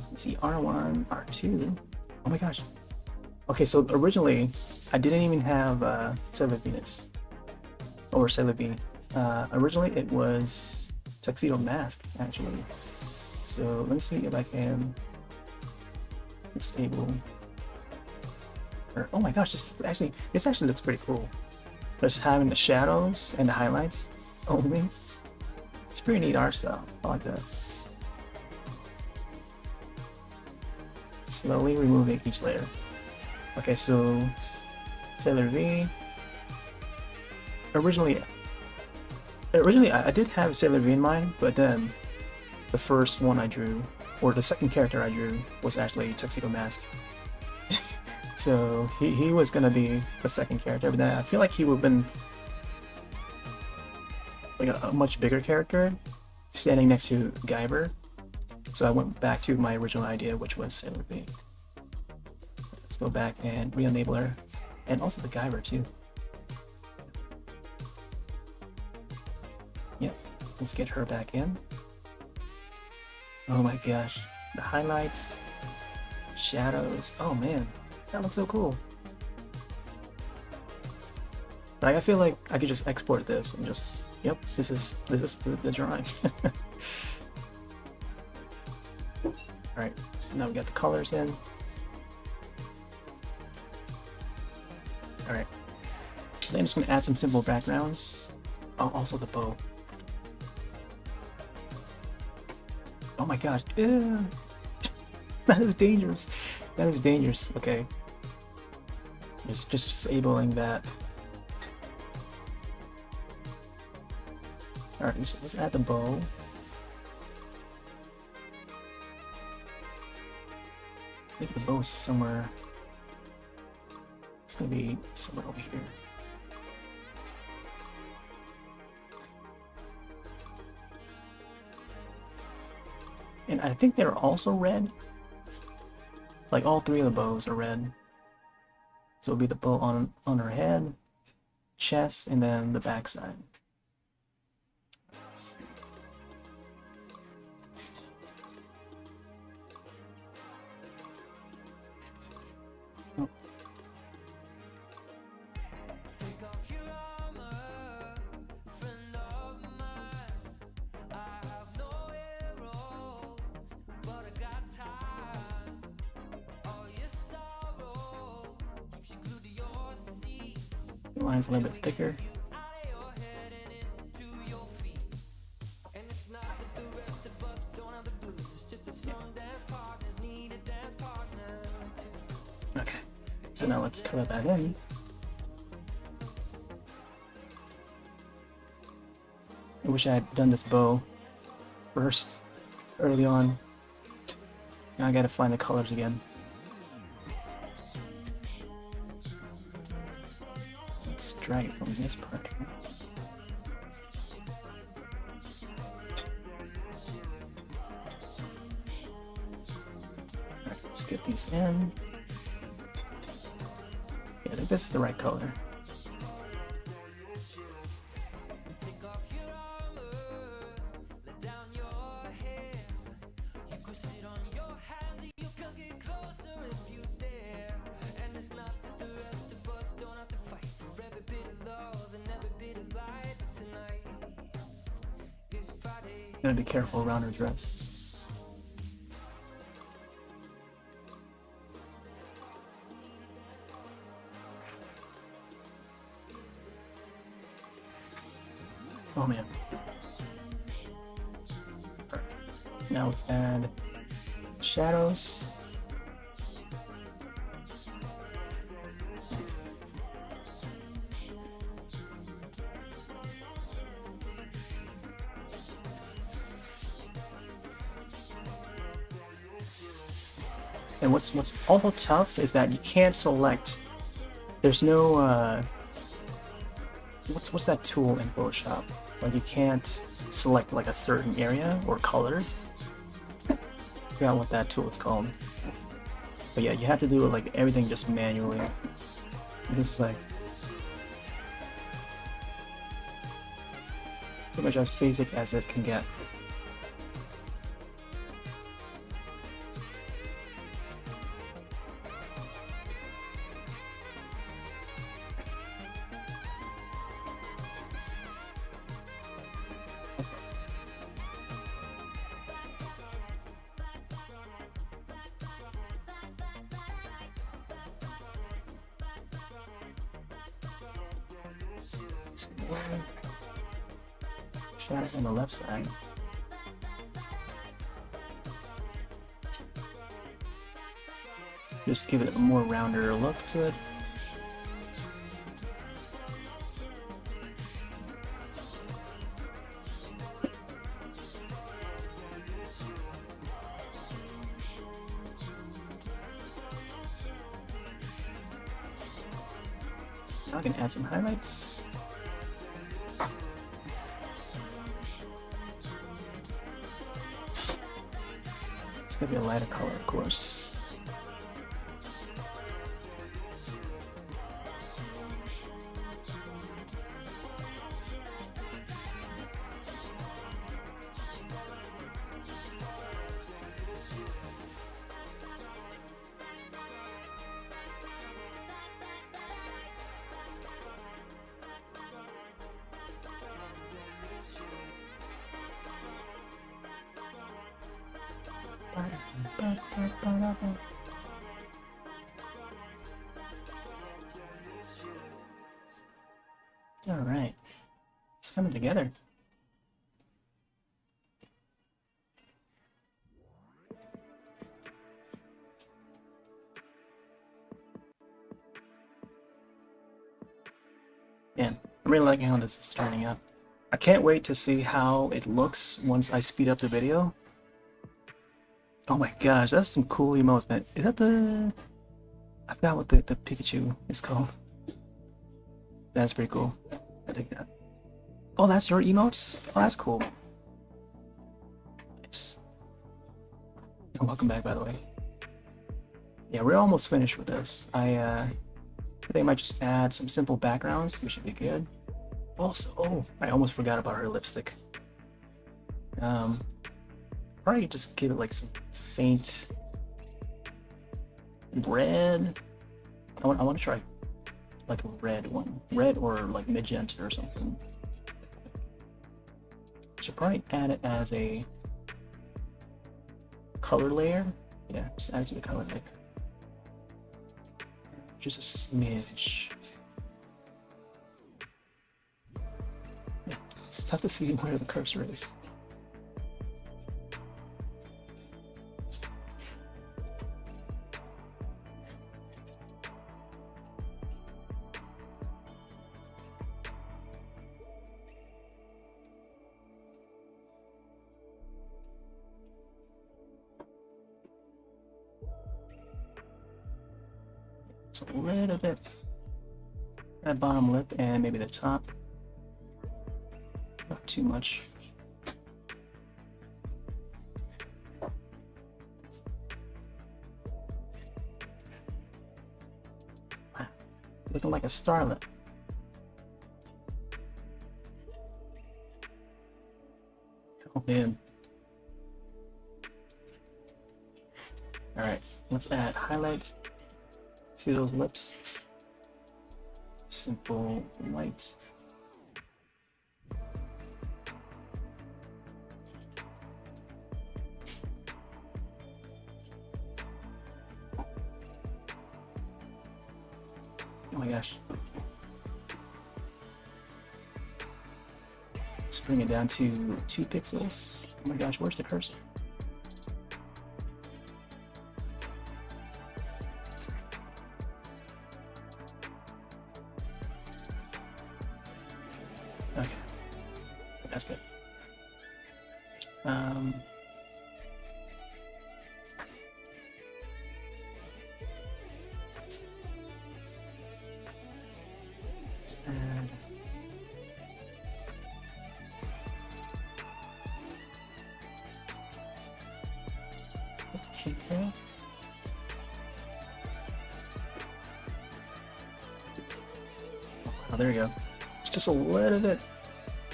Let's see, R1, R2. Oh my gosh. Okay, so originally, I didn't even have Sailor Venus. Or Sailor V. Originally, it was Tuxedo Mask, actually. So, let me see if I can disable her. Oh my gosh, this actually looks pretty cool. Just having the shadows and the highlights only. It's pretty neat art style. I like that. Slowly removing each layer. Okay, so Sailor V. Originally I did have Sailor V in mind, but then the first one I drew, or the second character I drew, was actually Tuxedo Mask. So he was gonna be the second character, but then I feel like he would have been like a much bigger character, standing next to Guyver. So I went back to my original idea, which was Sailor V. Let's go back and re-enable her, and also the Guyver too. Yep, let's get her back in. Oh my gosh, the highlights, shadows. Oh man, that looks so cool. Like I feel like I could just export this and just, yep, this is the drawing. Alright, so now we got the colors in. Alright. Then I'm just gonna add some simple backgrounds. Oh, also the bow. Oh my gosh. Ew. That is dangerous. That is dangerous. Okay. Just disabling that. Alright, let's add the bow. I think the bow is somewhere. It's gonna be somewhere over here. And I think they're also red. Like all three of the bows are red. So it'll be the bow on her head, chest, and then the backside. Let's see. Oh. The line's a little bit thicker. Okay, so now let's color that in. I wish I had done this bow first, early on. Now I gotta find the colors again. Let's drag it from this part here. Alright, let's get these in. Yeah, I think this is the right color. Gotta be careful around her dress. Oh man. Right. Now let's add shadows. And what's also tough is that you can't select. There's no what's that tool in Photoshop? Like you can't select like a certain area or color. I forgot what that tool is called. But yeah, you have to do like everything just manually. This is like pretty much as basic as it can get. Shadow on the left side. Just give it a more rounder look to it. Now I can add some highlights. It's gonna be a lighter color, of course. Alright. It's coming together. Yeah, I'm really liking how this is turning out. I can't wait to see how it looks once I speed up the video. Oh my gosh, that's some cool emotes, man. Is that the... I forgot what the Pikachu is called. That's pretty cool. I take that. Oh, that's your emotes? Oh, that's cool. Nice. Oh, welcome back, by the way. Yeah, we're almost finished with this. I think I might just add some simple backgrounds. We should be good. Also, oh, I almost forgot about her lipstick. Probably just give it like some faint red. I want to try like a red one, red or like magenta or something. Should probably add it as a color layer. Yeah, just add it to the color layer. Just a smidge. Yeah, it's tough to see where the cursor is. Just a little bit. That bottom lip and maybe the top. Not too much. Looking like a starlet. Oh man. Alright, let's add highlight to those lips. Simple white. Oh my gosh. Let's bring it down to 2 pixels. Oh my gosh, where's the cursor? Okay. That's good. Let's add TK. Oh, there we go. Just a little bit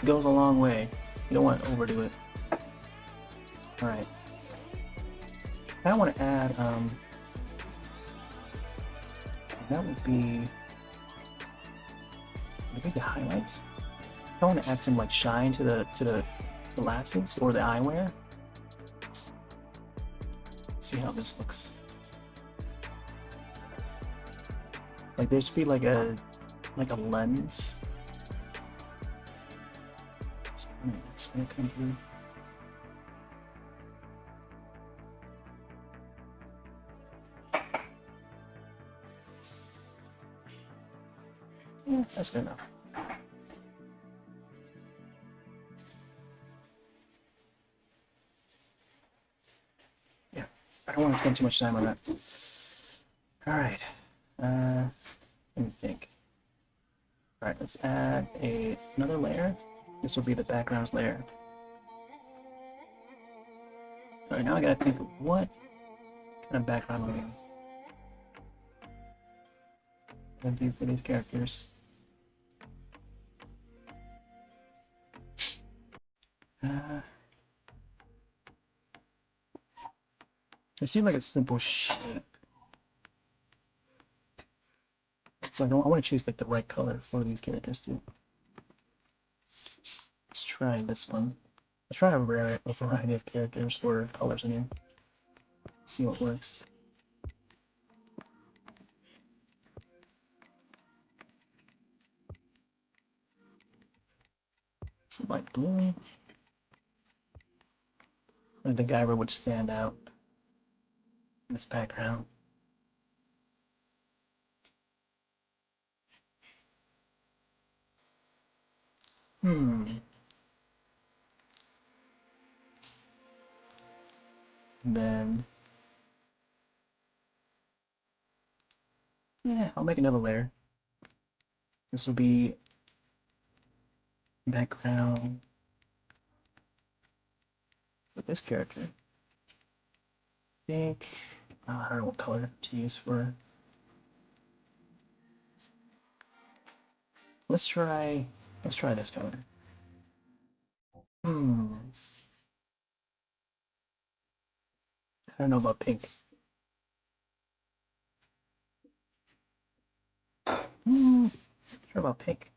goes a long way. You don't want to overdo it. Alright. I want to add, that would be maybe the highlights. I want to add some like shine to the glasses or the eyewear. Let's see how this looks. Like there should be like a lens. It's gonna come through. Yeah, that's good enough. Yeah, I don't want to spend too much time on that. Alright, let me think. Alright, let's add another layer. This will be the backgrounds layer. Alright, now I gotta think of what kind of background layer I'm gonna do for these characters. It seems like a simple shape. So I want to choose like the right color for these characters too. Let's try this one. Let's try a variety of characters or colors in here. See what works. some light blue. And the Guyver would stand out in this background. And then, yeah, I'll make another layer. This will be background for this character. I think, I don't know what color to use for. Let's try this color. I don't know about pink. Sure about pink.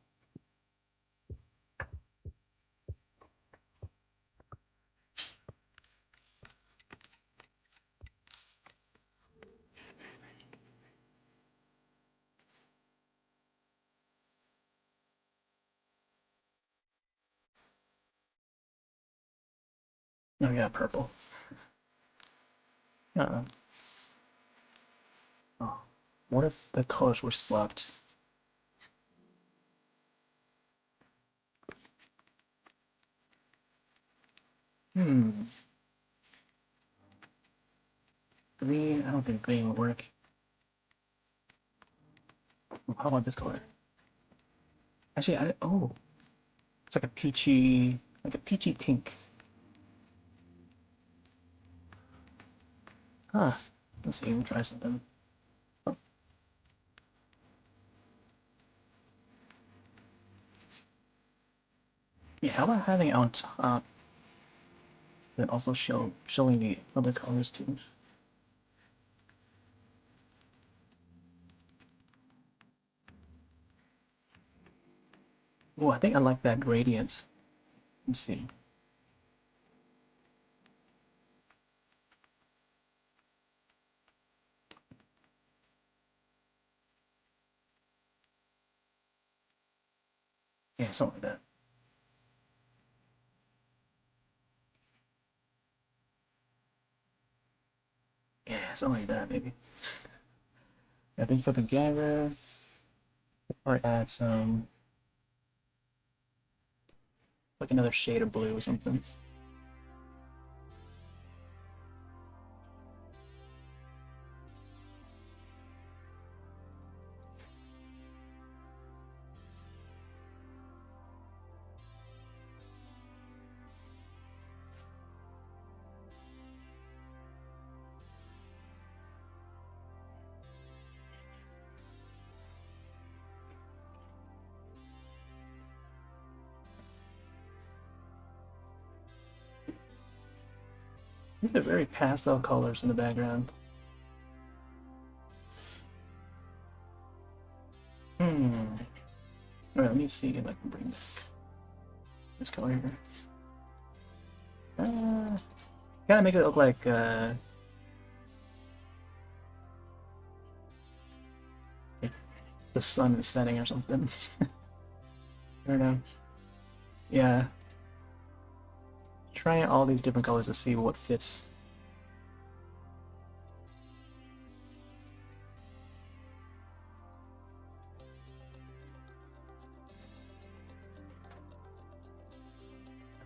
Oh yeah, purple. Oh, what if the colors were swapped? Green. I don't think green would work. How about this color? Actually, it's like a peachy pink. Huh. Let's see, we'll try something. Oh. Yeah, how about having it on top, but also showing the other colors too? Oh, I think I like that gradient. Let's see. Yeah, something like that. Yeah, something like that, maybe. I think for the Guyver, or add some, like another shade of blue or something. These are very pastel colors in the background. Alright, let me see if I can bring back this color here. Gotta make it look like the sun is setting or something. I don't know. Yeah. Trying all these different colors to see what fits.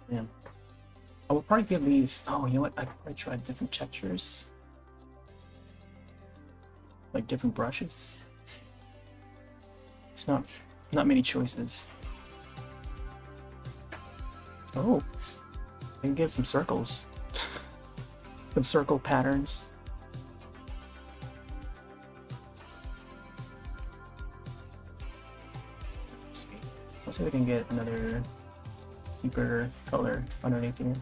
Man. I would probably give these. Oh, you know what? I could probably try different textures. Like different brushes. It's not many choices. Oh. I can give some circles. Some circle patterns. Let's see if we can get another deeper color underneath here.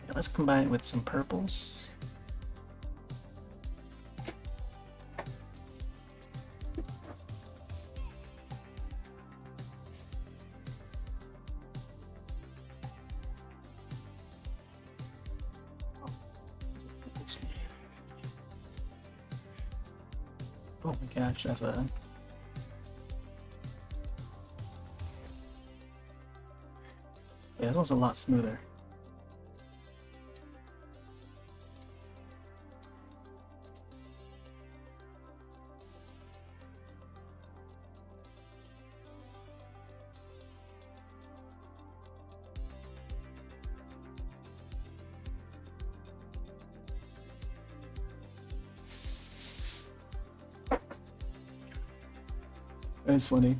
Now let's combine it with some purples. Oh my gosh, that's a... Yeah, this one's a lot smoother. It's funny.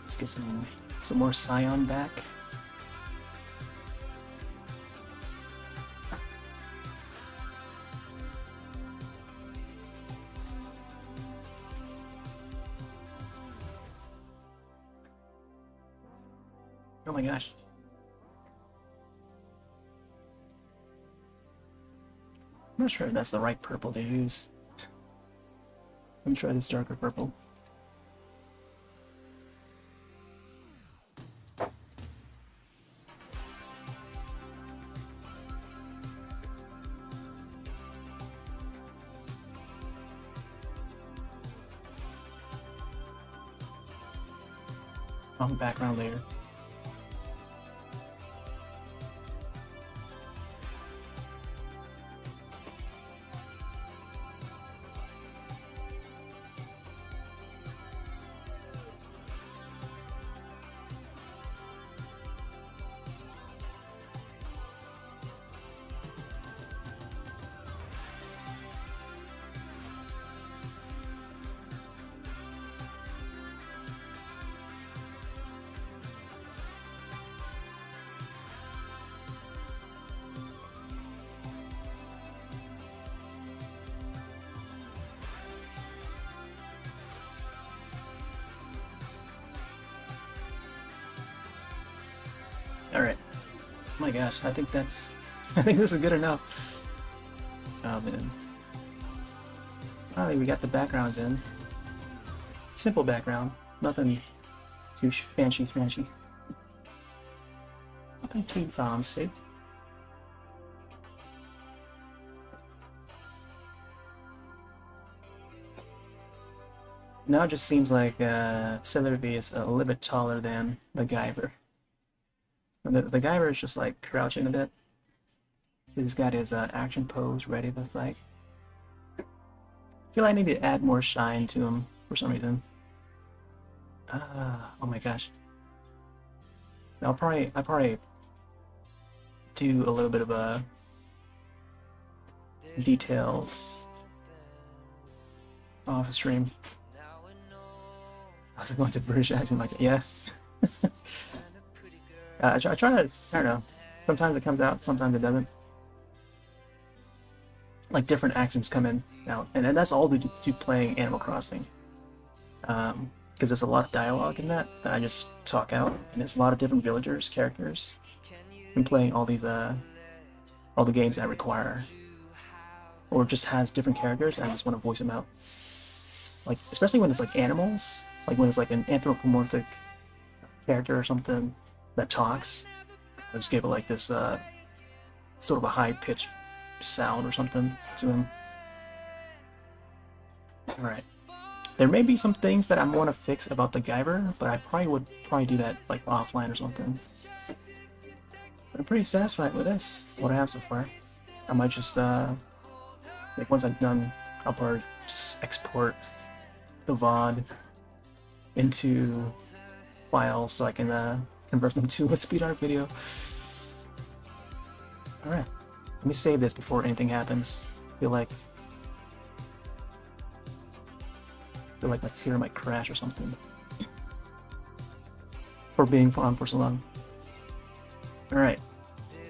Let's get some more Scion back. Oh my gosh. I'm not sure if that's the right purple to use. Let me try this darker purple. On background layer. Alright. Oh my gosh, I think that's... I think this is good enough. Oh man. Alright, we got the backgrounds in. Simple background. Nothing too fancy. Nothing too fancy. Now it just seems like Sailor V is a little bit taller than the Guyver. The Guyver is just like crouching a bit. He's got his action pose ready to fight. I feel like I need to add more shine to him for some reason. Oh my gosh. I'll probably do a little bit of details off stream. I was going to British accent like that. Yeah. I try to, I don't know, sometimes it comes out, sometimes it doesn't. Like different accents come in now, and that's all due to playing Animal Crossing. Because there's a lot of dialogue in that I just talk out, and there's a lot of different villagers, characters. I'm playing all these, all the games that require, or just has different characters, and I just want to voice them out. Like, especially when it's like animals, like when it's like an anthropomorphic character or something that talks. I just gave it like this sort of a high-pitched sound or something to him. Alright. There may be some things that I want to fix about the Guyver, but I would do that like offline or something. But I'm pretty satisfied with this, what I have so far. I might just like once I'm done, I'll probably just export the VOD into files so I can convert them to a speed art video. Alright, let me save this before anything happens. I feel like my computer might crash or something. For being on for so long. Alright,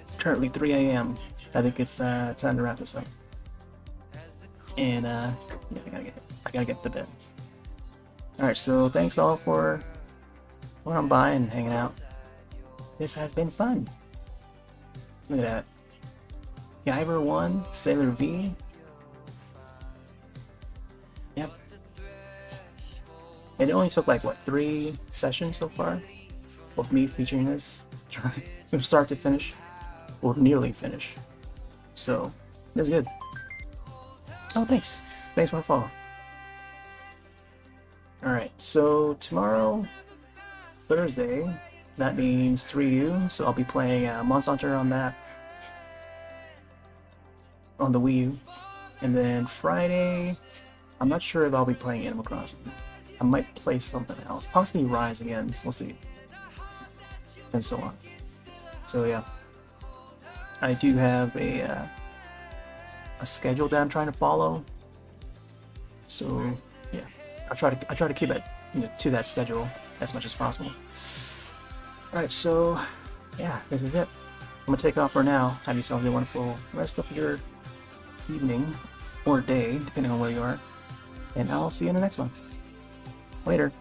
it's currently 3 AM. I think it's time to wrap this up. And yeah, I gotta get to bed. Alright, so thanks all for coming on by and hanging out. This has been fun. Look at that. Guyver I, Sailor V. Yep. It only took like, what, 3 sessions so far? of me featuring this, from start to finish, or nearly finish. So that's good. Oh, thanks. Thanks for the follow. Alright, so tomorrow, Thursday, that means 3U, so I'll be playing Monster Hunter on that, on the Wii U. And then Friday, I'm not sure if I'll be playing Animal Crossing. I might play something else, possibly Rise again, we'll see. And so on. So yeah, I do have a schedule that I'm trying to follow. So yeah, I try to keep it, to that schedule as much as possible. All right, so yeah, this is it. I'm gonna take off for now. Have yourselves a wonderful rest of your evening or day, depending on where you are. And I'll see you in the next one. Later.